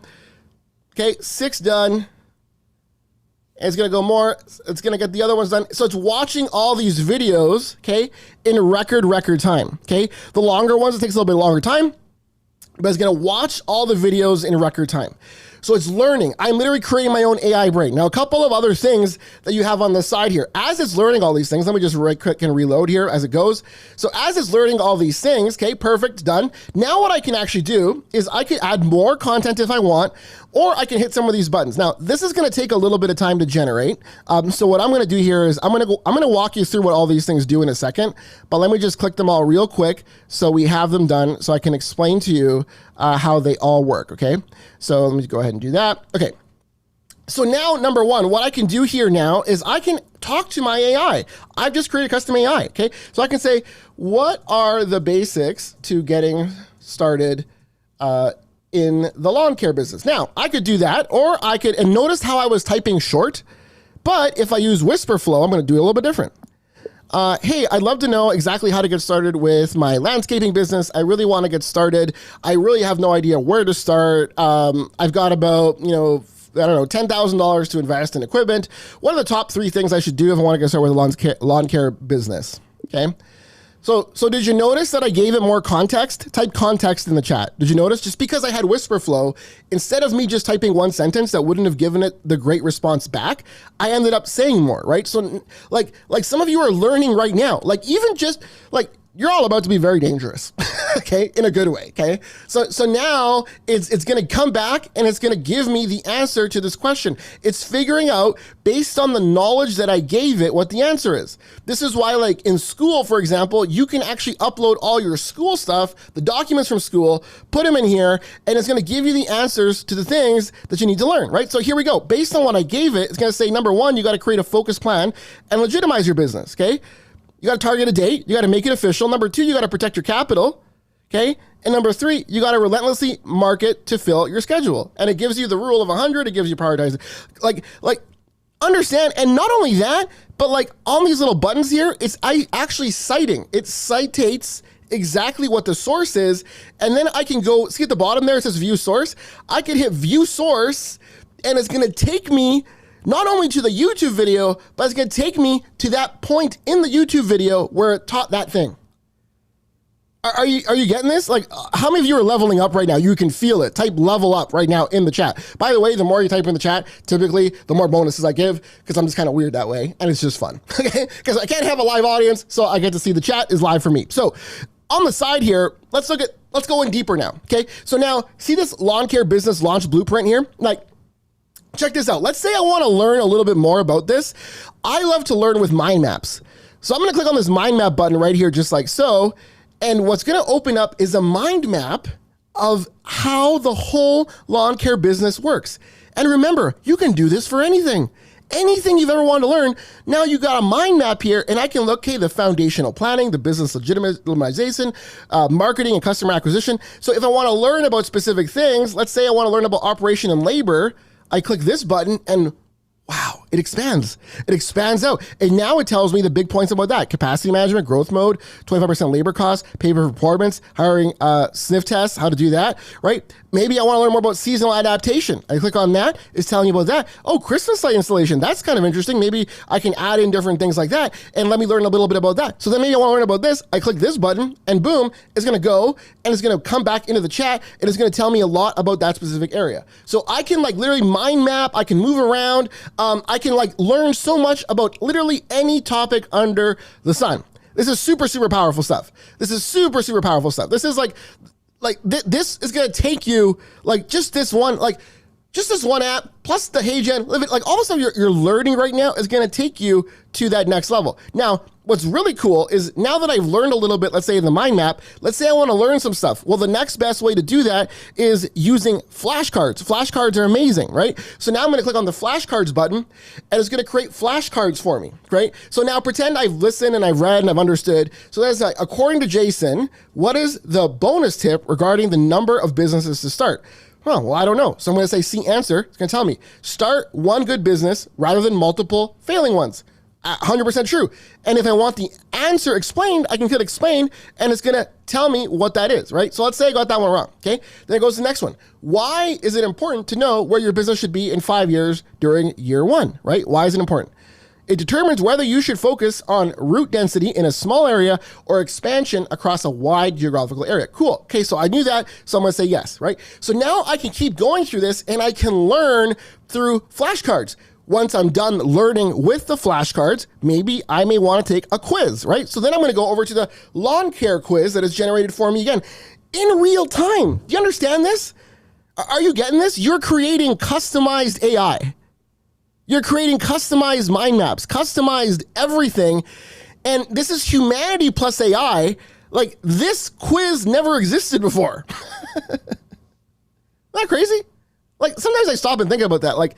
okay, 6 done. It's gonna go more, it's gonna get the other ones done. So it's watching all these videos, okay, in record time, okay? The longer ones, it takes a little bit longer time, but it's gonna watch all the videos in record time. So it's learning. I'm literally creating my own AI brain. Now, a couple of other things that you have on the side here. As it's learning all these things, let me just right click and reload here as it goes. So as it's learning all these things, okay, perfect, done. Now what I can actually do is I can add more content if I want, or I can hit some of these buttons. Now, this is gonna take a little bit of time to generate. So what I'm gonna do here is I'm gonna walk you through what all these things do in a second, but let me just click them all real quick so we have them done so I can explain to you how they all work, okay? So let me go ahead and do that. Okay, so now number one, what I can do here now is I can talk to my AI. I've just created a custom AI, okay? So I can say, what are the basics to getting started in the lawn care business? Now, I could do that, or I could, and notice how I was typing short, but if I use whisper flow, I'm gonna do it a little bit different. Hey, I'd love to know exactly how to get started with my landscaping business. I really want to get started. I really have no idea where to start. I've got about, $10,000 to invest in equipment. What are the top 3 things I should do if I want to get started with a lawn care business? Okay. So did you notice that I gave it more context? Type context in the chat. Did you notice? Just because I had whisper flow, instead of me just typing one sentence that wouldn't have given it the great response back, I ended up saying more, right? So like some of you are learning right now. Like even just like you're all about to be very dangerous, okay, in a good way, okay? So now it's going to come back and it's going to give me the answer to this question. It's figuring out, based on the knowledge that I gave it, what the answer is. This is why, like in school, for example, you can actually upload all your school stuff, the documents from school, put them in here, and it's going to give you the answers to the things that you need to learn, right? So here we go. Based on what I gave it, it's going to say, number one, you got to create a focused plan and legitimize your business, okay? You got to target a date. You got to make it official. Number two, you got to protect your capital. Okay. And number three, you got to relentlessly market to fill your schedule. And it gives you the rule of 100. It gives you prioritizing. Like understand. And not only that, but like on these little buttons here, it's actually citing. It citates exactly what the source is. And then I can go see at the bottom there, it says view source. I can hit view source and it's going to take me not only to the YouTube video, but it's going to take me to that point in the YouTube video where it taught that thing. Are you getting this? Like, how many of you are leveling up right now? You can feel it. Type level up right now in the chat. By the way, the more you type in the chat, typically the more bonuses I give, because I'm just kind of weird that way, and it's just fun. Okay, because I can't have a live audience, so I get to see the chat is live for me. So on the side here, let's go in deeper now. Okay, so now see this lawn care business launch blueprint here? Like, check this out. Let's say I want to learn a little bit more about this. I love to learn with mind maps. So I'm going to click on this mind map button right here, just like so. And what's going to open up is a mind map of how the whole lawn care business works. And remember, you can do this for anything. Anything you've ever wanted to learn. Now you got a mind map here, and I can look, okay, the foundational planning, the business legitimization, marketing and customer acquisition. So if I want to learn about specific things, let's say I want to learn about operation and labor, I click this button and wow, it expands. It expands out. And now it tells me the big points about that. Capacity management, growth mode, 25% labor costs, pay per performance, hiring sniff tests, how to do that, right? Maybe I want to learn more about seasonal adaptation. I click on that. It's telling you about that. Oh, Christmas light installation. That's kind of interesting. Maybe I can add in different things like that and let me learn a little bit about that. So then maybe I want to learn about this. I click this button and boom, it's going to go and it's going to come back into the chat and it's going to tell me a lot about that specific area. So I can like literally mind map. I can move around. I can like learn so much about literally any topic under the sun. This is super, super powerful stuff. This is super, super powerful stuff. This is this is going to take you like just this one app plus the HeyGen, like all the stuff you're learning right now is going to take you to that next level. Now, what's really cool is now that I've learned a little bit, let's say in the mind map, let's say I want to learn some stuff. Well, the next best way to do that is using flashcards. Flashcards are amazing, right? So now I'm going to click on the flashcards button and it's going to create flashcards for me, right? So now pretend I've listened and I've read and I've understood. So that's like, according to Jason, what is the bonus tip regarding the number of businesses to start? Well, I don't know. So I'm going to say see answer. It's going to tell me start one good business rather than multiple failing ones. 100% true. And if I want the answer explained, I can click explain and it's going to tell me what that is, right? So let's say I got that one wrong, okay? Then it goes to the next one. Why is it important to know where your business should be in 5 years during year one, right? Why is it important? It determines whether you should focus on route density in a small area or expansion across a wide geographical area. Cool. Okay, so I knew that, so I'm going to say yes, right? So now I can keep going through this and I can learn through flashcards. Once I'm done learning with the flashcards, maybe I may want to take a quiz, right? So then I'm going to go over to the lawn care quiz that is generated for me again in real time. Do you understand this? Are you getting this? You're creating customized AI. You're creating customized mind maps, customized everything. And this is humanity plus AI. Like this quiz never existed before. Isn't that crazy? Like sometimes I stop and think about that. Like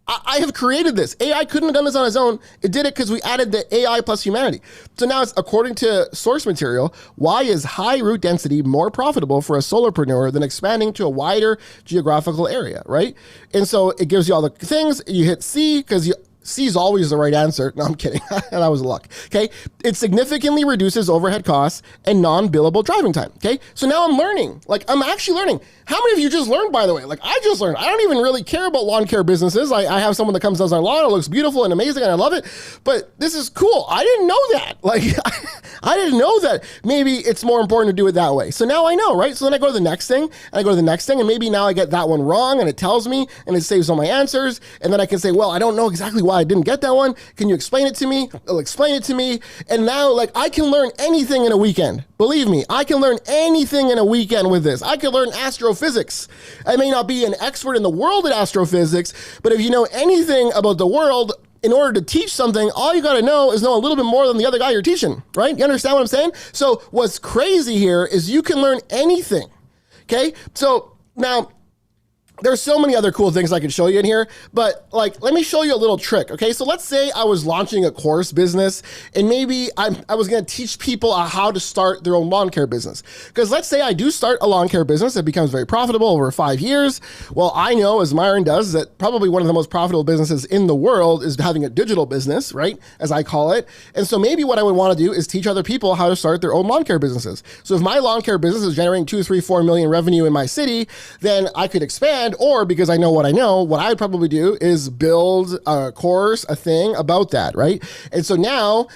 I have created this. AI couldn't have done this on its own. It did it because we added the AI plus humanity. So now it's according to source material, why is high route density more profitable for a solopreneur than expanding to a wider geographical area, right? And so it gives you all the things. You hit C because C is always the right answer. No, I'm kidding. That was luck. Okay. It significantly reduces overhead costs and non-billable driving time. Okay. So now I'm learning. Like I'm actually learning. How many of you just learned, by the way? Like I just learned. I don't even really care about lawn care businesses. I have someone that comes does our lawn. It looks beautiful and amazing and I love it. But this is cool. I didn't know that. Like I didn't know that maybe it's more important to do it that way. So now I know, right? So then I go to the next thing and I go to the next thing and maybe now I get that one wrong and it tells me and it saves all my answers. And then I can say, well, I don't know exactly why why I didn't get that one. Can you explain it to me? It'll explain it to me. And now, like, I can learn anything in a weekend. Believe me, I can learn anything in a weekend with this. I can learn astrophysics. I may not be an expert in the world at astrophysics, but if you know anything about the world, in order to teach something, all you got to know is know a little bit more than the other guy you're teaching, right? You understand what I'm saying? So what's crazy here is you can learn anything, okay? So now, there's so many other cool things I could show you in here, but like, let me show you a little trick, okay? So let's say I was launching a course business and maybe I was gonna teach people how to start their own lawn care business. Because let's say I do start a lawn care business that becomes very profitable over 5 years. Well, I know, as Myron does, that probably one of the most profitable businesses in the world is having a digital business, right? As I call it. And so maybe what I would wanna do is teach other people how to start their own lawn care businesses. So if my lawn care business is generating 2, 3, 4 million revenue in my city, then I could expand. Or because I know, what I would probably do is build a course, a thing about that, right? And so now,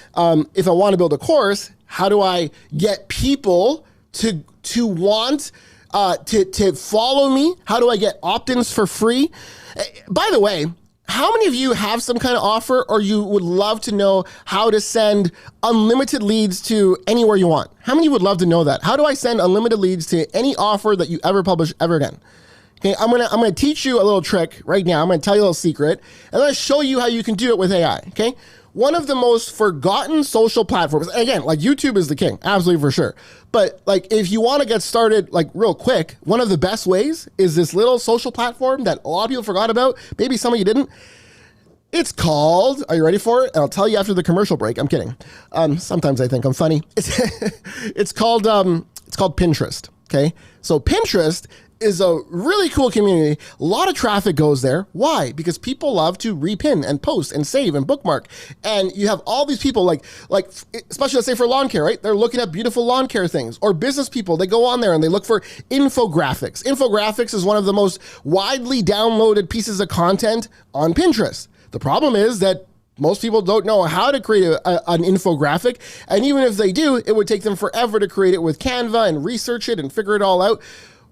if I want to build a course, how do I get people to want to follow me? How do I get opt-ins for free? By the way, how many of you have some kind of offer, or you would love to know how to send unlimited leads to anywhere you want? How many would love to know that? How do I send unlimited leads to any offer that you ever publish ever again? Okay, I'm gonna teach you a little trick right now. I'm gonna tell you a little secret, and I'm gonna show you how you can do it with AI, okay? One of the most forgotten social platforms, and again, like YouTube is the king, absolutely for sure. But like, if you wanna get started like real quick, one of the best ways is this little social platform that a lot of people forgot about. Maybe some of you didn't. It's called, are you ready for it? And I'll tell you after the commercial break. I'm kidding. Sometimes I think I'm funny. It's called Pinterest, okay? So Pinterest is a really cool community. A lot of traffic goes there. Why? Because people love to repin and post and save and bookmark. And you have all these people like especially let's say for lawn care, right? They're looking at beautiful lawn care things. Or business people, they go on there and they look for infographics. Infographics is one of the most widely downloaded pieces of content on Pinterest. The problem is that most people don't know how to create an infographic. And even if they do, it would take them forever to create it with Canva and research it and figure it all out.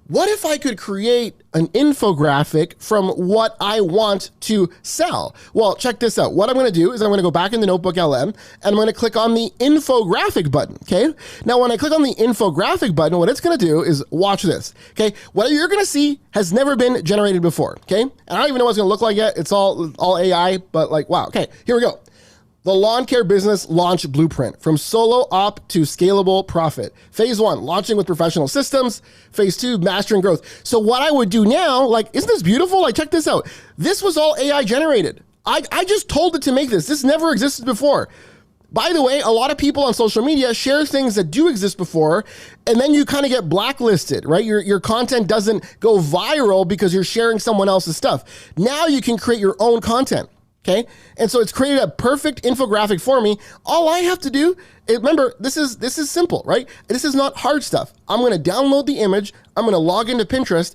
What if I could create an infographic from what I want to sell? Well, check this out. What I'm going to do is I'm going to go back in the Notebook LM and I'm going to click on the infographic button, okay? Now, when I click on the infographic button, what it's going to do is watch this, okay? What you're going to see has never been generated before, okay? And I don't even know what it's going to look like yet. It's all AI, but like, wow. Okay, here we go. The lawn care business launch blueprint, from solo op to scalable profit. Phase 1, launching with professional systems. Phase 2, mastering growth. So what I would do now, like, isn't this beautiful? Like, check this out. This was all AI generated. I just told it to make this. This never existed before. By the way, a lot of people on social media share things that do exist before, and then you kind of get blacklisted, right? Your content doesn't go viral because you're sharing someone else's stuff. Now you can create your own content. Okay, and so it's created a perfect infographic for me. All I have to do, remember, this is simple, right? This is not hard stuff. I'm going to download the image. I'm going to log into Pinterest,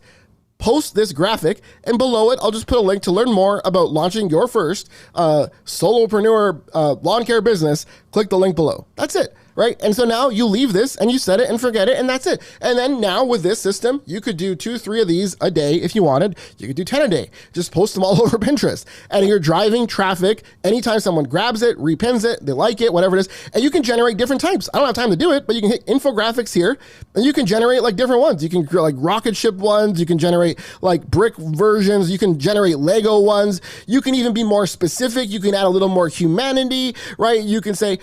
post this graphic, and below it, I'll just put a link to learn more about launching your first solopreneur lawn care business. Click the link below. That's it. Right? And so now you leave this and you set it and forget it, and that's it. And then now with this system, you could do 2, 3 of these a day if you wanted. You could do 10 a day. Just post them all over Pinterest. And you're driving traffic. Anytime someone grabs it, repins it, they like it, whatever it is, and you can generate different types. I don't have time to do it, but you can hit infographics here and you can generate like different ones. You can like rocket ship ones. You can generate like brick versions. You can generate Lego ones. You can even be more specific. You can add a little more humanity, right? You can say,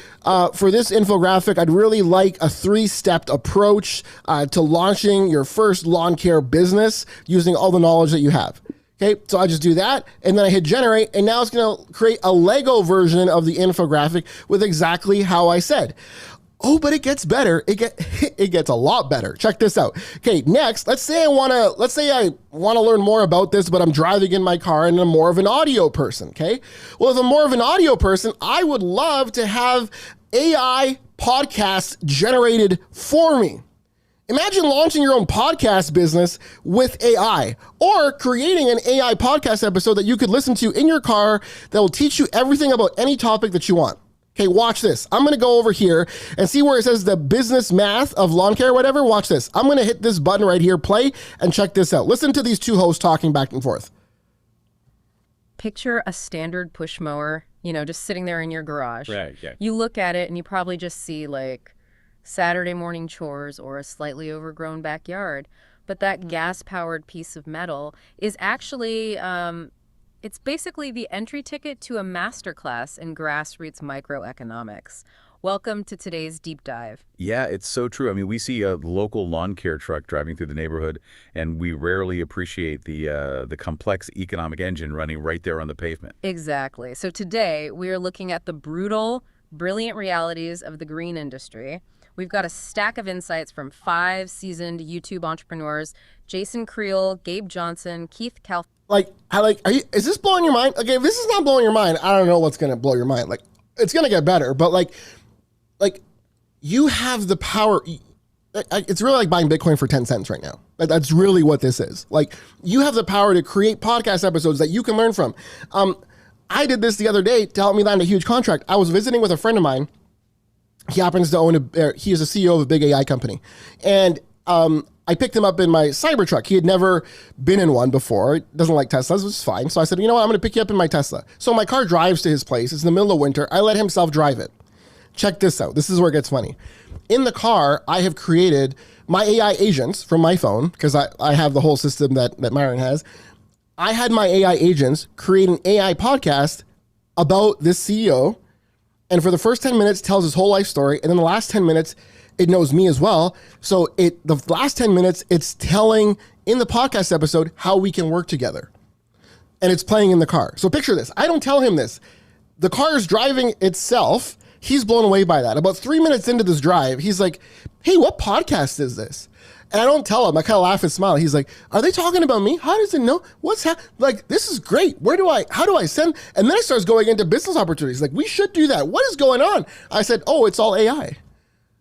for this infographic, I'd really like a 3-step approach to launching your first lawn care business using all the knowledge that you have. Okay, so I just do that, and then I hit generate, and now it's going to create a Lego version of the infographic with exactly how I said. Oh, but it gets better. It gets a lot better. Check this out. Okay, next, let's say I want to learn more about this, but I'm driving in my car and I'm more of an audio person. Okay, well, if I'm more of an audio person, I would love to have AI podcasts generated for me. Imagine launching your own podcast business with AI, or creating an AI podcast episode that you could listen to in your car that will teach you everything about any topic that you want. Okay, watch this. I'm going to go over here and see where it says the business math of lawn care, whatever. Watch this. I'm going to hit this button right here, play, and check this out. Listen to these two hosts talking back and forth. picture a standard push mower, just sitting there in your garage. Right, yeah. You look at it and you probably just see like Saturday morning chores or a slightly overgrown backyard. But that gas-powered piece of metal is actually, it's basically the entry ticket to a masterclass in grassroots microeconomics. Welcome to today's deep dive. Yeah, it's so true. I mean, we see a local lawn care truck driving through the neighborhood, and we rarely appreciate the complex economic engine running right there on the pavement. Exactly. So today we are looking at the brutal, brilliant realities of the green industry. We've got a stack of insights from 5 seasoned YouTube entrepreneurs: Jason Creel, Gabe Johnson, Keith Kalf. Is this blowing your mind? Okay, if this is not blowing your mind, I don't know what's gonna blow your mind. Like, it's gonna get better, but like you have the power. It's really like buying Bitcoin for 10 cents right now. That's really what this is. Like, you have the power to create podcast episodes that you can learn from. I did this the other day to help me land a huge contract. I was visiting with a friend of mine. He happens to own he is a CEO of a big AI company. And I picked him up in my Cybertruck. He had never been in one before. Doesn't like Teslas, which is fine. So I said, you know what? I'm going to pick you up in my Tesla. So my car drives to his place. It's in the middle of winter. I let him self-drive it. Check this out. This is where it gets funny. In the car, I have created my AI agents from my phone, because I have the whole system that Myron has. I had my AI agents create an AI podcast about this CEO, and for the first 10 minutes tells his whole life story, and then the last 10 minutes, it knows me as well. So the last 10 minutes, it's telling in the podcast episode how we can work together. And it's playing in the car. So picture this. I don't tell him this. The car is driving itself. He's blown away by that. About 3 minutes into this drive, he's like, hey, what podcast is this? And I don't tell him. I kind of laugh and smile. He's like, are they talking about me? How does it know? Like, this is great. How do I send? And then it starts going into business opportunities. Like, we should do that. What is going on? I said, oh, it's all AI.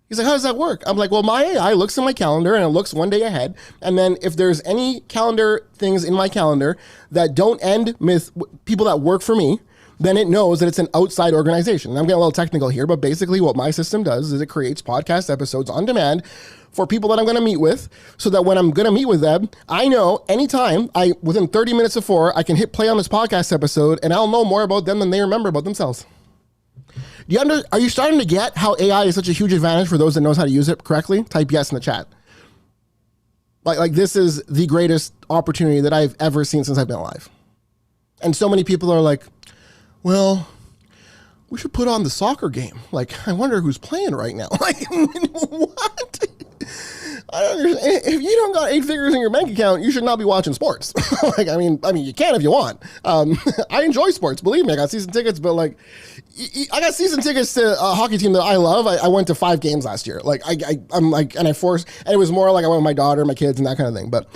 He's like, how does that work? I'm like, well, my AI looks in my calendar and it looks one day ahead. And then if there's any calendar things in my calendar that don't end with people that work for me, then it knows that it's an outside organization. And I'm getting a little technical here, but basically what my system does is it creates podcast episodes on demand for people that I'm going to meet with, so that when I'm going to meet with them, I know anytime, within 30 minutes before, I can hit play on this podcast episode and I'll know more about them than they remember about themselves. Are you starting to get how AI is such a huge advantage for those that knows how to use it correctly? Type yes in the chat. Like this is the greatest opportunity that I've ever seen since I've been alive. And so many people are like, well, we should put on the soccer game. Like, I wonder who's playing right now. Like, what? I don't understand. If you don't got 8 figures in your bank account, you should not be watching sports. Like, I mean, you can if you want. I enjoy sports. Believe me, I got season tickets, but like, I got season tickets to a hockey team that I love. I went to 5 games last year. Like, I'm like, and it was more like I went with my daughter, my kids, and that kind of thing. But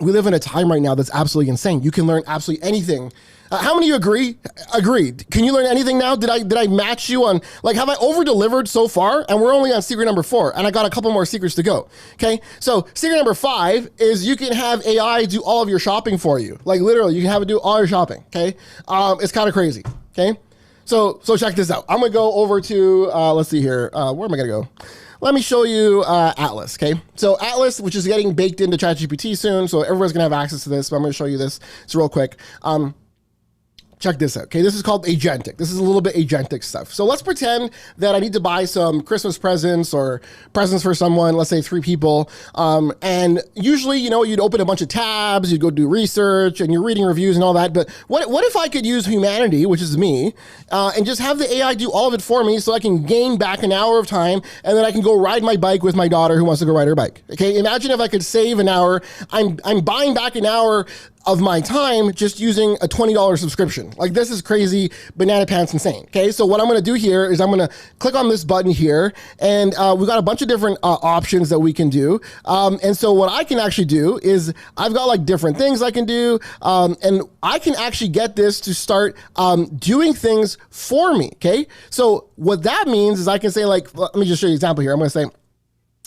we live in a time right now that's absolutely insane. You can learn absolutely anything. How many of you agree? Agreed. Can you learn anything now? Did I match you on, like, have I over-delivered so far? And we're only on secret number 4, and I got a couple more secrets to go. Okay, so secret number 5 is you can have AI do all of your shopping for you. Like, literally, you can have it do all your shopping. Okay, it's kind of crazy. Okay, so check this out. I'm gonna go over to let's see here. Where am I gonna go? Let me show you Atlas, okay? So Atlas, which is getting baked into ChatGPT soon, so everyone's gonna have access to this, but I'm gonna show you this. It's real quick. Check this out, okay? This is called agentic. This is a little bit agentic stuff. So let's pretend that I need to buy some Christmas presents or presents for someone, let's say 3 people. And usually, you'd open a bunch of tabs, you'd go do research, and you're reading reviews and all that. But what if I could use humanity, which is me, and just have the AI do all of it for me so I can gain back an hour of time, and then I can go ride my bike with my daughter who wants to go ride her bike, okay? Imagine if I could save an hour. I'm buying back an hour of my time just using a $20 subscription. Like, this is crazy, banana pants insane. Okay, so what I'm gonna do here is I'm gonna click on this button here, and we've got a bunch of different options that we can do. And so what I can actually do is I've got like different things I can do, and I can actually get this to start doing things for me, okay? So what that means is I can say, like, let me just show you an example here. I'm gonna say,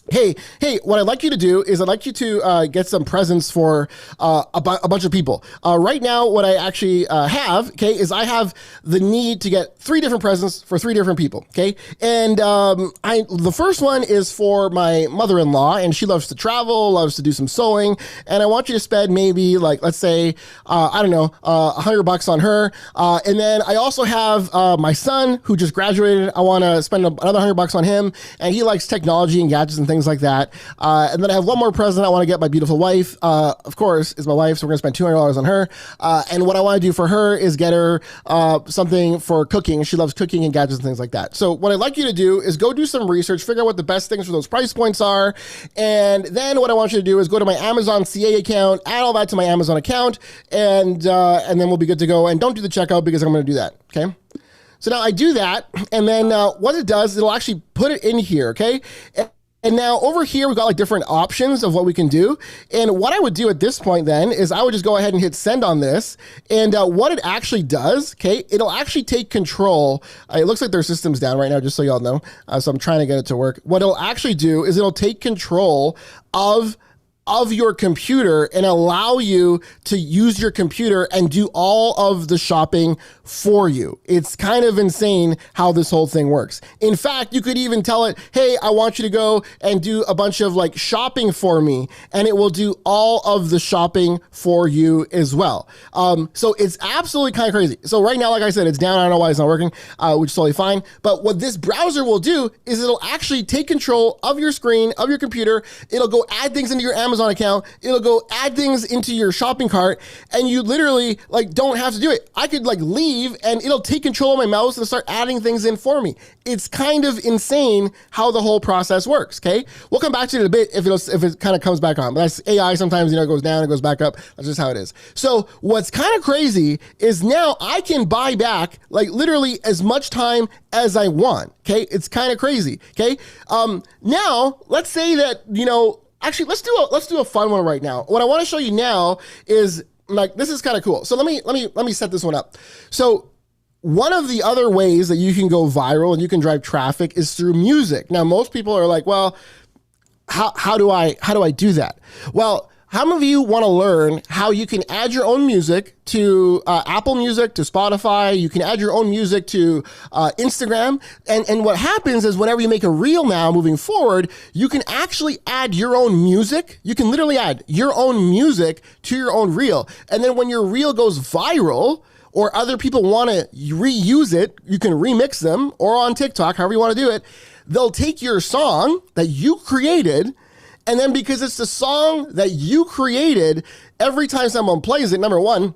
hey, what I'd like you to do is I'd like you to get some presents for a bunch of people. Right now, what I actually have, okay, is I have the need to get 3 different presents for 3 different people, okay? And the first one is for my mother-in-law, and she loves to travel, loves to do some sewing, and I want you to spend maybe, like, let's say, I don't know, $100 on her. And then I also have my son who just graduated. I want to spend another $100 on him, and he likes technology and gadgets and things like that. And then I have one more present I want to get my beautiful wife, of course, is my wife, so we're going to spend $200 on her. And what I want to do for her is get her something for cooking. She loves cooking and gadgets and things like that. So what I'd like you to do is go do some research, figure out what the best things for those price points are. And then what I want you to do is go to my Amazon CA account, add all that to my Amazon account, and then we'll be good to go. And don't do the checkout because I'm going to do that, okay? So now I do that, and then what it does, it'll actually put it in here, okay? And now over here, we've got like different options of what we can do. And what I would do at this point then is I would just go ahead and hit send on this. And what it actually does, okay, it'll actually take control. It looks like their system's down right now, just so y'all know. So I'm trying to get it to work. What it'll actually do is it'll take control of your computer and allow you to use your computer and do all of the shopping for you. It's kind of insane how this whole thing works. In fact, you could even tell it, hey, I want you to go and do a bunch of like shopping for me, and it will do all of the shopping for you as well. So it's absolutely kind of crazy. So right now, like I said, it's down. I don't know why it's not working, which is totally fine. But what this browser will do is it'll actually take control of your screen, of your computer. It'll go add things into your Amazon account. It'll go add things into your shopping cart, and you literally like don't have to do it. I could like leave and it'll take control of my mouse and start adding things in for me. It's kind of insane how the whole process works, okay? We'll come back to it in a bit if it kind of comes back on. But that's AI. Sometimes, it goes down, it goes back up. That's just how it is. So what's kind of crazy is now I can buy back like literally as much time as I want, okay? It's kind of crazy, okay? Now, let's say that, actually, let's do a fun one right now. What I want to show you now is like, this is kind of cool. So let me set this one up. So one of the other ways that you can go viral and you can drive traffic is through music. Now, most people are like, well, how do I do that? Well, how many of you want to learn how you can add your own music to Apple Music, to Spotify? You can add your own music to Instagram. And what happens is whenever you make a reel now moving forward, you can actually add your own music. You can literally add your own music to your own reel. And then when your reel goes viral, or other people want to reuse it, you can remix them, or on TikTok, however you want to do it, they'll take your song that you created. And then because it's the song that you created, every time someone plays it, number one,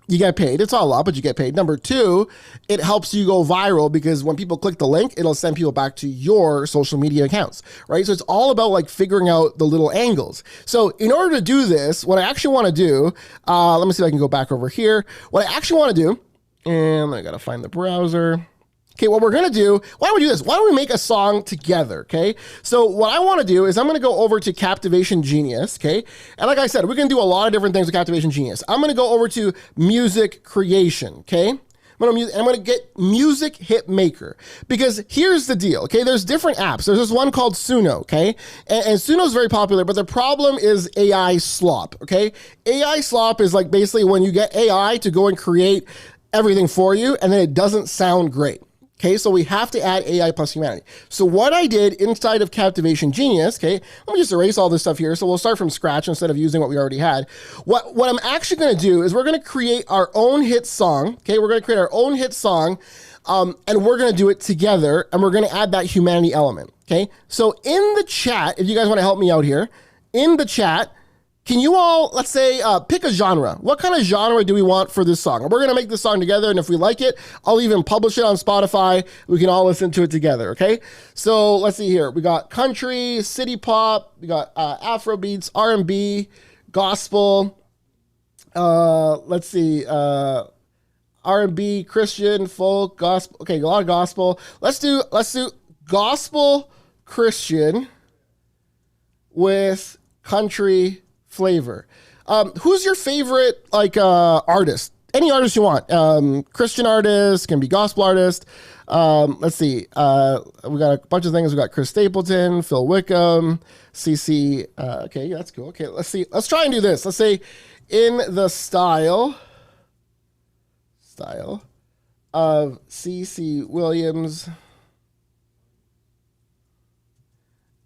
you get paid. It's all up, but you get paid. Number two, it helps you go viral because when people click the link, it'll send people back to your social media accounts, right? So it's all about like figuring out the little angles. So in order to do this, what I actually want to do, let me see if I can go back over here. What I actually want to do, and I got to find the browser. Okay, what we're going to do, why don't we do this? Why don't we make a song together, okay? So what I want to do is I'm going to go over to Captivation Genius, okay? And like I said, we can do a lot of different things with Captivation Genius. I'm going to go over to Music Creation, okay? I'm going to get Music Hit Maker because here's the deal, okay? There's different apps. There's this one called Suno, okay? And Suno is very popular, but the problem is AI slop, okay? AI slop is like basically when you get AI to go and create everything for you and then it doesn't sound great. Okay, so we have to add AI plus humanity. So what I did inside of Captivation Genius, okay, let me just erase all this stuff here. So we'll start from scratch instead of using what we already had. What I'm actually going to do is we're going to create our own hit song. Okay, we're going to create our own hit song, and we're going to do it together, and we're going to add that humanity element. Okay, so in the chat, if you guys want to help me out here, in the chat, can you all, let's say, pick a genre? What kind of genre do we want for this song? We're going to make this song together, and if we like it, I'll even publish it on Spotify. We can all listen to it together, okay? So let's see here. We got country, city pop, we got Afro beats, R&B, gospel. Let's see, R&B, Christian, folk, gospel. Okay, a lot of gospel. Let's do gospel Christian with country flavor. Who's your favorite artist? any artist you want. Christian artist, can be gospel artist. Let's see. We got a bunch of things. We got Chris Stapleton, Phil Wickham, CC. Okay, that's cool. Okay, let's see. Let's try and do this. Let's say in the style of CC Williams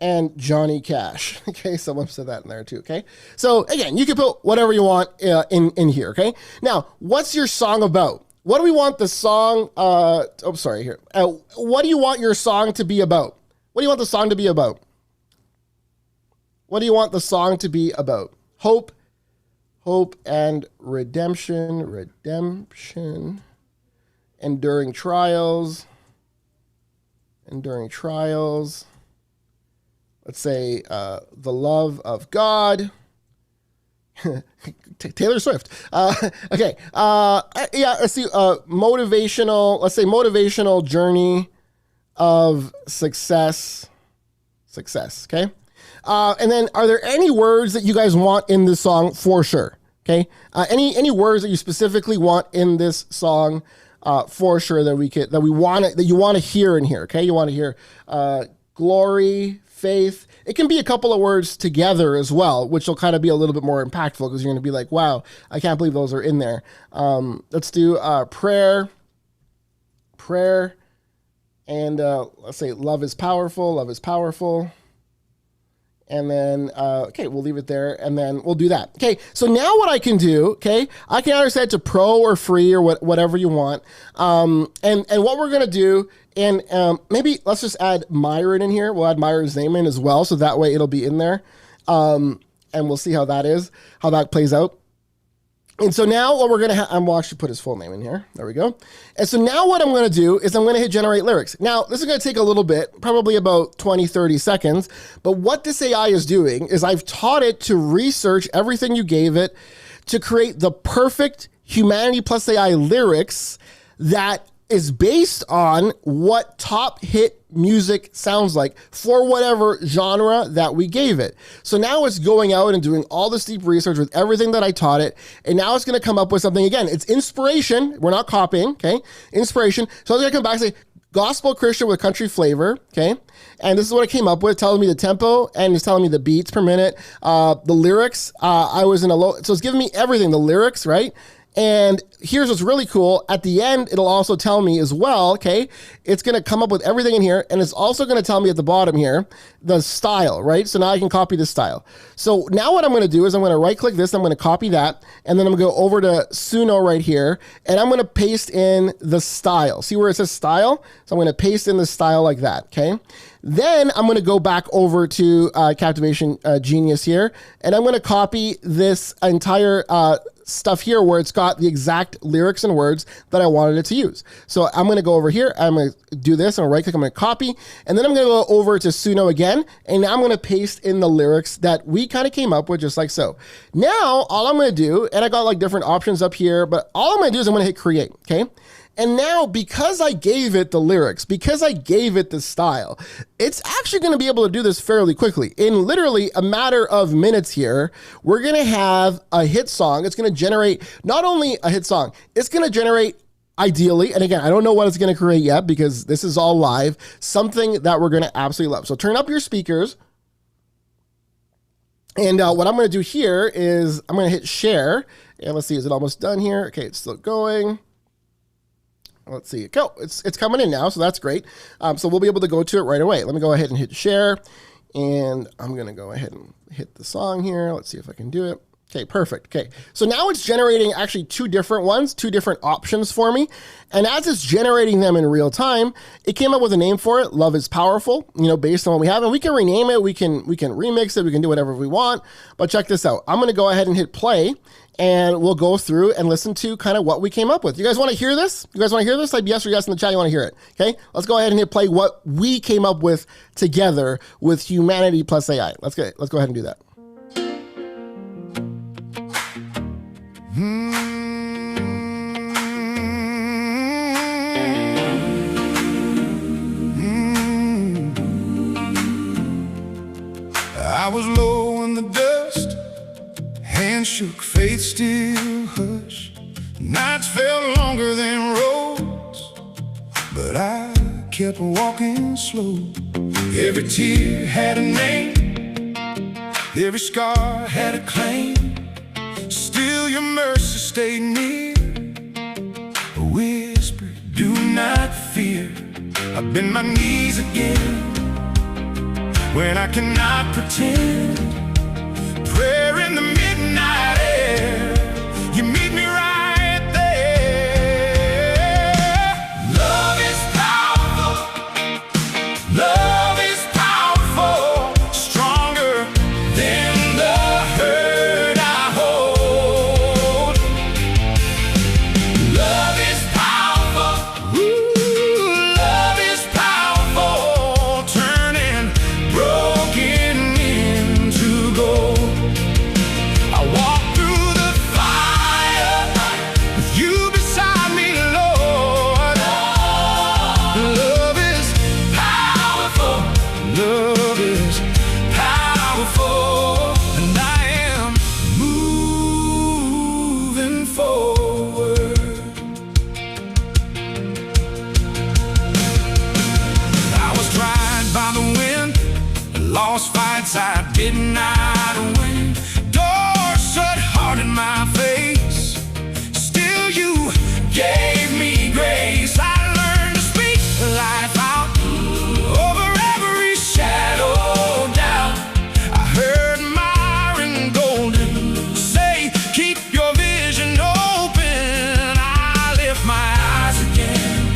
and Johnny Cash. Okay, someone said that in there too. Okay, so again, you can put whatever you want in here. Okay, now what's your song about? What do we want the song? Here. What do you want your song to be about? What do you want the song to be about? What do you want the song to be about? Hope and redemption, enduring trials. Let's say the love of God. Taylor Swift. Okay. Let's see. Motivational. Let's say motivational journey of success. Okay. And then, are there any words that you guys want in this song for sure? Okay. Any words that you specifically want in this song for sure that you want to hear in here? Okay. You want to hear glory, faith. It can be a couple of words together as well, which will kind of be a little bit more impactful because you're going to be like, wow, I can't believe those are in there. Let's do prayer, and let's say love is powerful. And then, okay, we'll leave it there, and then we'll do that. Okay, so now what I can do, okay, I can either set it to pro or free or whatever you want. And what we're going to do, and maybe let's just add Myron in here. We'll add Myron's name in as well, so that way it'll be in there. And we'll see how that plays out. And so now what we're going to we'll actually put his full name in here. There we go. And so now what I'm going to do is I'm going to hit generate lyrics. Now, this is going to take a little bit, probably about 20, 30 seconds. But what this AI is doing is I've taught it to research everything you gave it to create the perfect Humanity Plus AI lyrics that is based on what top hit music sounds like for whatever genre that we gave it. So now it's going out and doing all this deep research with everything that I taught it. And now it's going to come up with something. Again, it's inspiration. We're not copying. Okay. Inspiration. So I'm going to come back and say gospel Christian with country flavor. Okay. And this is what it came up with, telling me the tempo and it's telling me the beats per minute. The lyrics, I was in a low, so it's giving me everything, the lyrics, right? And here's what's really cool. At the end, it'll also tell me as well, okay, it's going to come up with everything in here. And it's also going to tell me at the bottom here, the style, right? So now I can copy this style. So now what I'm going to do is I'm going to right click this. I'm going to copy that. And then I'm going to go over to Suno right here. And I'm going to paste in the style. See where it says style? So I'm going to paste in the style like that, okay? Then I'm going to go back over to Captivation Genius here. And I'm going to copy this entire stuff here where it's got the exact lyrics and words that I wanted it to use. So I'm going to go over here. I'm going to do this. I'm going to right click. I'm going to copy. And then I'm going to go over to Suno again. And now I'm going to paste in the lyrics that we kind of came up with just like so. Now, all I'm going to do, and I got like different options up here, but all I'm going to do is I'm going to hit create. Okay. And now, because I gave it the lyrics, because I gave it the style, it's actually going to be able to do this fairly quickly. In literally a matter of minutes here, we're going to have a hit song. It's going to generate not only a hit song, it's going to generate ideally, and again, I don't know what it's going to create yet because this is all live, something that we're going to absolutely love. So turn up your speakers. And what I'm going to do here is I'm going to hit share. And let's see, is it almost done here? Okay, it's still going. Let's see. Go. It's coming in now, so that's great. So we'll be able to go to it right away. Let me go ahead and hit share, and I'm going to go ahead and hit the song here. Let's see if I can do it. Okay, perfect. Okay, so now it's generating actually two different ones, two different options for me. And as it's generating them in real time, it came up with a name for it. Love is powerful, based on what we have. And we can rename it. We can remix it. We can do whatever we want. But check this out. I'm going to go ahead and hit play. And we'll go through and listen to kind of what we came up with. You guys want to hear this? You guys want to hear this? Type yes or yes in the chat. You want to hear it? Okay. Let's go ahead and hit play what we came up with together with Humanity Plus AI. Let's go ahead and do that. I was low in the dust. Hands shook, faith still hushed. Nights felt longer than roads, but I kept walking slow. Every tear had a name, every scar had a claim. Still your mercy stayed near, a whisper, do not fear. I bend my knees again when I cannot pretend. Prayer in the midnight air, you meet me right there. Love is powerful, love is powerful, stronger than the hurt I hold. Love is powerful, ooh, love is powerful, turning broken into gold. I walk through the fire with you beside me, Lord. Love is powerful, love is powerful, and I am moving forward. I was tried by the wind, lost fights I did not win. Doors shut hard in my face, still you gave me grace. I learned to speak life out over every shadow down. I heard Myron Golden say, keep your vision open. I lift my eyes again,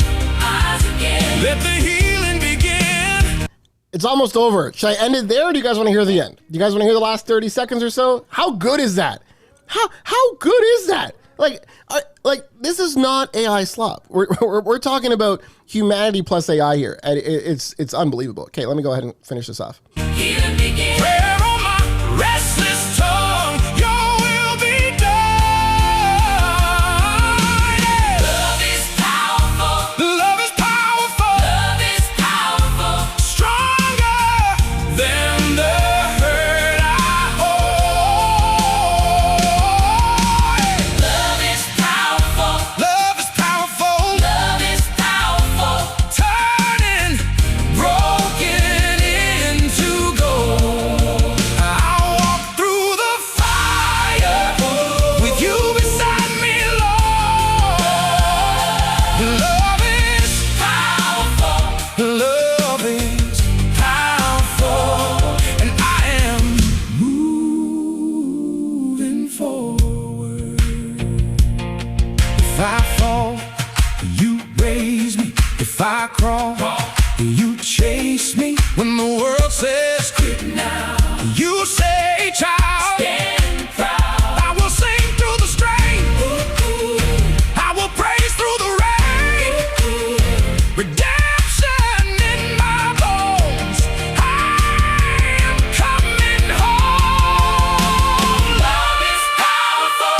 let the healing begin. It's almost over. Should I end it there, or do you guys want to hear the end? Do you guys want to hear the last 30 seconds or so? How good is that? How good is that? Like this is not AI slop. We're talking about humanity plus AI here, and it's unbelievable. Okay, let me go ahead and finish this off. Prayer on my restless tongue, your will be done. Love is powerful, love is powerful, love is powerful, stronger than the hurt I hold. Love is powerful, love is powerful, love is powerful, turning broken into gold. I'll walk through the fire with you beside me, Lord. Love is powerful, love is powerful, and I am moving forward. If I fall, you raise me. If I crawl, you chase me. When the world says quit now, you say, child, stand proud. I will sing through the strain, I will praise through the rain. Redemption in my bones, I am coming home. Love is powerful,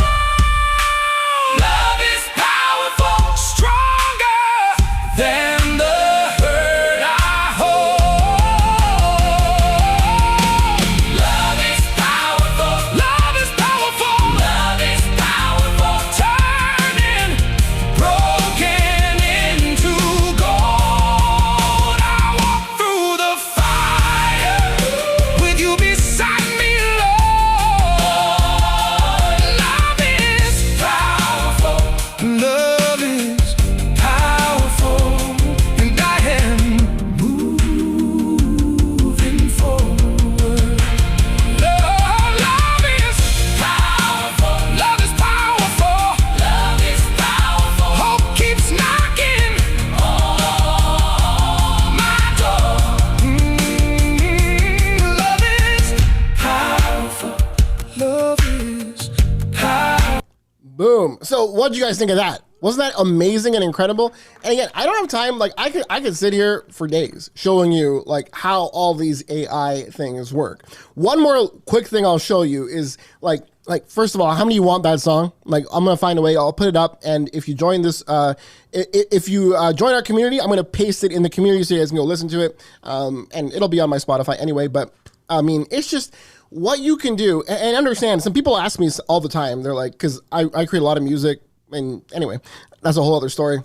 love is powerful, stronger than the hurt I hold. Love is powerful, love is powerful, love is powerful, turning broken into gold. I walk through the fire with you beside me, Lord. Love is powerful, love is powerful, and I am moving forward. Love is powerful, love is powerful, love is powerful. Hope keeps knocking on my door. Love is powerful, love is powerful. Boom. So what did you guys think of that? Wasn't that amazing and incredible? And again, I don't have time. Like I could sit here for days showing you like how all these AI things work. One more quick thing I'll show you is like first of all, how many of you want that song? Like I'm gonna find a way. I'll put it up, and if you join this, if you join our community, I'm gonna paste it in the community so you guys can go listen to it. And it'll be on my Spotify anyway. But I mean, it's just what you can do, and understand. Some people ask me all the time. They're like, because I create a lot of music And anyway, that's a whole other story.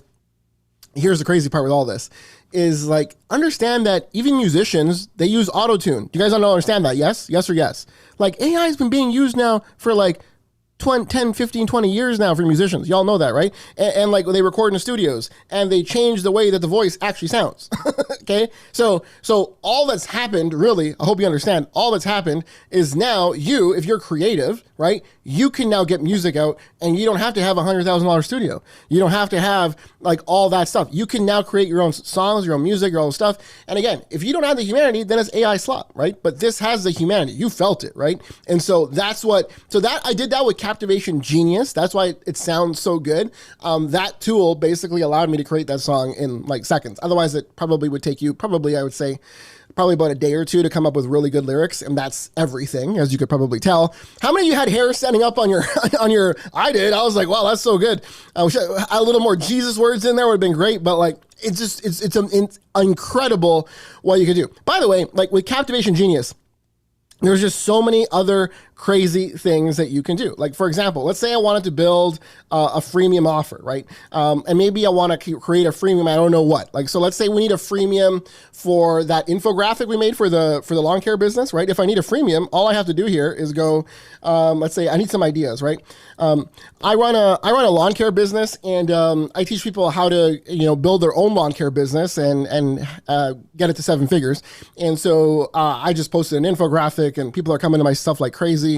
Here's the crazy part with all this is like, understand that even musicians, they use auto-tune. Do you guys don't understand that? Yes? Yes or yes? Like AI has been being used now for like 10, 15, 20 years now for musicians. Y'all know that, right? And like they record in studios and they change the way that the voice actually sounds. Okay? So all that's happened, really, I hope you understand, all that's happened is now you, if you're creative, right, you can now get music out and you don't have to have a $100,000 studio. You don't have to have like all that stuff. You can now create your own songs, your own music, your own stuff. And again, if you don't have the humanity, then it's AI slop, right? But this has the humanity. You felt it, right? And so that's what, so that I did that with Captivation Genius. That's why it sounds so good. That tool basically allowed me to create that song in like seconds. Otherwise, it probably would take you I would say, probably about a day or two to come up with really good lyrics, and that's everything, as you could probably tell. How many of you had hair standing up on your I did. I was like, wow, that's so good. I wish I had a little more Jesus words in there, would have been great, but like it's incredible what you could do. By the way, like with Captivation Genius, there's just so many other crazy things that you can do. Like, for example, let's say I wanted to build a freemium offer, right? And maybe I want to create a freemium, I don't know what. Like, so let's say we need a freemium for that infographic we made for the lawn care business, right? If I need a freemium, all I have to do here is go, let's say I need some ideas, right? I run a lawn care business, and I teach people how to, build their own lawn care business and get it to 7 figures. And so I just posted an infographic, and people are coming to my stuff like crazy.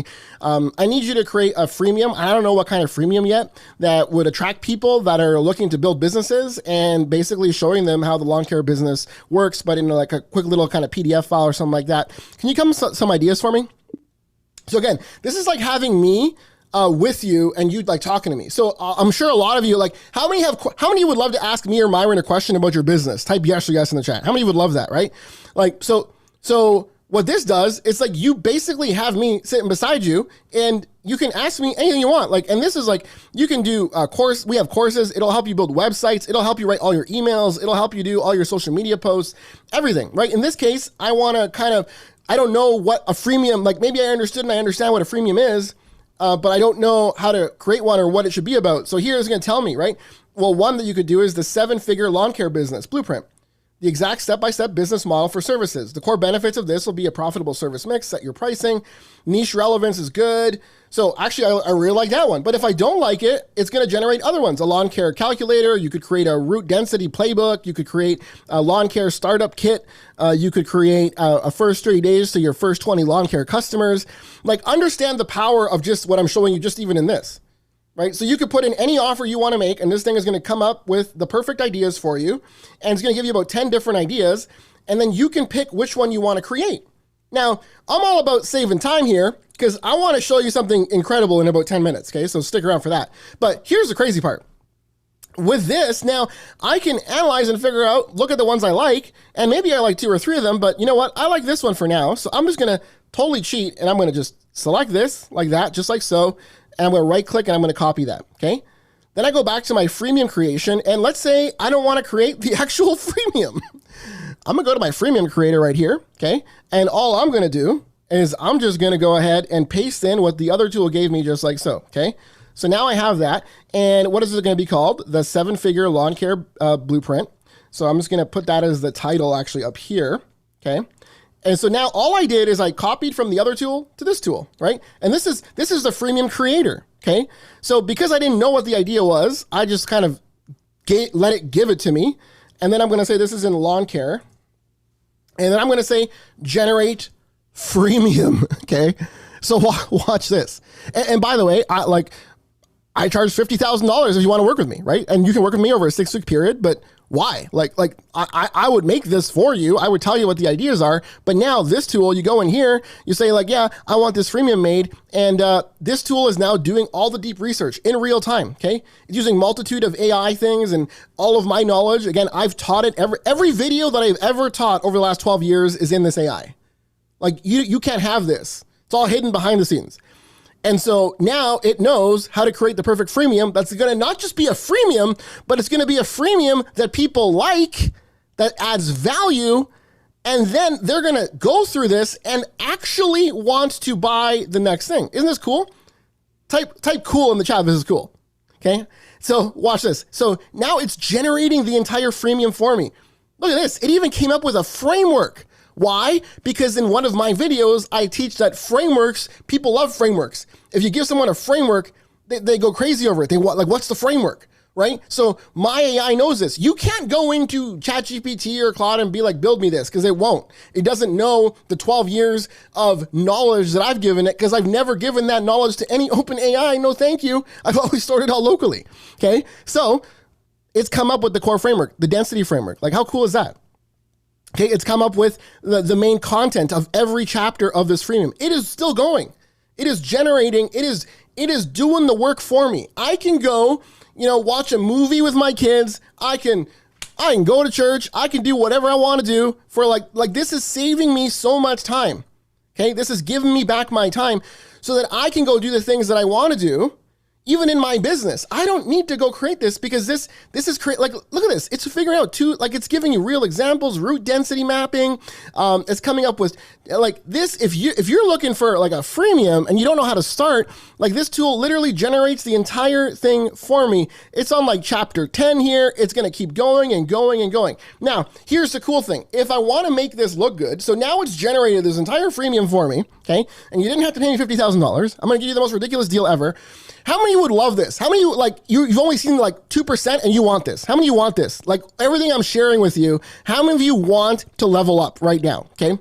I need you to create a freemium. I don't know what kind of freemium yet that would attract people that are looking to build businesses, and basically showing them how the lawn care business works, but in like a quick little kind of PDF file or something like that. Can you come with some ideas for me? So again, this is like having me with you and you like talking to me. So I'm sure a lot of you like, how many would love to ask me or Myron a question about your business? Type yes or yes in the chat. How many would love that, right? Like, so what this does, it's like you basically have me sitting beside you and you can ask me anything you want. Like, and this is like, you can do a course. We have courses. It'll help you build websites. It'll help you write all your emails. It'll help you do all your social media posts, everything, right? In this case, I want to I don't know what a freemium, like maybe I understand what a freemium is, but I don't know how to create one or what it should be about. So here is going to tell me, right? Well, one that you could do is the 7-figure lawn care business blueprint. The exact step-by-step business model for services. The core benefits of this will be a profitable service mix, set your pricing, niche relevance is good. So actually, I really like that one. But if I don't like it, it's going to generate other ones. A lawn care calculator. You could create a root density playbook. You could create a lawn care startup kit. You could create a first 30 days to your first 20 lawn care customers. Like, understand the power of just what I'm showing you just even in this. Right? So you could put in any offer you want to make, and this thing is going to come up with the perfect ideas for you. And it's going to give you about 10 different ideas. And then you can pick which one you want to create. Now, I'm all about saving time here because I want to show you something incredible in about 10 minutes. Okay. So stick around for that. But here's the crazy part. With this, now I can analyze and figure out, look at the ones I like, and maybe I like 2 or 3 of them, but you know what? I like this one for now. So I'm just going to totally cheat, and I'm going to just select this like that, just like so. And I'm going to right click and I'm going to copy that. Okay. Then I go back to my freemium creation. And let's say I don't want to create the actual freemium. I'm going to go to my freemium creator right here. Okay. And all I'm going to do is I'm just going to go ahead and paste in what the other tool gave me just like so. Okay. So now I have that. And what is it going to be called? The 7-figure lawn care blueprint. So I'm just going to put that as the title actually up here. Okay. And so now all I did is I copied from the other tool to this tool, right? And this is the freemium creator, okay? So because I didn't know what the idea was, I just kind of let it give it to me. And then I'm going to say this is in lawn care. And then I'm going to say generate freemium, okay? So watch this. And by the way, I charge $50,000 if you want to work with me, right? And you can work with me over a 6-week period, but why? Like I would make this for you. I would tell you what the ideas are. But now this tool, you go in here, you say like, yeah, I want this freemium made. And this tool is now doing all the deep research in real time. Okay. It's using multitude of AI things and all of my knowledge. Again, I've taught it. Every video that I've ever taught over the last 12 years is in this AI. Like you can't have this. It's all hidden behind the scenes. And so now it knows how to create the perfect freemium that's going to not just be a freemium, but it's going to be a freemium that people like, that adds value, and then they're going to go through this and actually want to buy the next thing. Isn't this cool? Type cool in the chat if this is cool. Okay? So watch this. So now it's generating the entire freemium for me. Look at this. It even came up with a framework. Why? Because in one of my videos, I teach that frameworks, people love frameworks. If you give someone a framework, they go crazy over it. They want, like, what's the framework, right? So my AI knows this. You can't go into ChatGPT or Claude and be like, build me this, because it won't. It doesn't know the 12 years of knowledge that I've given it, because I've never given that knowledge to any open AI. No, thank you. I've always stored it all locally, okay? So it's come up with the core framework, the density framework. Like, how cool is that? Okay, it's come up with the main content of every chapter of this freemium. It is still going. It is generating. It is doing the work for me. I can go, watch a movie with my kids. I can go to church. I can do whatever I want to do for like this is saving me so much time. Okay, this is giving me back my time so that I can go do the things that I want to do. Even in my business, I don't need to go create this, because this is like, look at this. It's figuring out it's giving you real examples, route density mapping. It's coming up with like this. If you're looking for like a freemium and you don't know how to start, like this tool literally generates the entire thing for me. It's on like chapter 10 here. It's going to keep going and going and going. Now, here's the cool thing. If I want to make this look good, so now it's generated this entire freemium for me. Okay. And you didn't have to pay me $50,000. I'm going to give you the most ridiculous deal ever. How many would love this? How many, like, you've only seen like 2% and you want this? How many of you want this? Like, everything I'm sharing with you, how many of you want to level up right now? Okay.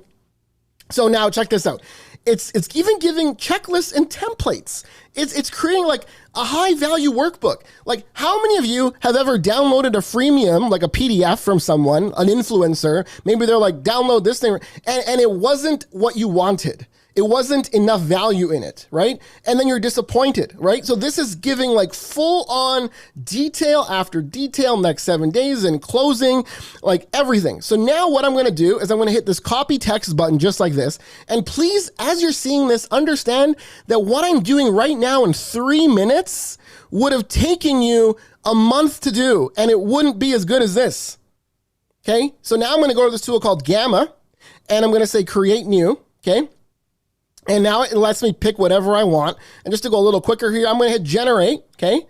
So now check this out. It's even giving checklists and templates. It's creating like a high value workbook. Like, how many of you have ever downloaded a freemium, like a PDF from someone, an influencer? Maybe they're like, download this thing, and it wasn't what you wanted. It wasn't enough value in it, right? And then you're disappointed, right? So this is giving like full on detail after detail, next 7 days and closing, like everything. So now what I'm going to do is I'm going to hit this copy text button just like this. And please, as you're seeing this, understand that what I'm doing right now in 3 minutes would have taken you a month to do, and it wouldn't be as good as this. Okay. So now I'm going to go to this tool called Gamma, and I'm going to say create new. Okay. And now it lets me pick whatever I want. And just to go a little quicker here, I'm going to hit generate, okay?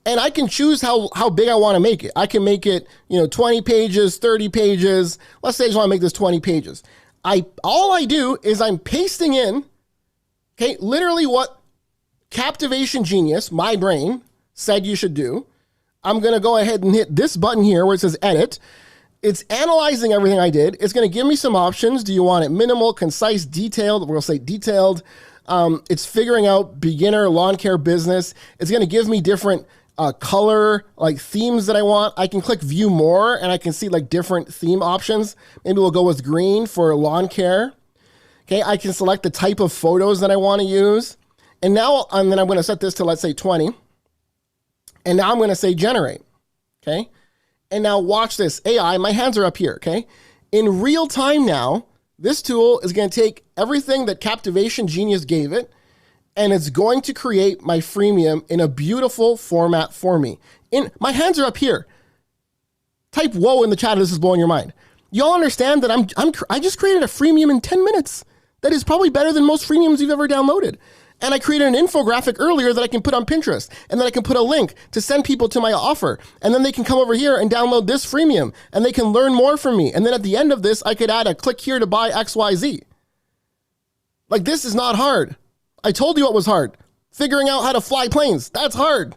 And I can choose how big I want to make it. I can make it, 20 pages, 30 pages. Let's say I just want to make this 20 pages. All I do is I'm pasting in, okay, literally what Captivation Genius, my brain, said you should do. I'm going to go ahead and hit this button here where it says edit. It's analyzing everything I did. It's going to give me some options. Do you want it minimal, concise, detailed? We'll say detailed. It's figuring out beginner, lawn care, business. It's going to give me different color, like themes that I want. I can click view more and I can see like different theme options. Maybe we'll go with green for lawn care. Okay, I can select the type of photos that I want to use. And now then I'm going to set this to, let's say 20. And now I'm going to say generate. Okay. And now watch this. AI, my hands are up here, okay? In real time now, this tool is going to take everything that Captivation Genius gave it, and it's going to create my freemium in a beautiful format for me. My hands are up here. Type whoa in the chat if this is blowing your mind. Y'all understand that I just created a freemium in 10 minutes. That is probably better than most freemiums you've ever downloaded. And I created an infographic earlier that I can put on Pinterest. And then I can put a link to send people to my offer. And then they can come over here and download this freemium. And they can learn more from me. And then at the end of this, I could add a click here to buy XYZ. Like, this is not hard. I told you what was hard. Figuring out how to fly planes. That's hard.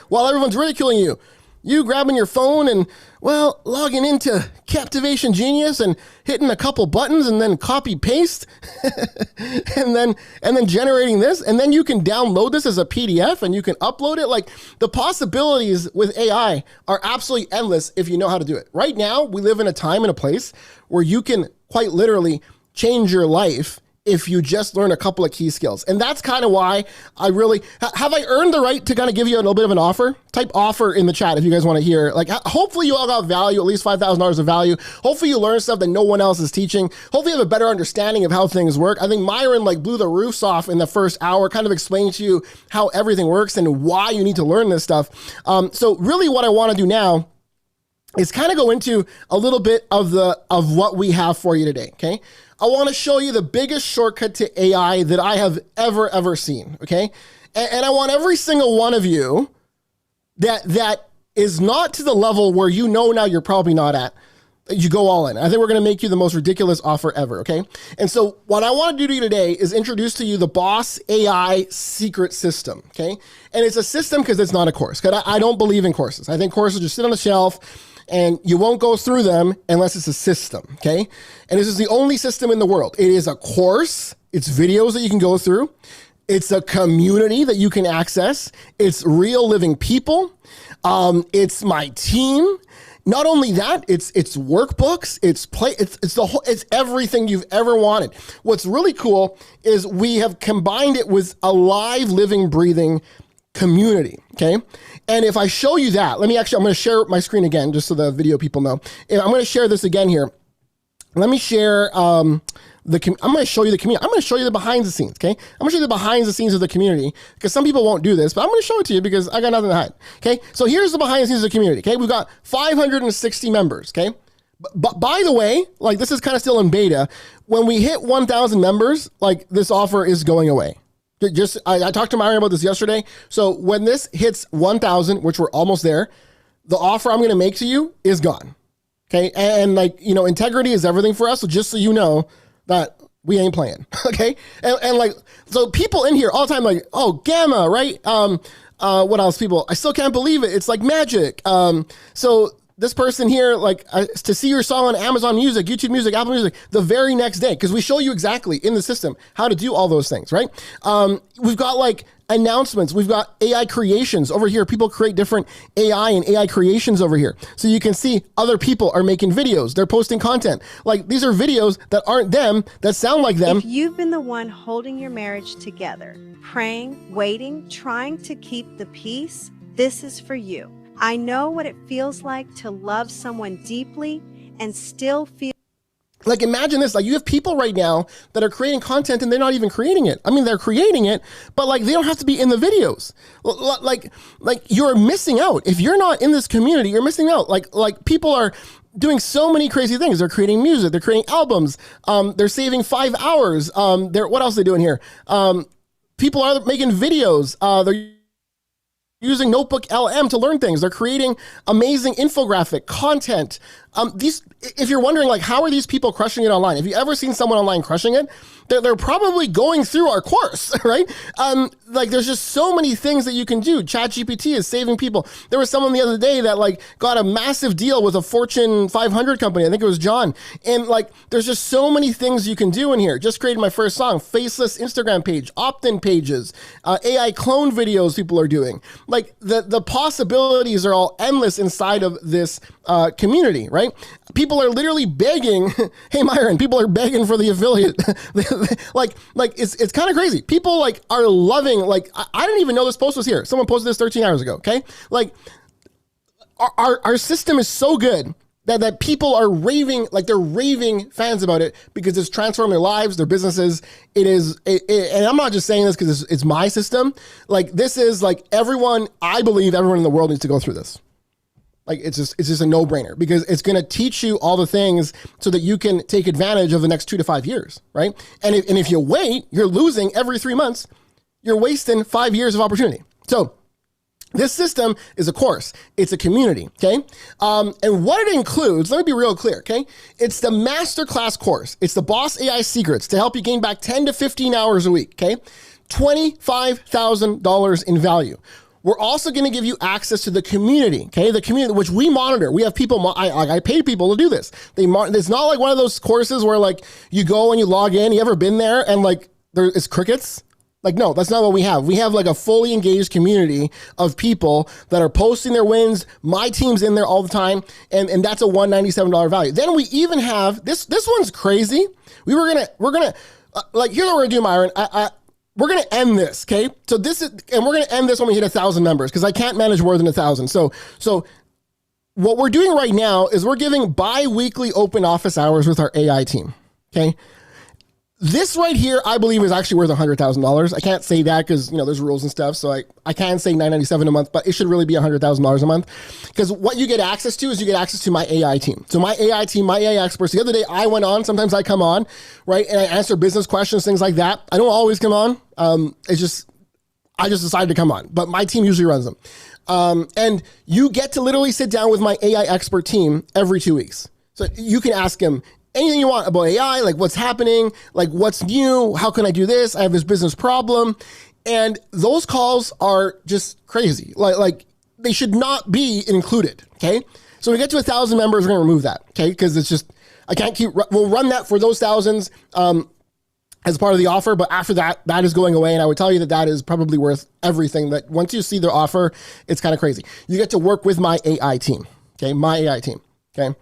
While everyone's ridiculing you. You grabbing your phone and, well, logging into Captivation Genius and hitting a couple buttons and then copy paste and then generating this. And then you can download this as a PDF and you can upload it. Like, the possibilities with AI are absolutely endless if you know how to do it. Right now, we live in a time and a place where you can quite literally change your life if you just learn a couple of key skills. And that's kind of why I really, have I earned the right to kind of give you a little bit of an offer? Type offer in the chat if you guys want to hear. Like, hopefully you all got value, at least $5,000 of value. Hopefully you learn stuff that no one else is teaching. Hopefully you have a better understanding of how things work. I think Myron blew the roofs off in the first hour, kind of explaining to you how everything works and why you need to learn this stuff. So really what I want to do now is kind of go into a little bit of what we have for you today, okay? I want to show you the biggest shortcut to AI that I have ever seen, okay? And I want every single one of you that is not to the level where you know now you're probably not at. You go all in. I think we're going to make you the most ridiculous offer ever, okay? And so what I want to do to you today is introduce to you the Boss AI secret system, okay? And it's a system because it's not a course. Because I don't believe in courses. I think courses just sit on the shelf and you won't go through them unless it's a system, okay? And this is the only system in the world. It is a course. It's videos that you can go through. It's a community that you can access. It's real living people. It's my team. Not only that, it's workbooks, it's everything you've ever wanted. What's really cool is we have combined it with a live, living, breathing community, okay? And if I show you that, I'm going to share my screen again, just so the video people know. And I'm going to share this again here. Let me share, I'm going to show you the community. I'm going to show you the behind the scenes, okay? I'm going to show you the behind the scenes of the community because some people won't do this, but I'm going to show it to you because I got nothing to hide, okay? So here's the behind the scenes of the community, okay? We've got 560 members, okay? But by the way, like this is kind of still in beta. When we hit 1,000 members, like this offer is going away. I talked to Myron about this yesterday. So when this hits 1,000, which we're almost there, the offer I'm going to make to you is gone, okay? And like, integrity is everything for us. So just so you know, that we ain't playing, okay? And like, so people in here all the time like, oh, Gamma, right? What else, people? I still can't believe it. It's like magic. So this person here, like, to see your song on Amazon Music, YouTube Music, Apple Music, the very next day, because we show you exactly in the system how to do all those things, right? We've got like announcements. We've got AI creations over here. People create different AI and AI creations over here. So you can see other people are making videos. They're posting content. Like these are videos that aren't them, that sound like them. If you've been the one holding your marriage together, praying, waiting, trying to keep the peace, this is for you. I know what it feels like to love someone deeply and still feel. Like imagine this, like you have people right now that are creating content and they're not even creating it. I mean, they're creating it, but like they don't have to be in the videos. Like you're missing out. If you're not in this community, you're missing out. Like people are doing so many crazy things. They're creating music, they're creating albums. They're saving 5 hours. What else are they doing here? People are making videos. They're using Notebook LM to learn things. They're creating amazing infographic content. If you're wondering, like, how are these people crushing it online? Have you ever seen someone online crushing it? They're probably going through our course, right? Like, there's just so many things that you can do. ChatGPT is saving people. There was someone the other day that, like, got a massive deal with a Fortune 500 company. I think it was John. And, like, there's just so many things you can do in here. Just created my first song, faceless Instagram page, opt-in pages, AI clone videos people are doing. Like, the possibilities are all endless inside of this community, right? People are literally begging. Hey, Myron, people are begging for the affiliate. like it's kind of crazy. People like are loving, like, I didn't even know this post was here. Someone posted this 13 hours ago. Okay. Like our system is so good that people are raving, like they're raving fans about it because it's transforming their lives, their businesses. And I'm not just saying this because it's my system. Like this is like I believe everyone in the world needs to go through this. Like it's just a no-brainer because it's going to teach you all the things so that you can take advantage of the next 2 to 5 years, right? And if you wait, you're losing every 3 months. You're wasting 5 years of opportunity. So this system is a course. It's a community, okay? And what it includes, let me be real clear, okay? It's the masterclass course. It's the Boss AI Secrets to help you gain back 10 to 15 hours a week, okay? $25,000 in value. We're also going to give you access to the community, okay? The community, which we monitor. We have people, I pay people to do this. It's not like one of those courses where like you go and you log in. You ever been there and like it's crickets? Like, no, that's not what we have. We have like a fully engaged community of people that are posting their wins. My team's in there all the time. And that's a $197 value. Then we even have, this one's crazy. We're going to, like, here's what we're going to do, Myron. We're going to end this, okay? So and we're going to end this when we hit 1,000 members because I can't manage more than 1,000. So what we're doing right now is we're giving bi-weekly open office hours with our AI team, okay? This right here, I believe, is actually worth $100,000. I can't say that because, there's rules and stuff. So I can't say $997 a month, but it should really be $100,000 a month. Because what you get access to is you get access to my AI team. So my AI team, my AI experts. The other day I went on, sometimes I come on, right? And I answer business questions, things like that. I don't always come on. It's just, I just decided to come on, but my team usually runs them. And you get to literally sit down with my AI expert team every 2 weeks. So you can ask them anything you want about AI, like what's happening, like what's new, how can I do this? I have this business problem. And those calls are just crazy. Like they should not be included, okay? So when we get to 1,000 members, we're gonna remove that, okay? Because it's just, I can't we'll run that for those thousands as part of the offer, but after that, that is going away. And I would tell you that that is probably worth everything. That once you see their offer, it's kind of crazy. You get to work with my AI team, okay? My AI team, okay?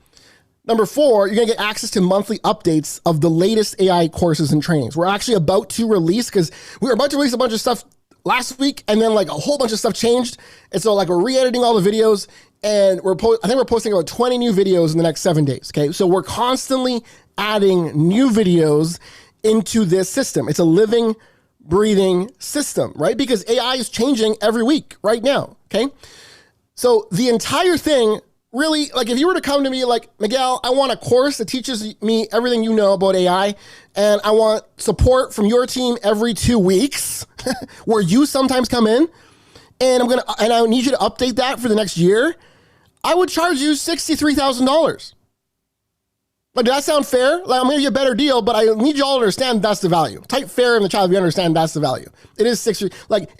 Number 4, you're gonna get access to monthly updates of the latest AI courses and trainings. We're actually about to release, because we were about to release a bunch of stuff last week, and then like a whole bunch of stuff changed. And so like we're re-editing all the videos, and I think we're posting about 20 new videos in the next 7 days, okay? So we're constantly adding new videos into this system. It's a living, breathing system, right? Because AI is changing every week right now, okay? So the entire thing, really, like if you were to come to me like, Miguel, I want a course that teaches me everything you know about AI, and I want support from your team every 2 weeks, where you sometimes come in, and I need you to update that for the next year, I would charge you $63,000. Like, does that sound fair? Like, I'm gonna give you a better deal, but I need you all to understand that's the value. Type fair in the chat if you understand that's the value. It is it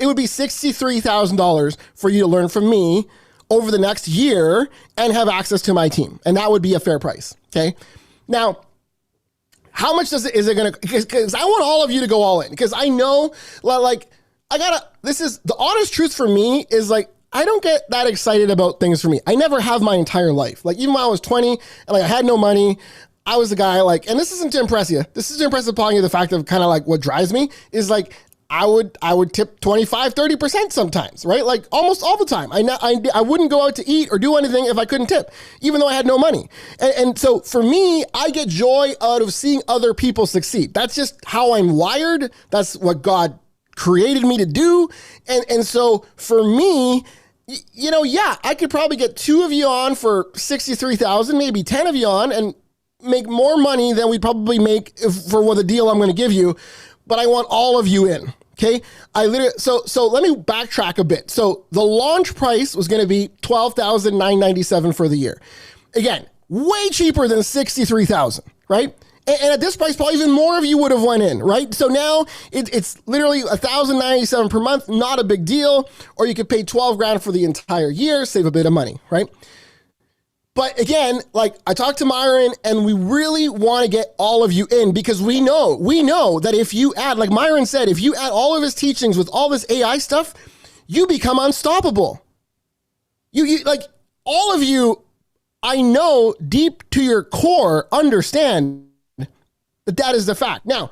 would be $63,000 for you to learn from me over the next year and have access to my team. And that would be a fair price, okay? Now, how much is it gonna, because I want all of you to go all in, because I know, this is, the honest truth for me is like, I don't get that excited about things for me. I never have my entire life. Like even when I was 20 and like I had no money, I was the guy like, and this isn't to impress you. This is to impress upon you the fact of kind of like what drives me is like, I would tip 25, 30% sometimes, right? Like almost all the time. I wouldn't go out to eat or do anything if I couldn't tip, even though I had no money. And so for me, I get joy out of seeing other people succeed. That's just how I'm wired. That's what God created me to do. And so for me, you know, yeah, I could probably get 2 of you on for 63,000, maybe 10 of you on and make more money than we probably make for what the deal I'm going to give you. But I want all of you in. Okay. So let me backtrack a bit. So the launch price was going to be $12,997 for the year. Again, way cheaper than 63,000, right? And at this price, probably even more of you would have went in, right? So now it's literally $1,097 per month, not a big deal. Or you could pay 12 grand for the entire year, save a bit of money, right? But again, like I talked to Myron, and we really want to get all of you in, because we know that if you add, like Myron said, if you add all of his teachings with all this AI stuff, you become unstoppable. You like all of you, I know deep to your core understand that is the fact. Now,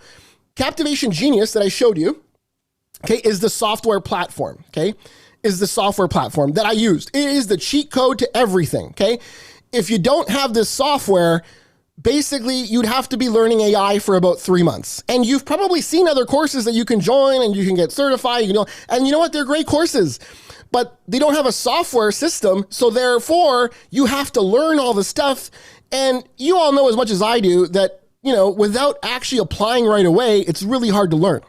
Captivation Genius that I showed you, okay, is the software platform, okay? Is the software platform that I used. It is the cheat code to everything, okay? If you don't have this software, basically you'd have to be learning AI for about 3 months. And you've probably seen other courses that you can join and you can get certified, you know, and you know what? They're great courses, but they don't have a software system. So therefore you have to learn all the stuff. And you all know as much as I do that, you know, without actually applying right away, it's really hard to learn.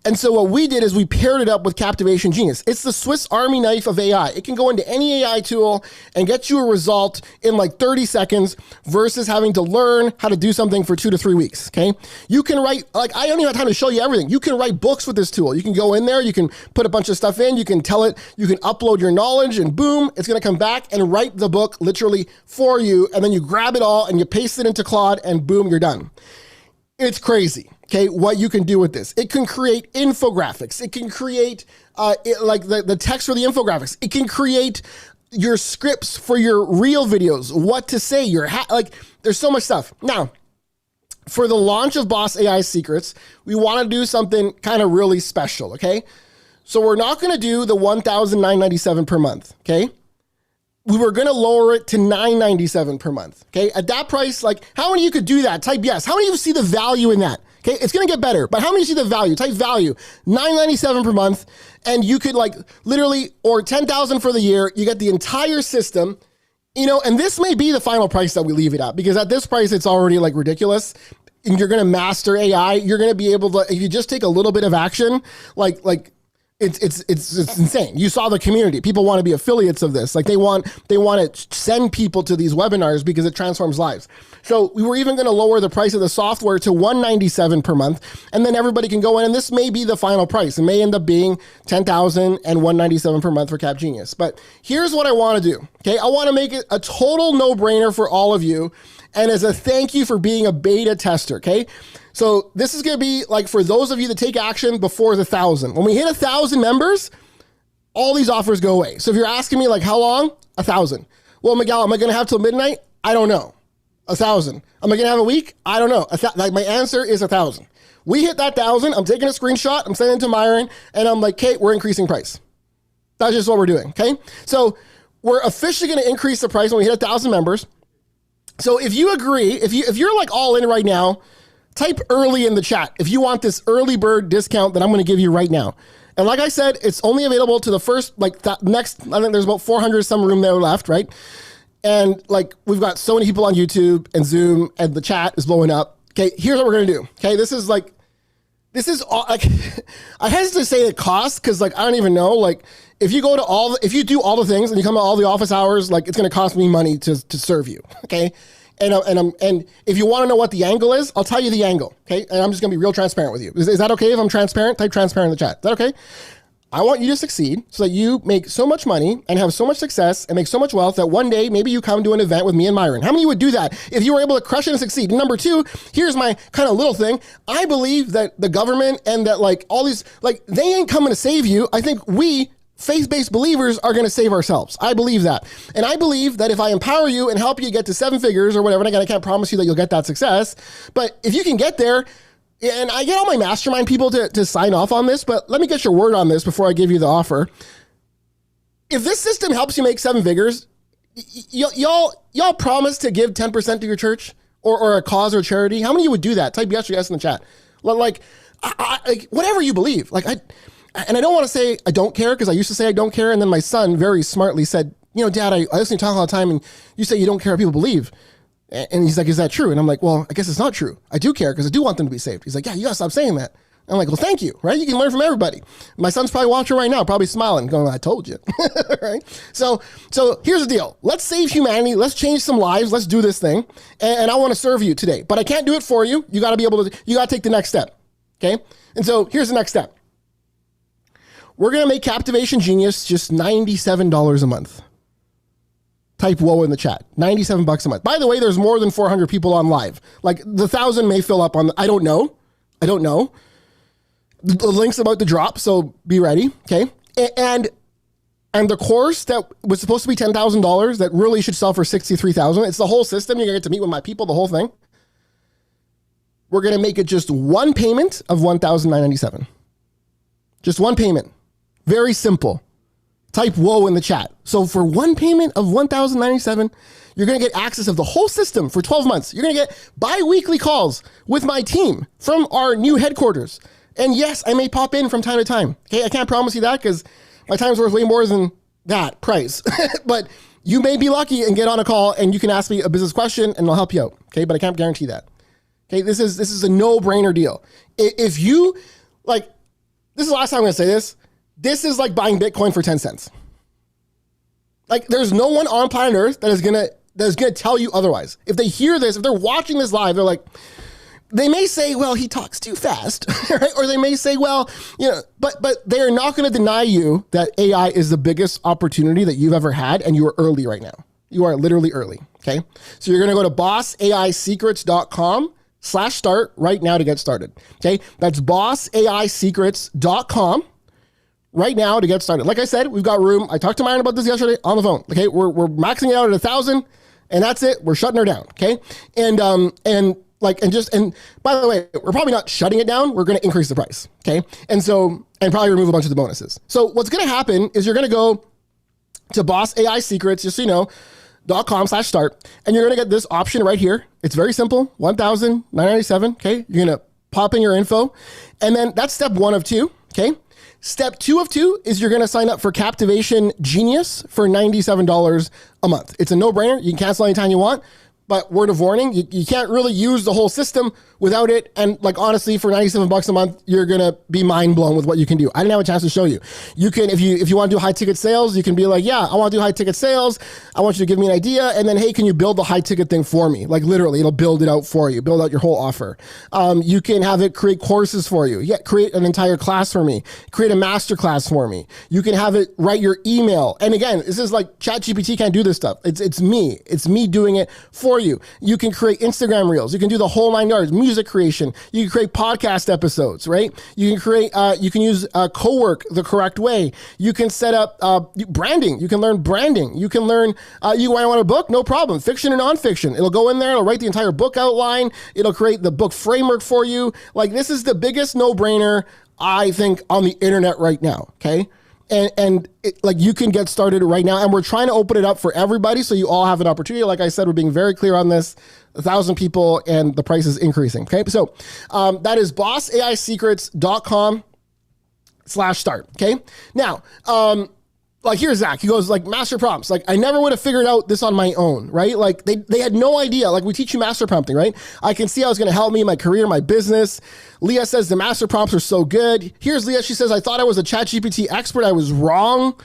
And so what we did is we paired it up with Captivation Genius. It's the Swiss Army knife of AI. It can go into any AI tool and get you a result in like 30 seconds versus having to learn how to do something for 2 to 3 weeks, okay? You can write, like I don't even have time to show you everything. You can write books with this tool. You can go in there, you can put a bunch of stuff in, you can tell it, you can upload your knowledge and boom, it's gonna come back and write the book literally for you. And then you grab it all and you paste it into Claude and boom, you're done. It's crazy. Okay, what you can do with this. It can create infographics. It can create the text for the infographics. It can create your scripts for your real videos, what to say, there's so much stuff. Now, for the launch of Boss AI Secrets, we want to do something kind of really special, okay? So we're not going to do the $1,997 per month, okay? We were going to lower it to $997 per month, okay? At that price, like how many of you could do that? Type yes. How many of you see the value in that? Okay, it's gonna get better, but how many see the value? Type value, $997 per month, and you could like literally, or $10,000 for the year, you get the entire system, you know, and this may be the final price that we leave it at, because at this price, it's already like ridiculous, and you're gonna master AI, you're gonna be able to, if you just take a little bit of action, like It's insane. You saw the community. People want to be affiliates of this. Like they want to send people to these webinars because it transforms lives. So we were even going to lower the price of the software to $197 per month, and then everybody can go in, and this may be the final price. It may end up being $10,000 and $197 per month for Cap Genius. But here's what I want to do. Okay, I want to make it a total no-brainer for all of you, and as a thank you for being a beta tester. Okay. So this is going to be like for those of you that take action before the 1,000. When we hit 1,000 members, all these offers go away. So if you're asking me like how long? 1,000. Well, Miguel, am I going to have till midnight? I don't know. 1,000. Am I going to have a week? I don't know. Like my answer is 1,000. We hit that 1,000. I'm taking a screenshot. I'm sending it to Myron, and I'm like, Kate, we're increasing price. That's just what we're doing. Okay. So we're officially going to increase the price when we hit 1,000 members. So if you agree, if you're like all in right now, type early in the chat if you want this early bird discount that I'm going to give you right now. And like I said, it's only available to the first, like that next, I think there's about 400 some room there left, right? And like we've got so many people on YouTube and Zoom and the chat is blowing up. Okay, here's what we're going to do. Okay, this is all, like, I hesitate to say it costs because like I don't even know. Like if you if you do all the things and you come to all the office hours, like it's going to cost me money to serve you. Okay. And if you want to know what the angle is, I'll tell you the angle, okay? And I'm just going to be real transparent with you. Is that okay if I'm transparent? Type transparent in the chat. Is that okay? I want you to succeed so that you make so much money and have so much success and make so much wealth that one day maybe you come to an event with me and Myron. How many would do that if you were able to crush it and succeed? And number two, here's my kind of little thing. I believe that the government and that like all these, like they ain't coming to save you. I think we faith-based believers are going to save ourselves. I believe that. And I believe that if I empower you and help you get to 7 figures or whatever, and again, I can't promise you that you'll get that success, but if you can get there, and I get all my mastermind people to sign off on this, but let me get your word on this before I give you the offer. If this system helps you make 7 figures, y'all promise to give 10% to your church or a cause or charity? How many of you would do that? Type yes or yes in the chat. Like whatever you believe. And I don't want to say I don't care because I used to say I don't care. And then my son very smartly said, you know, Dad, I listen to you talk all the time and you say you don't care what people believe. And he's like, is that true? And I'm like, well, I guess it's not true. I do care because I do want them to be saved. He's like, yeah, you got to stop saying that. I'm like, well, thank you, right? You can learn from everybody. My son's probably watching right now, probably smiling, going, I told you, right? So here's the deal. Let's save humanity. Let's change some lives. Let's do this thing. And I want to serve you today, but I can't do it for you. You got to be able to, you got to take the next step, okay? And so here's the next step. We're going to make Captivation Genius just $97 a month. Type whoa in the chat. $97 a month. By the way, there's more than 400 people on live. Like the 1,000 may fill up on, I don't know. The link's about to drop, so be ready, okay? And the course that was supposed to be $10,000 that really should sell for $63,000. It's the whole system. You're going to get to meet with my people, the whole thing. We're going to make it just one payment of $1,997. Just one payment. Very simple. Type whoa in the chat. So for one payment of $1,097, you're going to get access of the whole system for 12 months. You're going to get bi-weekly calls with my team from our new headquarters. And yes, I may pop in from time to time. Okay, I can't promise you that because my time's worth way more than that price. But you may be lucky and get on a call and you can ask me a business question and I'll help you out. Okay, but I can't guarantee that. Okay, this is a no-brainer deal. If you, like, this is the last time I'm going to say this. This is like buying Bitcoin for 10 cents. Like there's no one on planet Earth that is gonna tell you otherwise. If they hear this, if they're watching this live, they're like, they may say, well, he talks too fast, right? Or they may say, well, you know, but they are not going to deny you that AI is the biggest opportunity that you've ever had, and you are early right now. You are literally early, okay? So you're going to go to bossaisecrets.com/start right now to get started, okay? That's bossaisecrets.com right now to get started. Like I said, we've got room. I talked to Myron about this yesterday on the phone. Okay, we're maxing it out at 1,000, and that's it. We're shutting her down. Okay, and by the way, we're probably not shutting it down. We're going to increase the price. Okay, and probably remove a bunch of the bonuses. So what's going to happen is you're going to go to Boss AI Secrets, just so you know, .com/start, and you're going to get this option right here. It's very simple, $1,997. Okay, you're going to pop in your info, and then that's step 1 of 2. Okay. Step 2 of 2 is you're going to sign up for Captivation Genius for $97 a month. It's a no-brainer. You can cancel anytime you want. But word of warning, you can't really use the whole system without it. And like, honestly, for $97 a month, you're going to be mind blown with what you can do. I didn't have a chance to show you. You can, if you want to do high ticket sales, you can be like, yeah, I want to do high ticket sales. I want you to give me an idea. And then, hey, can you build the high ticket thing for me? Like literally, it'll build it out for you, build out your whole offer. You can have it create courses for you. Yeah, create an entire class for me. Create a master class for me. You can have it write your email. And again, this is like ChatGPT can't do this stuff. It's me. It's me doing it for you. You can create Instagram reels. You can do the whole 9 yards, music creation. You can create podcast episodes, right? You can create, you can use co-work the correct way. You can set up branding. You can learn branding. You can learn, you want a book? No problem. Fiction and nonfiction. It'll go in there. It'll write the entire book outline. It'll create the book framework for you. Like this is the biggest no-brainer, I think, on the internet right now. Okay. And like you can get started right now, and we're trying to open it up for everybody so you all have an opportunity. Like I said, we're being very clear on this. 1,000 people and the price is increasing. Okay, so that is bossaisecrets.com/start. Okay, now like here's Zach. He goes like master prompts. Like I never would have figured out this on my own, right? Like they had no idea. Like we teach you master prompting, right? I can see how it's going to help me in my career, my business. Leah says the master prompts are so good. Here's Leah. She says, I thought I was a ChatGPT expert. I was wrong.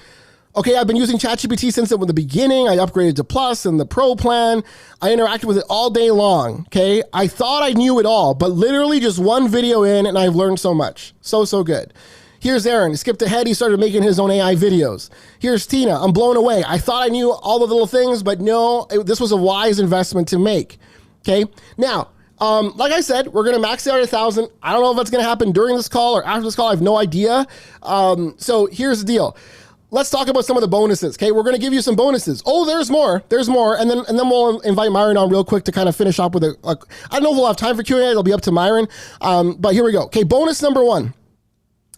Okay, I've been using ChatGPT since the beginning. I upgraded to Plus and the Pro plan. I interacted with it all day long. Okay, I thought I knew it all, but literally just one video in and I've learned so much. So good. Here's Aaron. He skipped ahead. He started making his own AI videos. Here's Tina. I'm blown away. I thought I knew all the little things, but no, this was a wise investment to make. Okay, now, like I said, we're going to max it out at 1,000. I don't know if that's going to happen during this call or after this call. I have no idea. So here's the deal. Let's talk about some of the bonuses. Okay, we're going to give you some bonuses. Oh, there's more. There's more, and then we'll invite Myron on real quick to kind of finish up with I don't know if we'll have time for Q&A. It'll be up to Myron. But here we go. Okay, bonus number 1,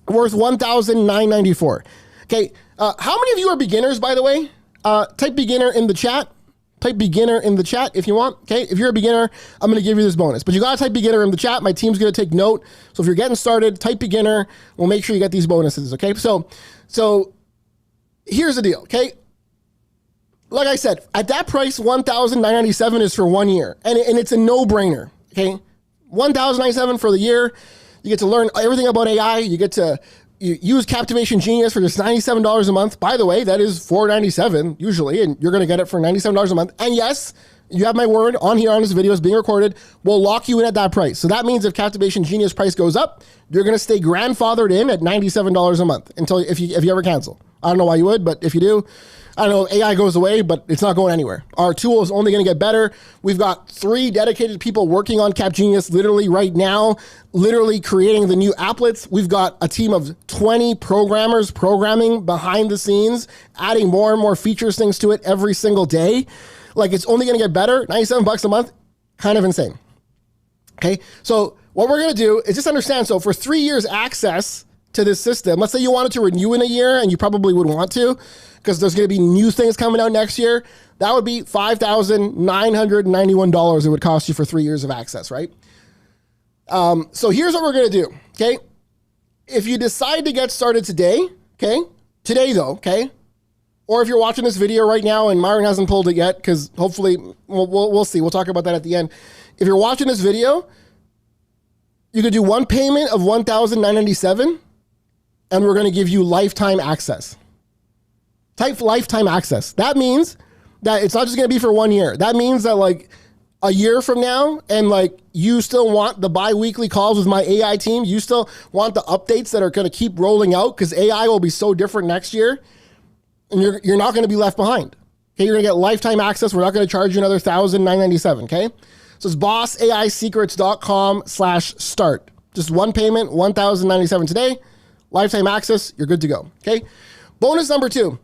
worth $1,994. Okay, how many of you are beginners, by the way? Type beginner in the chat. Type beginner in the chat if you want. Okay, if you're a beginner, I'm going to give you this bonus. But you got to type beginner in the chat. My team's going to take note. So if you're getting started, type beginner. We'll make sure you get these bonuses. Okay, so here's the deal. Okay, like I said, at that price, $1,997 is for 1 year, and it's a no-brainer. Okay, $1,097 for the year. You get to learn everything about AI. You get to use Captivation Genius for just $97 a month. By the way, that is $497 usually, and you're going to get it for $97 a month. And yes, you have my word on here on this video is being recorded. We'll lock you in at that price. So that means if Captivation Genius price goes up, you're going to stay grandfathered in at $97 a month until if you ever cancel. I don't know why you would, but if you do, I don't know, AI goes away, but it's not going anywhere. Our tool is only going to get better. We've got 3 dedicated people working on Cap Genius literally right now, literally creating the new applets. We've got a team of 20 programmers programming behind the scenes, adding more and more features, things to it every single day. Like it's only going to get better. $97 a month, kind of insane. Okay, so what we're going to do is just understand. So for 3 years access to this system, let's say you wanted to renew in a year, and you probably would want to, because there's going to be new things coming out next year. That would be $5,991 it would cost you for 3 years of access, right? So here's what we're going to do, okay? If you decide to get started today, okay? Today though, okay? Or if you're watching this video right now and Myron hasn't pulled it yet, because hopefully, we'll see. We'll talk about that at the end. If you're watching this video, you could do one payment of $1,997, and we're going to give you lifetime access. Type lifetime access. That means that it's not just going to be for 1 year. That means that like a year from now, and like you still want the bi-weekly calls with my AI team, you still want the updates that are going to keep rolling out, because AI will be so different next year, and you're not going to be left behind. Okay, you're going to get lifetime access. We're not going to charge you another $1,997. Okay, so it's bossaisecrets.com/start. Just one payment, $1,097 today. Lifetime access. You're good to go. Okay. Bonus number 2.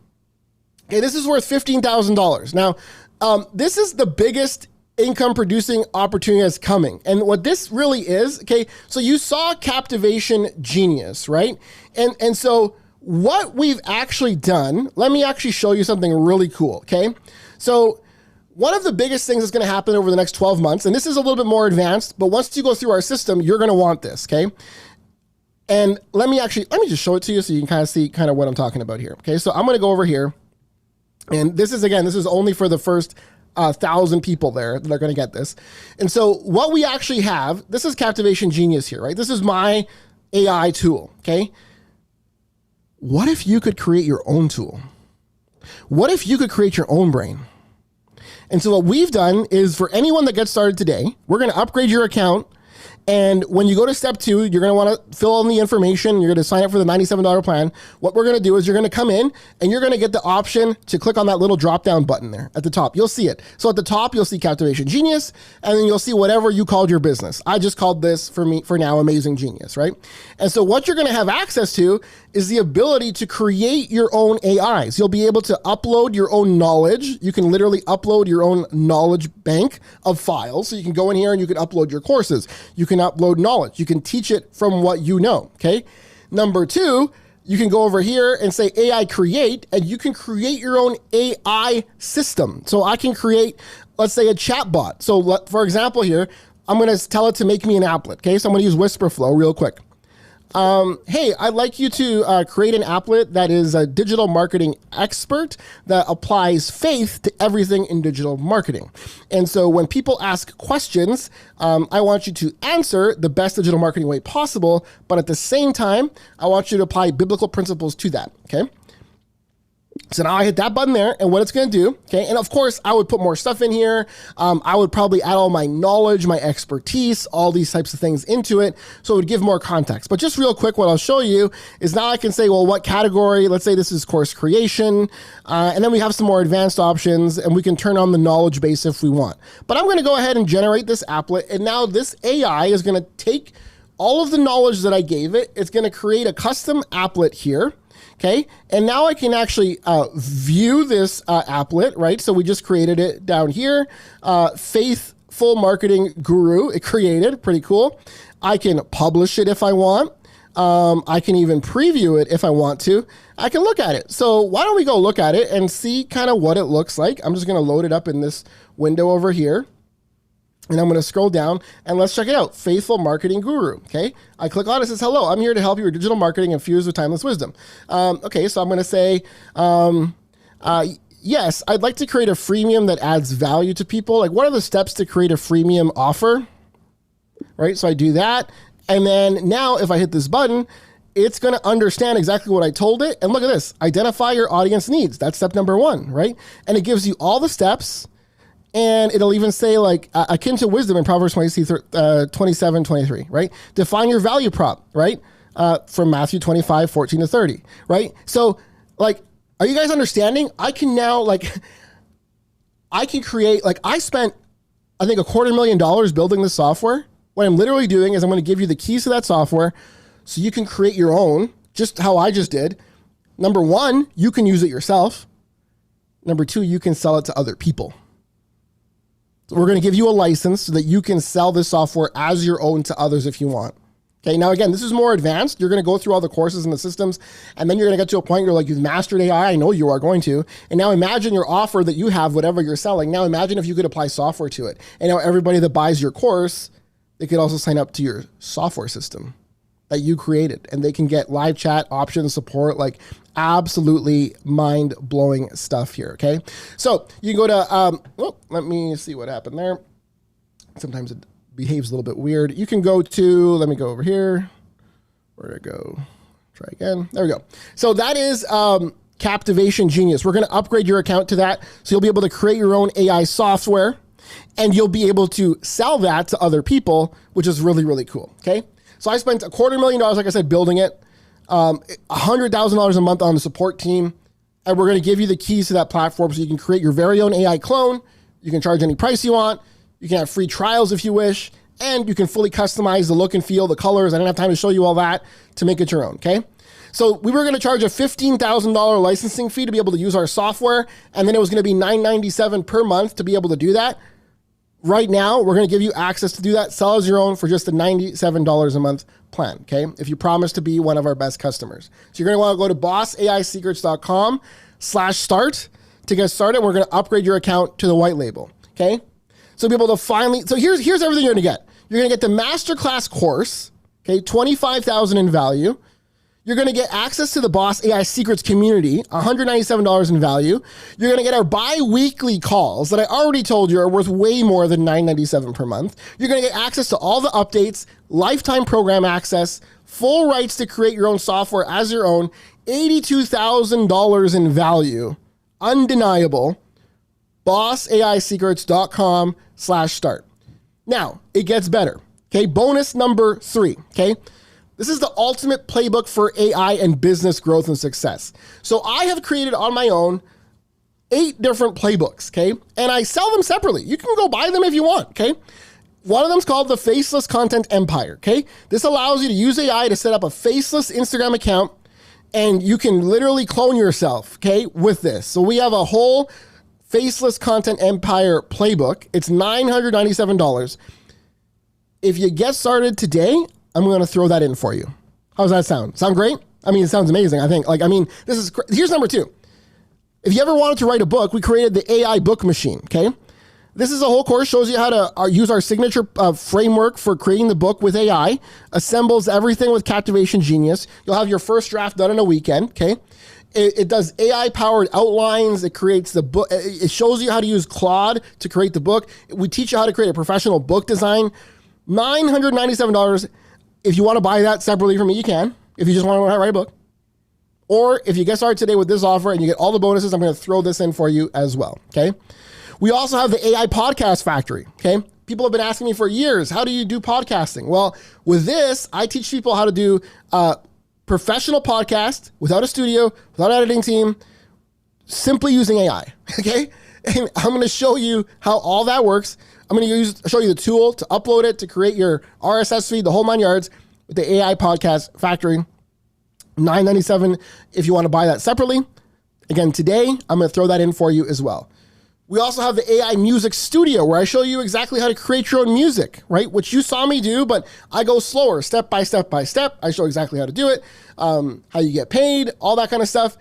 Okay, this is worth $15,000. Now, this is the biggest income producing opportunity that's coming. And what this really is, okay, so you saw Captivation Genius, right? And so what we've actually done, let me actually show you something really cool, okay? So one of the biggest things that's going to happen over the next 12 months, and this is a little bit more advanced, but once you go through our system, you're going to want this, okay? And let me just show it to you so you can kind of see kind of what I'm talking about here, okay? So I'm going to go over here. And this is only for the first 1,000 people there that are going to get this. And so what we actually have, this is Captivation Genius here, right? This is my AI tool, okay? What if you could create your own tool? What if you could create your own brain? And so what we've done is for anyone that gets started today, we're going to upgrade your account. And when you go to step 2, you're going to want to fill in the information. You're going to sign up for the $97 plan. What we're going to do is you're going to come in and you're going to get the option to click on that little drop-down button there at the top. You'll see it. So at the top, you'll see Captivation Genius, and then you'll see whatever you called your business. I just called this for now Amazing Genius, right? And so what you're going to have access to is the ability to create your own AIs. You'll be able to upload your own knowledge. You can literally upload your own knowledge bank of files. So you can go in here and you can upload your courses. You can upload knowledge. You can teach it from what you know, okay? Number 2, you can go over here and say AI create, and you can create your own AI system. So I can create, let's say, a chat bot. So for example here, I'm going to tell it to make me an applet, okay? So I'm going to use WhisperFlow real quick. Hey, I'd like you to create an applet that is a digital marketing expert that applies faith to everything in digital marketing. And so when people ask questions, I want you to answer the best digital marketing way possible, but at the same time, I want you to apply biblical principles to that, okay? So now I hit that button there, and what it's going to do, okay, and of course, I would put more stuff in here. I would probably add all my knowledge, my expertise, all these types of things into it, so it would give more context. But just real quick, what I'll show you is now I can say, well, what category? Let's say this is course creation, and then we have some more advanced options, and we can turn on the knowledge base if we want. But I'm going to go ahead and generate this applet, and now this AI is going to take all of the knowledge that I gave it. It's going to create a custom applet here. Okay, and now I can actually view this applet, right? So we just created it down here. Faithful Marketing Guru, it created, pretty cool. I can publish it if I want. I can even preview it if I want to. I can look at it. So why don't we go look at it and see kind of what it looks like. I'm just gonna load it up in this window over here. And I'm going to scroll down and let's check it out. Faithful Marketing Guru. Okay. I click on it. It says, hello, I'm here to help you with digital marketing infused with timeless wisdom. Okay. So I'm going to say, yes, I'd like to create a freemium that adds value to people. Like, what are the steps to create a freemium offer? Right. So I do that. And then now if I hit this button, it's going to understand exactly what I told it. And look at this, identify your audience needs. That's step number 1, right? And it gives you all the steps. And it'll even say like akin to wisdom in Proverbs 27:23, right? Define your value prop, right? From Matthew 25:14-30, right? So like, are you guys understanding? I can now I can create, I spent, I think $250,000 building this software. What I'm literally doing is I'm going to give you the keys to that software so you can create your own, just how I just did. Number 1, you can use it yourself. Number 2, you can sell it to other people. We're going to give you a license so that you can sell this software as your own to others if you want. Okay, now again, this is more advanced. You're going to go through all the courses and the systems, and then you're going to get to a point where you've mastered AI. I know you are going to. And now imagine your offer that you have, whatever you're selling. Now imagine if you could apply software to it. And now everybody that buys your course, they could also sign up to your software system that you created, and they can get live chat options, support, absolutely mind-blowing stuff here, okay? So you can go to, let me see what happened there. Sometimes it behaves a little bit weird. You can go to, let me go over here. Where'd it go? Try again. There we go. So that is Captivation Genius. We're going to upgrade your account to that, so you'll be able to create your own AI software, and you'll be able to sell that to other people, which is really, really cool, okay? So I spent $250,000, like I said, building it, $100,000 a month on the support team, and we're going to give you the keys to that platform so you can create your very own AI clone. You can charge any price you want. You can have free trials if you wish, and you can fully customize the look and feel, the colors. I didn't have time to show you all that to make it your own, okay? So we were going to charge a $15,000 licensing fee to be able to use our software, and then it was going to be $997 per month to be able to do that. Right now, we're going to give you access to do that. Sell as your own for just the $97 a month plan, okay? If you promise to be one of our best customers. So you're going to want to go to bossAIsecrets.com/start to get started. We're going to upgrade your account to the white label, okay? So be able to finally, so here's everything you're going to get. You're going to get the masterclass course, okay? $25,000 in value. You're going to get access to the Boss AI Secrets community, $197 in value. You're going to get our bi-weekly calls that I already told you are worth way more than $9.97 per month. You're going to get access to all the updates, lifetime program access, full rights to create your own software as your own, $82,000 in value, undeniable, bossaisecrets.com/start. Now, it gets better. Okay, bonus number 3, okay? This is the ultimate playbook for AI and business growth and success. So I have created on my own 8 different playbooks, okay? And I sell them separately. You can go buy them if you want, okay? One of them is called the Faceless Content Empire, okay? This allows you to use AI to set up a faceless Instagram account, and you can literally clone yourself, okay, with this. So we have a whole Faceless Content Empire playbook. It's $997. If you get started today, I'm going to throw that in for you. How does that sound? Sound great? I mean, it sounds amazing, I think. Here's number 2. If you ever wanted to write a book, we created the AI book machine, okay? This is a whole course, shows you how to use our signature framework for creating the book with AI, assembles everything with Captivation Genius. You'll have your first draft done in a weekend, okay? It does AI-powered outlines. It creates the book. It shows you how to use Claude to create the book. We teach you how to create a professional book design. $997. If you want to buy that separately from me, you can. If you just want to write a book. Or if you get started today with this offer and you get all the bonuses, I'm going to throw this in for you as well, okay? We also have the AI Podcast Factory, okay? People have been asking me for years, how do you do podcasting? Well, with this, I teach people how to do professional podcast without a studio, without an editing team, simply using AI, okay? And I'm going to show you how all that works. I'm going to show you the tool to upload it, to create your RSS feed, the whole 9 yards with the AI Podcast Factory. $997 if you want to buy that separately. Again, today, I'm going to throw that in for you as well. We also have the AI Music Studio, where I show you exactly how to create your own music, right? Which you saw me do, but I go slower, step by step by step. I show exactly how to do it, how you get paid, all that kind of stuff.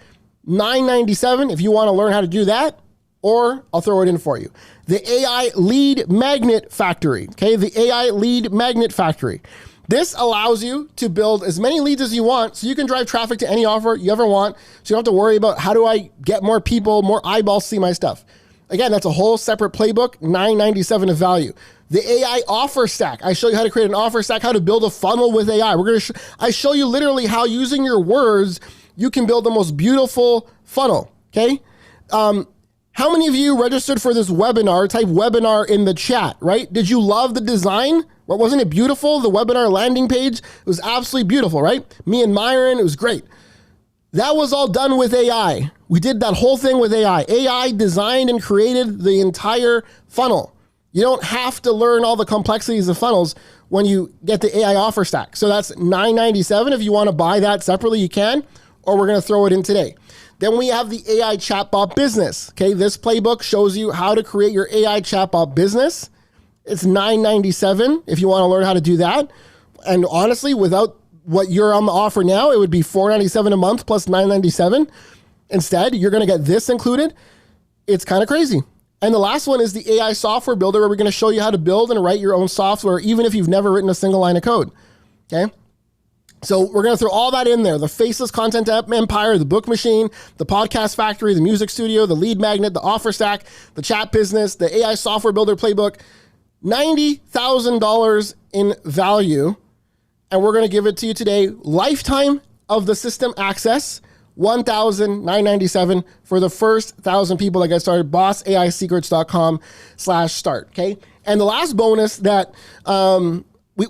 $997 if you want to learn how to do that, or I'll throw it in for you. The AI Lead Magnet Factory, okay? The AI Lead Magnet Factory. This allows you to build as many leads as you want, so you can drive traffic to any offer you ever want, so you don't have to worry about how do I get more people, more eyeballs see my stuff. Again, that's a whole separate playbook, $997 of value. The AI Offer Stack. I show you how to create an offer stack, how to build a funnel with AI. I show you literally how using your words, you can build the most beautiful funnel, okay? How many of you registered for this webinar? Type webinar in the chat, right? Did you love the design? Wasn't it beautiful? The webinar landing page, it was absolutely beautiful, right? Me and Myron, it was great. That was all done with AI. We did that whole thing with AI. AI designed and created the entire funnel. You don't have to learn all the complexities of funnels when you get the AI Offer Stack. So that's $997. If you want to buy that separately, you can, or we're going to throw it in today. Then we have the AI Chatbot Business. Okay, this playbook shows you how to create your AI Chatbot business. It's $997 if you want to learn how to do that. And honestly, without what you're on the offer now, it would be $497 a month plus $997. Instead, you're going to get this included. It's kind of crazy. And the last one is the AI Software Builder, where we're going to show you how to build and write your own software, even if you've never written a single line of code. Okay? So we're going to throw all that in there. The Faceless Content Empire, the Book Machine, the Podcast Factory, the Music Studio, the Lead Magnet, the Offer Stack, the Chat Business, the AI Software Builder Playbook. $90,000 in value. And we're going to give it to you today. Lifetime of the system access, $1,997 for the first 1,000 people that get started. bossaisecrets.com/start. Okay. And the last bonus that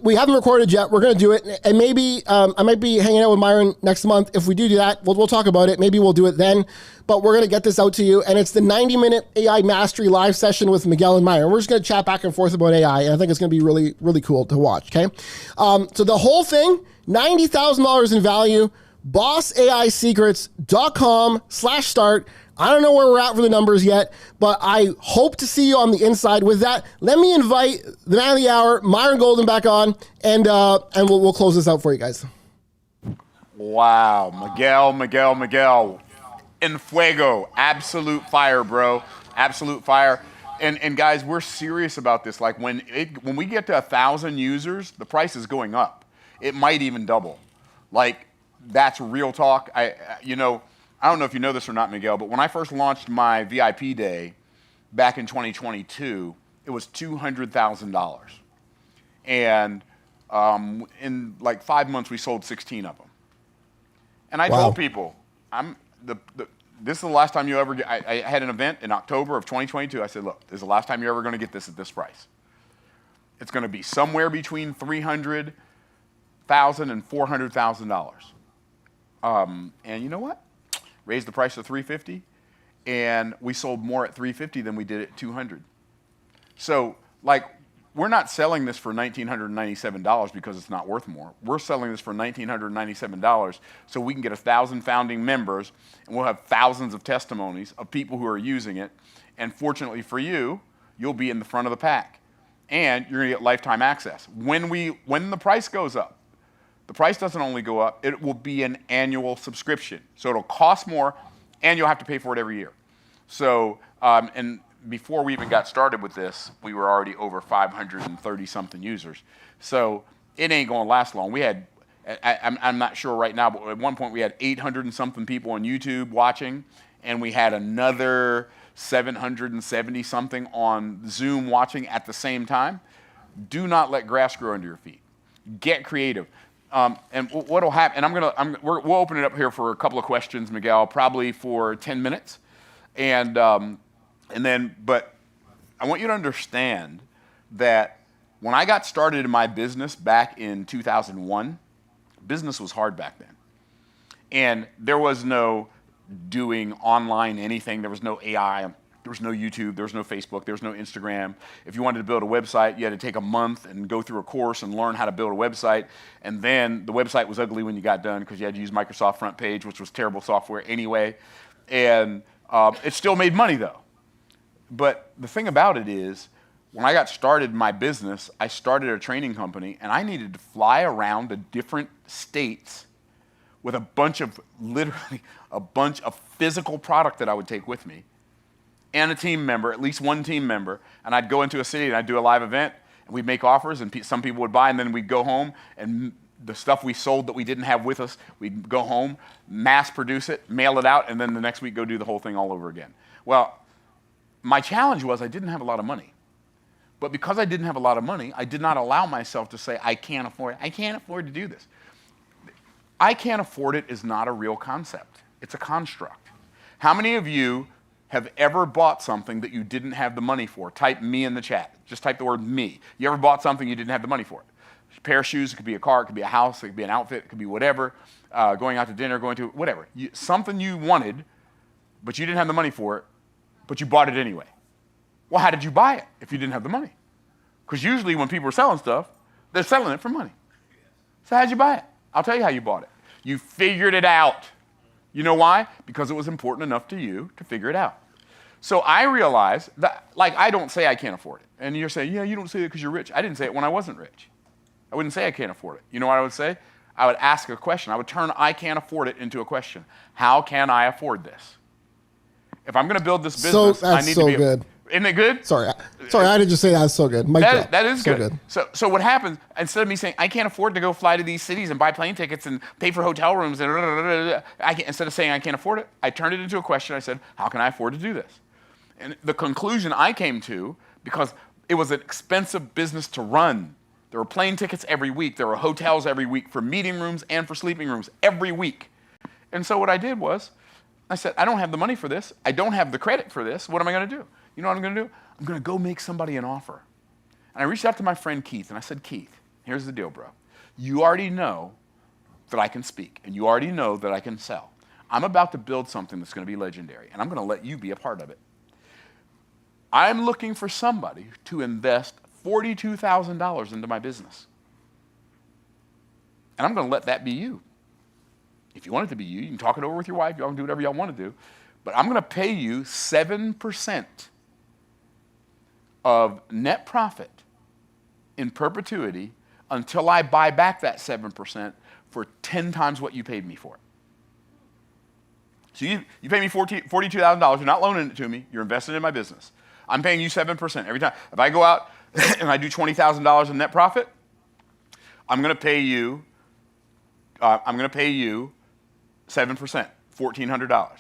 we haven't recorded yet, we're going to do it. And maybe I might be hanging out with Myron next month. If we do that, we'll talk about it. Maybe we'll do it then. But we're going to get this out to you. And it's the 90-minute AI Mastery live session with Miguel and Myron. We're just going to chat back and forth about AI. And I think it's going to be really, really cool to watch. Okay. So the whole thing, $90,000 in value, bossaisecrets.com/start. I don't know where we're at for the numbers yet, but I hope to see you on the inside. With that, let me invite the man of the hour, Myron Golden, back on, and we'll close this out for you guys. Wow, Miguel. En fuego. Absolute fire, bro. Absolute fire. And guys, we're serious about this. Like when we get to 1,000 users, the price is going up. It might even double. Like That's real talk. You know, I don't know if you know this or not, Miguel, but when I first launched my VIP day back in 2022, it was $200,000. And in like 5 months, we sold 16 of them. And I told people, this is the last time you ever get, I had an event in October of 2022. I said, look, this is the last time you're ever going to get this at this price. It's going to be somewhere between $300,000 and $400,000. And you know what? Raised the price to $350, and we sold more at $350 than we did at $200. So, like, we're not selling this for $1,997 because it's not worth more. We're selling this for $1,997 so we can get 1,000 founding members, and we'll have thousands of testimonies of people who are using it. And fortunately for you, you'll be in the front of the pack, and you're going to get lifetime access. When the price goes up, the price doesn't only go up, it will be an annual subscription. So it'll cost more, and you'll have to pay for it every year. So, and before we even got started with this, we were already over 530-something users. So it ain't going to last long. We had, I'm not sure right now, but at one point we had 800 and something people on YouTube watching, and we had another 770-something on Zoom watching at the same time. Do not let grass grow under your feet. Get creative. And what'll happen, and we'll open it up here for a couple of questions, Miguel, probably for 10 minutes. And then, but I want you to understand that when I got started in my business back in 2001, business was hard back then. And there was no doing online anything. There was no AI. There was no YouTube, there was no Facebook, there was no Instagram. If you wanted to build a website, you had to take a month and go through a course and learn how to build a website. And then the website was ugly when you got done because you had to use Microsoft Front Page, which was terrible software anyway. And it still made money though. But the thing about it is, when I got started in my business, I started a training company, and I needed to fly around to different states with literally a bunch of physical product that I would take with me, and a team member, at least one team member, and I'd go into a city and I'd do a live event, and we'd make offers, and some people would buy, and then we'd go home, and the stuff we sold that we didn't have with us, we'd go home, mass produce it, mail it out, and then the next week go do the whole thing all over again. Well, my challenge was I didn't have a lot of money. But because I didn't have a lot of money, I did not allow myself to say, I can't afford it. I can't afford to do this. I can't afford it is not a real concept. It's a construct. How many of you have ever bought something that you didn't have the money for? Type me in the chat. Just type the word me. You ever bought something you didn't have the money for? A pair of shoes, it could be a car, it could be a house, it could be an outfit, it could be whatever. Going out to dinner, going to whatever. Something you wanted, but you didn't have the money for it, but you bought it anyway. Well, how did you buy it if you didn't have the money? Because usually when people are selling stuff, they're selling it for money. So how'd you buy it? I'll tell you how you bought it. You figured it out. You know why? Because it was important enough to you to figure it out. So I realized that, like, I don't say I can't afford it. And you're saying, yeah, you don't say it because you're rich. I didn't say it when I wasn't rich. I wouldn't say I can't afford it. You know what I would say? I would ask a question. I would turn I can't afford it into a question. How can I afford this? If I'm going to build this business, I need to be good. Isn't it good? Sorry, I didn't just say that's so good. That is so good. So what happens, instead of me saying, I can't afford to go fly to these cities and buy plane tickets and pay for hotel rooms, and instead of saying I can't afford it, I turned it into a question. I said, how can I afford to do this? And the conclusion I came to, because it was an expensive business to run. There were plane tickets every week. There were hotels every week for meeting rooms and for sleeping rooms every week. And so what I did was, I said, I don't have the money for this. I don't have the credit for this. What am I going to do? You know what I'm going to do? I'm going to go make somebody an offer. And I reached out to my friend Keith, and I said, Keith, here's the deal, bro. You already know that I can speak, and you already know that I can sell. I'm about to build something that's going to be legendary, and I'm going to let you be a part of it. I'm looking for somebody to invest $42,000 into my business. And I'm going to let that be you. If you want it to be you, you can talk it over with your wife. Y'all can do whatever y'all want to do. But I'm going to pay you 7% of net profit in perpetuity until I buy back that 7% for 10 times what you paid me for it. So you pay me $42,000. You're not loaning it to me. You're investing in my business. I'm paying you 7% every time. If I go out and I do $20,000 in net profit, I'm going to pay you I'm going to pay you 7%, $1,400.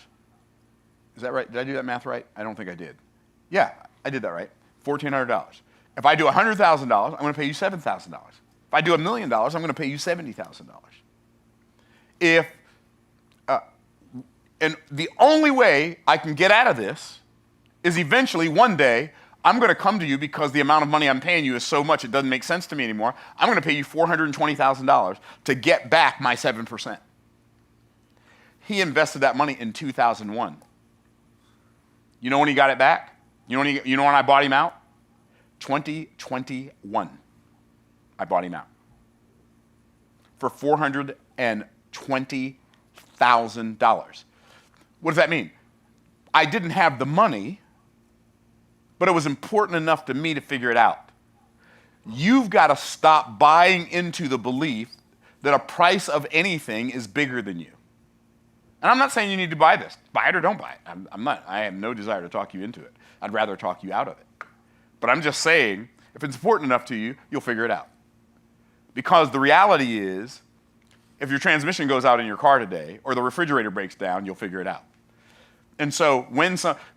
Is that right? Did I do that math right? I don't think I did. Yeah, I did that right. $1,400. If I do $100,000, I'm going to pay you $7,000. If I do $1 million, I'm going to pay you $70,000. And the only way I can get out of this is eventually one day I'm going to come to you because the amount of money I'm paying you is so much it doesn't make sense to me anymore. I'm going to pay you $420,000 to get back my 7%. He invested that money in 2001. You know when he got it back? You know when I bought him out? 2021. I bought him out for $420,000. What does that mean? I didn't have the money, but it was important enough to me to figure it out. You've got to stop buying into the belief that a price of anything is bigger than you. And I'm not saying you need to buy this. Buy it or don't buy it. I have no desire to talk you into it. I'd rather talk you out of it. But I'm just saying, if it's important enough to you, you'll figure it out. Because the reality is, if your transmission goes out in your car today, or the refrigerator breaks down, you'll figure it out. And so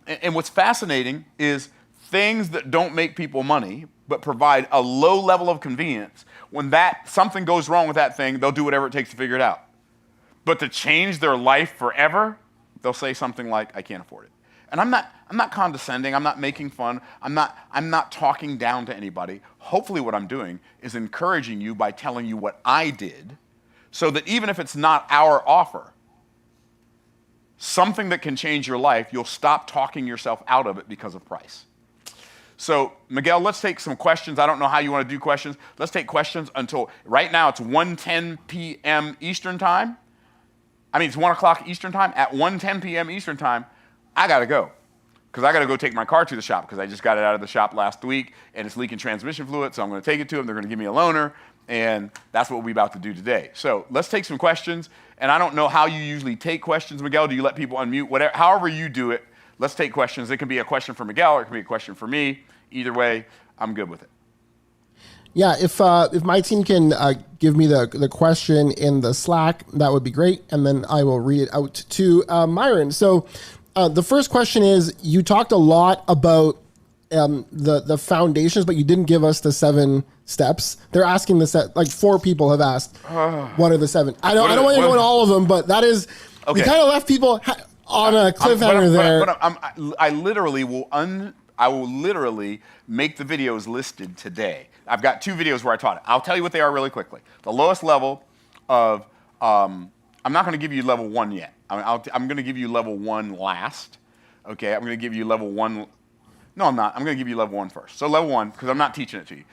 and what's fascinating is things that don't make people money, but provide a low level of convenience, when something goes wrong with that thing, they'll do whatever it takes to figure it out. But to change their life forever, they'll say something like, I can't afford it. And I'm not condescending, I'm not making fun, I'm not talking down to anybody. Hopefully what I'm doing is encouraging you by telling you what I did, so that even if it's not our offer, something that can change your life, you'll stop talking yourself out of it because of price. So, Miguel, let's take some questions. I don't know how you want to do questions. Let's take questions until, right now it's 1:10 p.m. Eastern time. It's 1 o'clock Eastern time. At 1:10 p.m. Eastern time, I got to go. Because I got to go take my car to the shop, because I just got it out of the shop last week, and it's leaking transmission fluid, so I'm going to take it to them. They're going to give me a loaner, and that's what we're about to do today. So let's take some questions. And I don't know how you usually take questions, Miguel. Do you let people unmute? Whatever, however you do it, let's take questions. It can be a question for Miguel, or it can be a question for me. Either way, I'm good with it. Yeah, if my team can give me the question in the Slack, that would be great, and then I will read it out to Myron. So the first question is, you talked a lot about the foundations, but you didn't give us the 7 steps. They're asking like 4 people have asked, what are the 7? I don't want to go into all of them, but that is, okay. We kind of left people on a cliffhanger there. I will literally make the videos listed today. I've got 2 videos where I taught it. I'll tell you what they are really quickly. The lowest level of, I'm not going to give you level 1 yet. I'm going to give you level 1 last. Okay, I'm going to give you level 1. No, I'm not. I'm going to give you level 1 first. So level 1, because I'm not teaching it to you.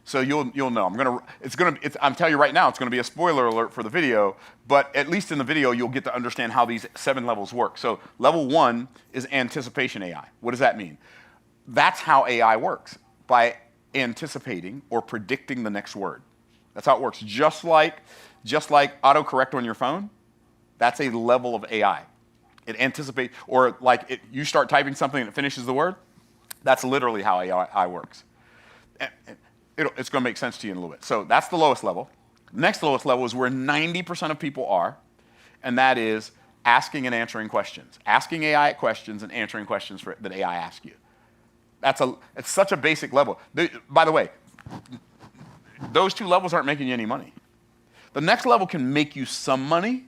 So you'll know. I'm telling you right now, it's going to be a spoiler alert for the video, but at least in the video, you'll get to understand how these 7 levels work. So level 1 is anticipation AI. What does that mean? That's how AI works, by anticipating or predicting the next word. That's how it works. Just like autocorrect on your phone, that's a level of AI. It anticipates, or you start typing something and it finishes the word. That's literally how AI works. It's going to make sense to you in a little bit. So that's the lowest level. Next lowest level is where 90% of people are, and that is asking and answering questions. Asking AI questions and answering questions that AI asks you. It's such a basic level. By the way, those 2 levels aren't making you any money. The next level can make you some money,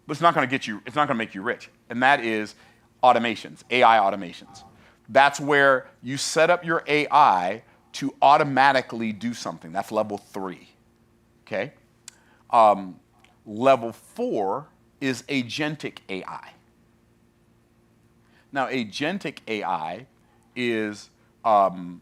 but it's not going to make you rich. And that is automations, AI automations. That's where you set up your AI to automatically do something. That's level 3. Okay? Level 4 is agentic AI. Now, agentic AI is, I'm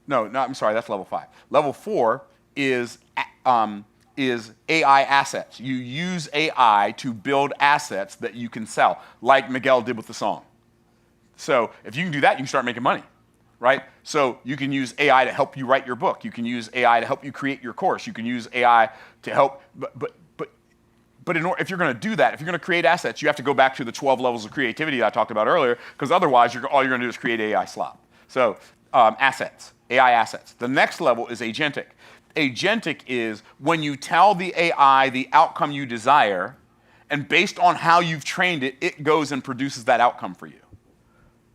sorry, that's level 5. Level 4 is AI assets. You use AI to build assets that you can sell, like Miguel did with the song. So if you can do that, you can start making money, right? So you can use AI to help you write your book. You can use AI to help you create your course. You can use AI to help, but if you're going to do that, if you're going to create assets, you have to go back to the 12 levels of creativity that I talked about earlier, because otherwise all you're going to do is create AI slop. So assets, AI assets. The next level is agentic. Agentic is when you tell the AI the outcome you desire, and based on how you've trained it, it goes and produces that outcome for you.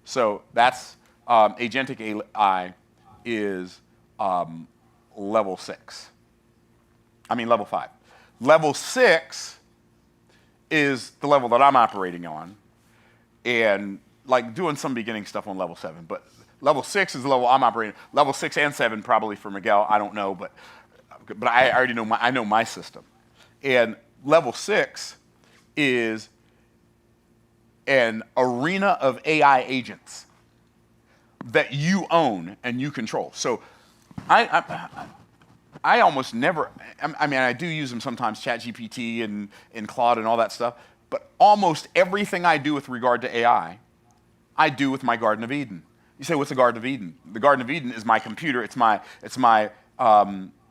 So that's agentic AI is level 6. I mean level 5. Level 6 is the level that I'm operating on, and like doing some beginning stuff on level 7. But level 6 is the level I'm operating. Level 6 and 7 probably for Miguel. I don't know, but I already know I know my system. And level 6 is an arena of AI agents that you own and you control. So I almost never, I mean, I do use them sometimes, ChatGPT and Claude and all that stuff, but almost everything I do with regard to AI, I do with my Garden of Eden. You say, what's the Garden of Eden? The Garden of Eden is my computer. It's my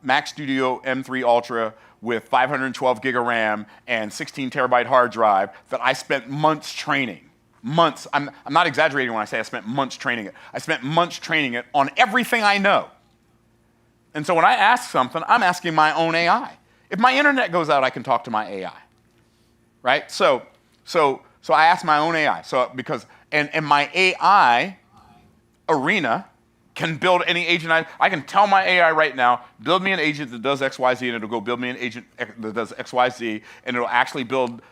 Mac Studio M3 Ultra with 512 gig of RAM and 16 terabyte hard drive that I spent months training. Months. I'm not exaggerating when I say I spent months training it. I spent months training it on everything I know. And so when I ask something, I'm asking my own AI. If my internet goes out, I can talk to my AI, right? So I ask my own AI. So because and my AI arena can build any agent. I can tell my AI right now, build me an agent that does X, Y, Z, and it'll go build me an agent that does X, Y, Z, and it'll actually build.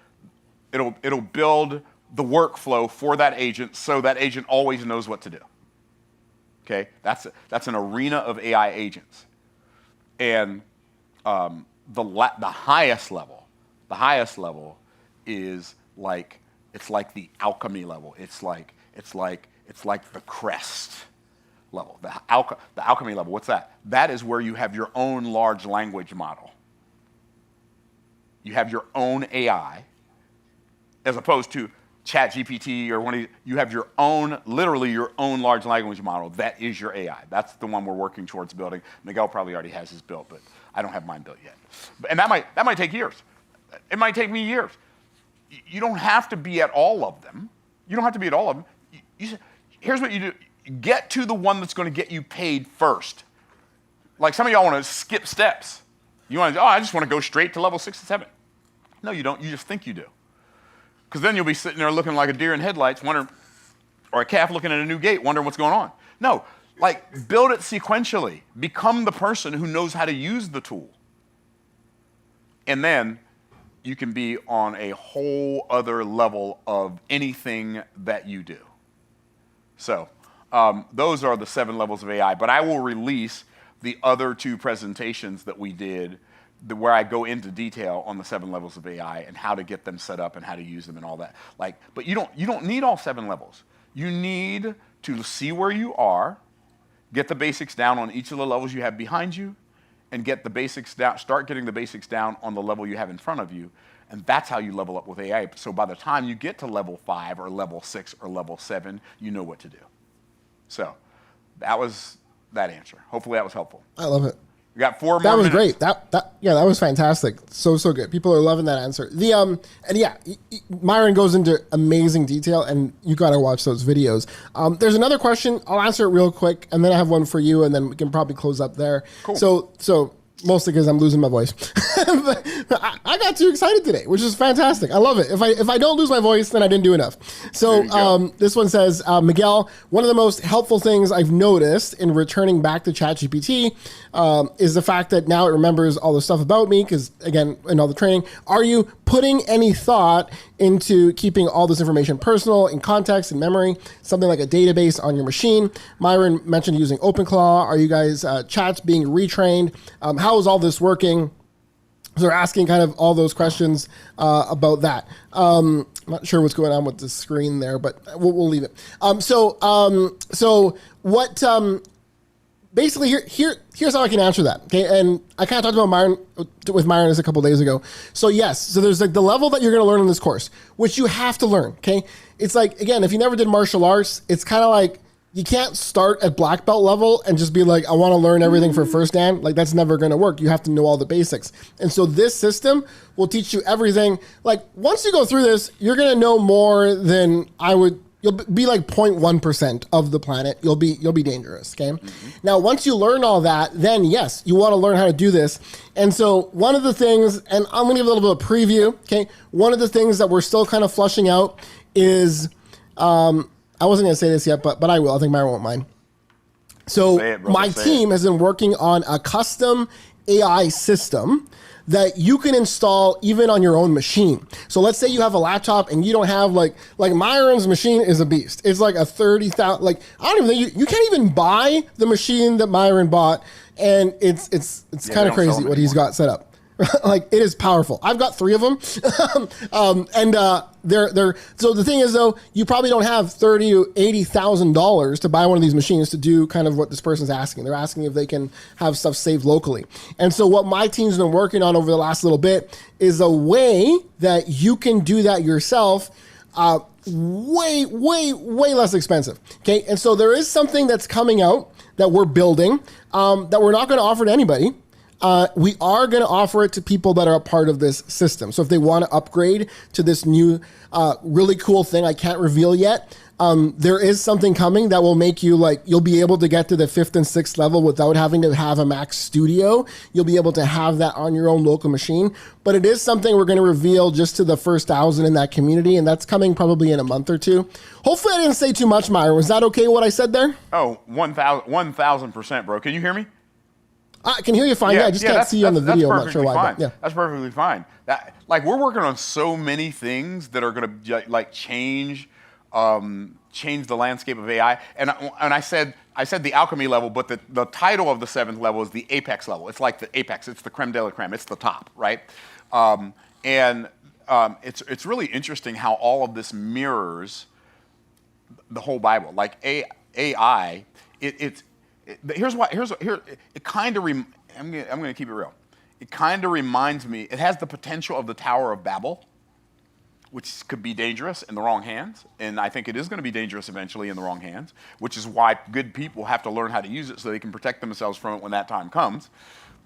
It'll build the workflow for that agent, so that agent always knows what to do. Okay, that's an arena of AI agents, and the highest level is like it's like the alchemy level. It's like the crest level. The alchemy level. What's that? That is where you have your own large language model. You have your own AI, as opposed to ChatGPT or you have your own, literally your own large language model. That is your AI. That's the one we're working towards building. Miguel probably already has his built, but I don't have mine built yet. And that might take years. It might take me years. You don't have to be at all of them. You don't have to be at all of them. Here's what you do. Get to the one that's going to get you paid first. Like some of y'all want to skip steps. You want to, I just want to go straight to level 6 and 7. No, you don't. You just think you do. Because then you'll be sitting there looking like a deer in headlights, wondering, or a calf looking at a new gate, wondering what's going on. No, like build it sequentially. Become the person who knows how to use the tool. And then you can be on a whole other level of anything that you do. So those are the 7 levels of AI. But I will release the other 2 presentations that we did where I go into detail on the 7 levels of AI and how to get them set up and how to use them and all that. But you don't need all 7 levels. You need to see where you are, get the basics down on each of the levels you have behind you, and get the basics down. Start getting the basics down on the level you have in front of you, and that's how you level up with AI. So by the time you get to level 5 or level 6 or level 7, you know what to do. So that was that answer. Hopefully that was helpful. I love it. We got 4 more That was minutes. great. That was fantastic. So good. People are loving that answer. Myron goes into amazing detail, and you got to watch those videos. There's another question. I'll answer it real quick, and then I have one for you, and then we can probably close up there. Cool. So mostly because I'm losing my voice. But I got too excited today, which is fantastic. I love it. If I don't lose my voice, then I didn't do enough. So this one says, Miguel, one of the most helpful things I've noticed in returning back to ChatGPT is the fact that now it remembers all the stuff about me, because again, in all the training, are you putting any thought into keeping all this information personal, in context, in memory, something like a database on your machine? Myron mentioned using OpenClaw. Are you guys chats being retrained? How is all this working? So they're asking kind of all those questions about that. I'm not sure what's going on with the screen there, but we'll leave it. Basically, here's how I can answer that. Okay, and I kind of talked about with Myron this a couple days ago. So yes, so there's like the level that you're going to learn in this course, which you have to learn. Okay, it's like, again, if you never did martial arts, it's kind of like you can't start at black belt level and just be like, I want to learn everything for first dan. Like, that's never going to work. You have to know all the basics. And so this system will teach you everything. Like, once you go through this, you're going to know more than I would. You'll be like 0.1% of the planet. You'll be dangerous. Okay. Now, once you learn all that, then yes, you want to learn how to do this. And so one of the things, and I'm going to give a little bit of preview. Okay. One of the things that we're still kind of flushing out is, I wasn't going to say this yet, but I will. I think Myron won't mind. So Say it, brother, my team has been working on a custom AI system that you can install even on your own machine. So let's say you have a laptop and you don't have like Myron's machine is a beast. It's like a 30,000, like, I don't even think you can't even buy the machine that Myron bought. And it's kind of crazy what he's got set up. Like, it is powerful. I've got 3 of them. They're so the thing is though, you probably don't have $30,000 to $80,000 to buy one of these machines to do kind of what this person's asking. They're asking if they can have stuff saved locally. And so what my team's been working on over the last little bit is a way that you can do that yourself, way less expensive. Okay. And so there is something that's coming out that we're building, that we're not going to offer to anybody. We are going to offer it to people that are a part of this system. So if they want to upgrade to this new, really cool thing I can't reveal yet, there is something coming that will make you you'll be able to get to the 5th and 6th level without having to have a Mac Studio. You'll be able to have that on your own local machine. But it is something we're going to reveal just to the first 1,000 in that community, and that's coming probably in a month or 2. Hopefully I didn't say too much, Myron. Was that okay what I said there? Oh, 1,000%, bro. Can you hear me? I can hear you fine. Yeah, I just can't see you on the video. I'm not sure why. Fine. But yeah. That's perfectly fine. We're working on so many things that are going to change the landscape of AI. And I said the alchemy level, but the title of the 7th level is the apex level. It's like the apex. It's the creme de la creme. It's the top, right? It's really interesting how all of this mirrors the whole Bible. Like AI, here's it kind of I'm going to keep it real. It kind of reminds me. It has the potential of the Tower of Babel, which could be dangerous in the wrong hands, and I think it is going to be dangerous eventually in the wrong hands, which is why good people have to learn how to use it so they can protect themselves from it when that time comes.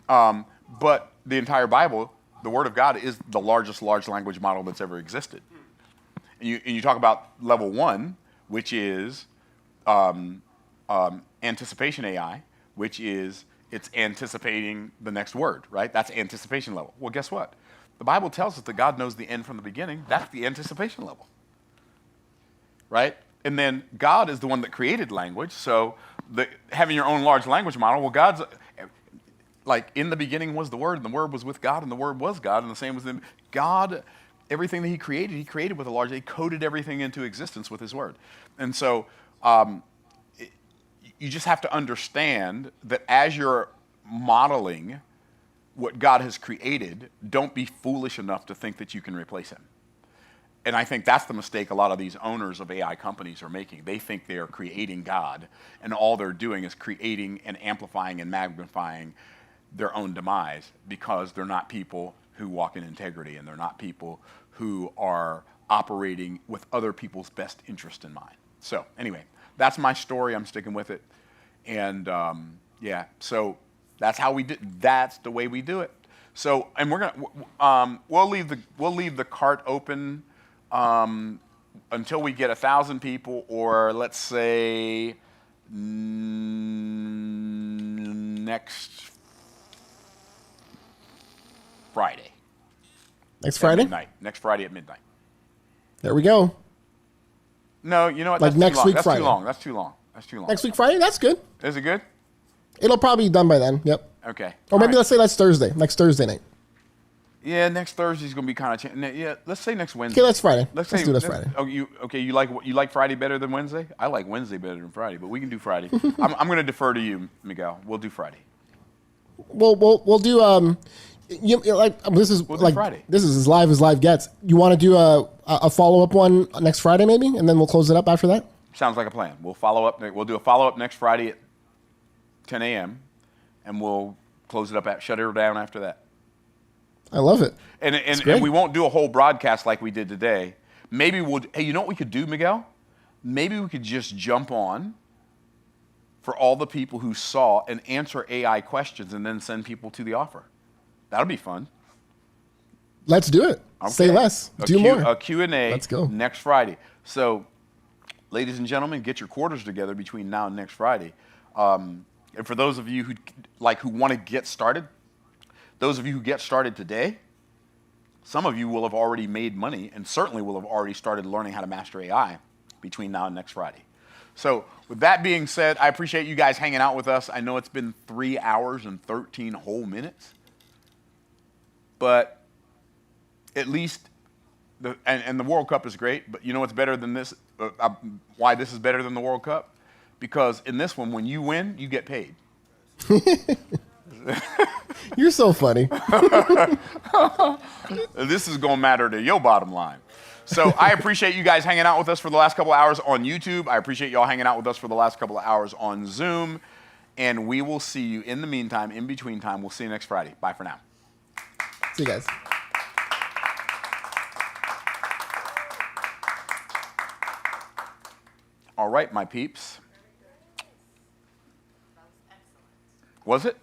But the entire Bible, the Word of God, is the largest large language model that's ever existed. And you talk about level 1, which is anticipation AI, which is it's anticipating the next word, right? That's anticipation level. Well, guess what? The Bible tells us that God knows the end from the beginning. That's the anticipation level, right? And then God is the one that created language. So having your own large language model, well, God's like, in the beginning was the Word, and the Word was with God, and the Word was God, and the same was in God. Everything that He created with a large. He coded everything into existence with His Word. And so you just have to understand that as you're modeling what God has created, don't be foolish enough to think that you can replace Him. And I think that's the mistake a lot of these owners of AI companies are making. They think they are creating God, and all they're doing is creating and amplifying and magnifying their own demise, because they're not people who walk in integrity, and they're not people who are operating with other people's best interest in mind. So anyway, that's my story. I'm sticking with it. And yeah, so that's how we do. That's the way we do it. So, and we're gonna we'll leave the cart open until we get 1,000 people, or let's say next Friday. Next Friday? Midnight. Next Friday at midnight. There we go. No, you know what? Like That's next too long. week That's Friday. too long. That's too long. That's too long. Next week Friday? That's good. Is it good? It'll probably be done by then. Yep. Okay. Or maybe let's say that's Thursday. Next Thursday night. Yeah, next Thursday's gonna be kind of. Yeah, let's say next Wednesday. Okay, that's Friday. Let's do this Friday. Oh, you like Friday better than Wednesday? I like Wednesday better than Friday, but we can do Friday. I'm gonna defer to you, Miguel. We'll do Friday. We'll do this is We'll do like Friday. This is as live gets. You want to do a follow up one next Friday maybe, and then we'll close it up after that. Sounds like a plan. We'll follow up. We'll do a follow up next Friday at 10 a.m. and we'll close it up. Shut it down after that. I love it. And we won't do a whole broadcast like we did today. Maybe we'll. Hey, you know what we could do, Miguel? Maybe we could just jump on for all the people who saw and answer AI questions, and then send people to the offer. That'll be fun. Let's do it. Okay. Say less. Do more. A Q&A. Let's go. Next Friday. So ladies and gentlemen, get your quarters together between now and next Friday. And for those of you who want to get started, those of you who get started today, some of you will have already made money and certainly will have already started learning how to master AI between now and next Friday. So with that being said, I appreciate you guys hanging out with us. I know it's been 3 hours and 13 whole minutes, but at least, the World Cup is great, but you know what's better than this? Why this is better than the World Cup? Because in this one, when you win, you get paid. You're so funny. This is going to matter to your bottom line. So I appreciate you guys hanging out with us for the last couple of hours on YouTube. I appreciate y'all hanging out with us for the last couple of hours on Zoom. And we will see you in the meantime, in between time. We'll see you next Friday. Bye for now. See you guys. All right, my peeps. Was it?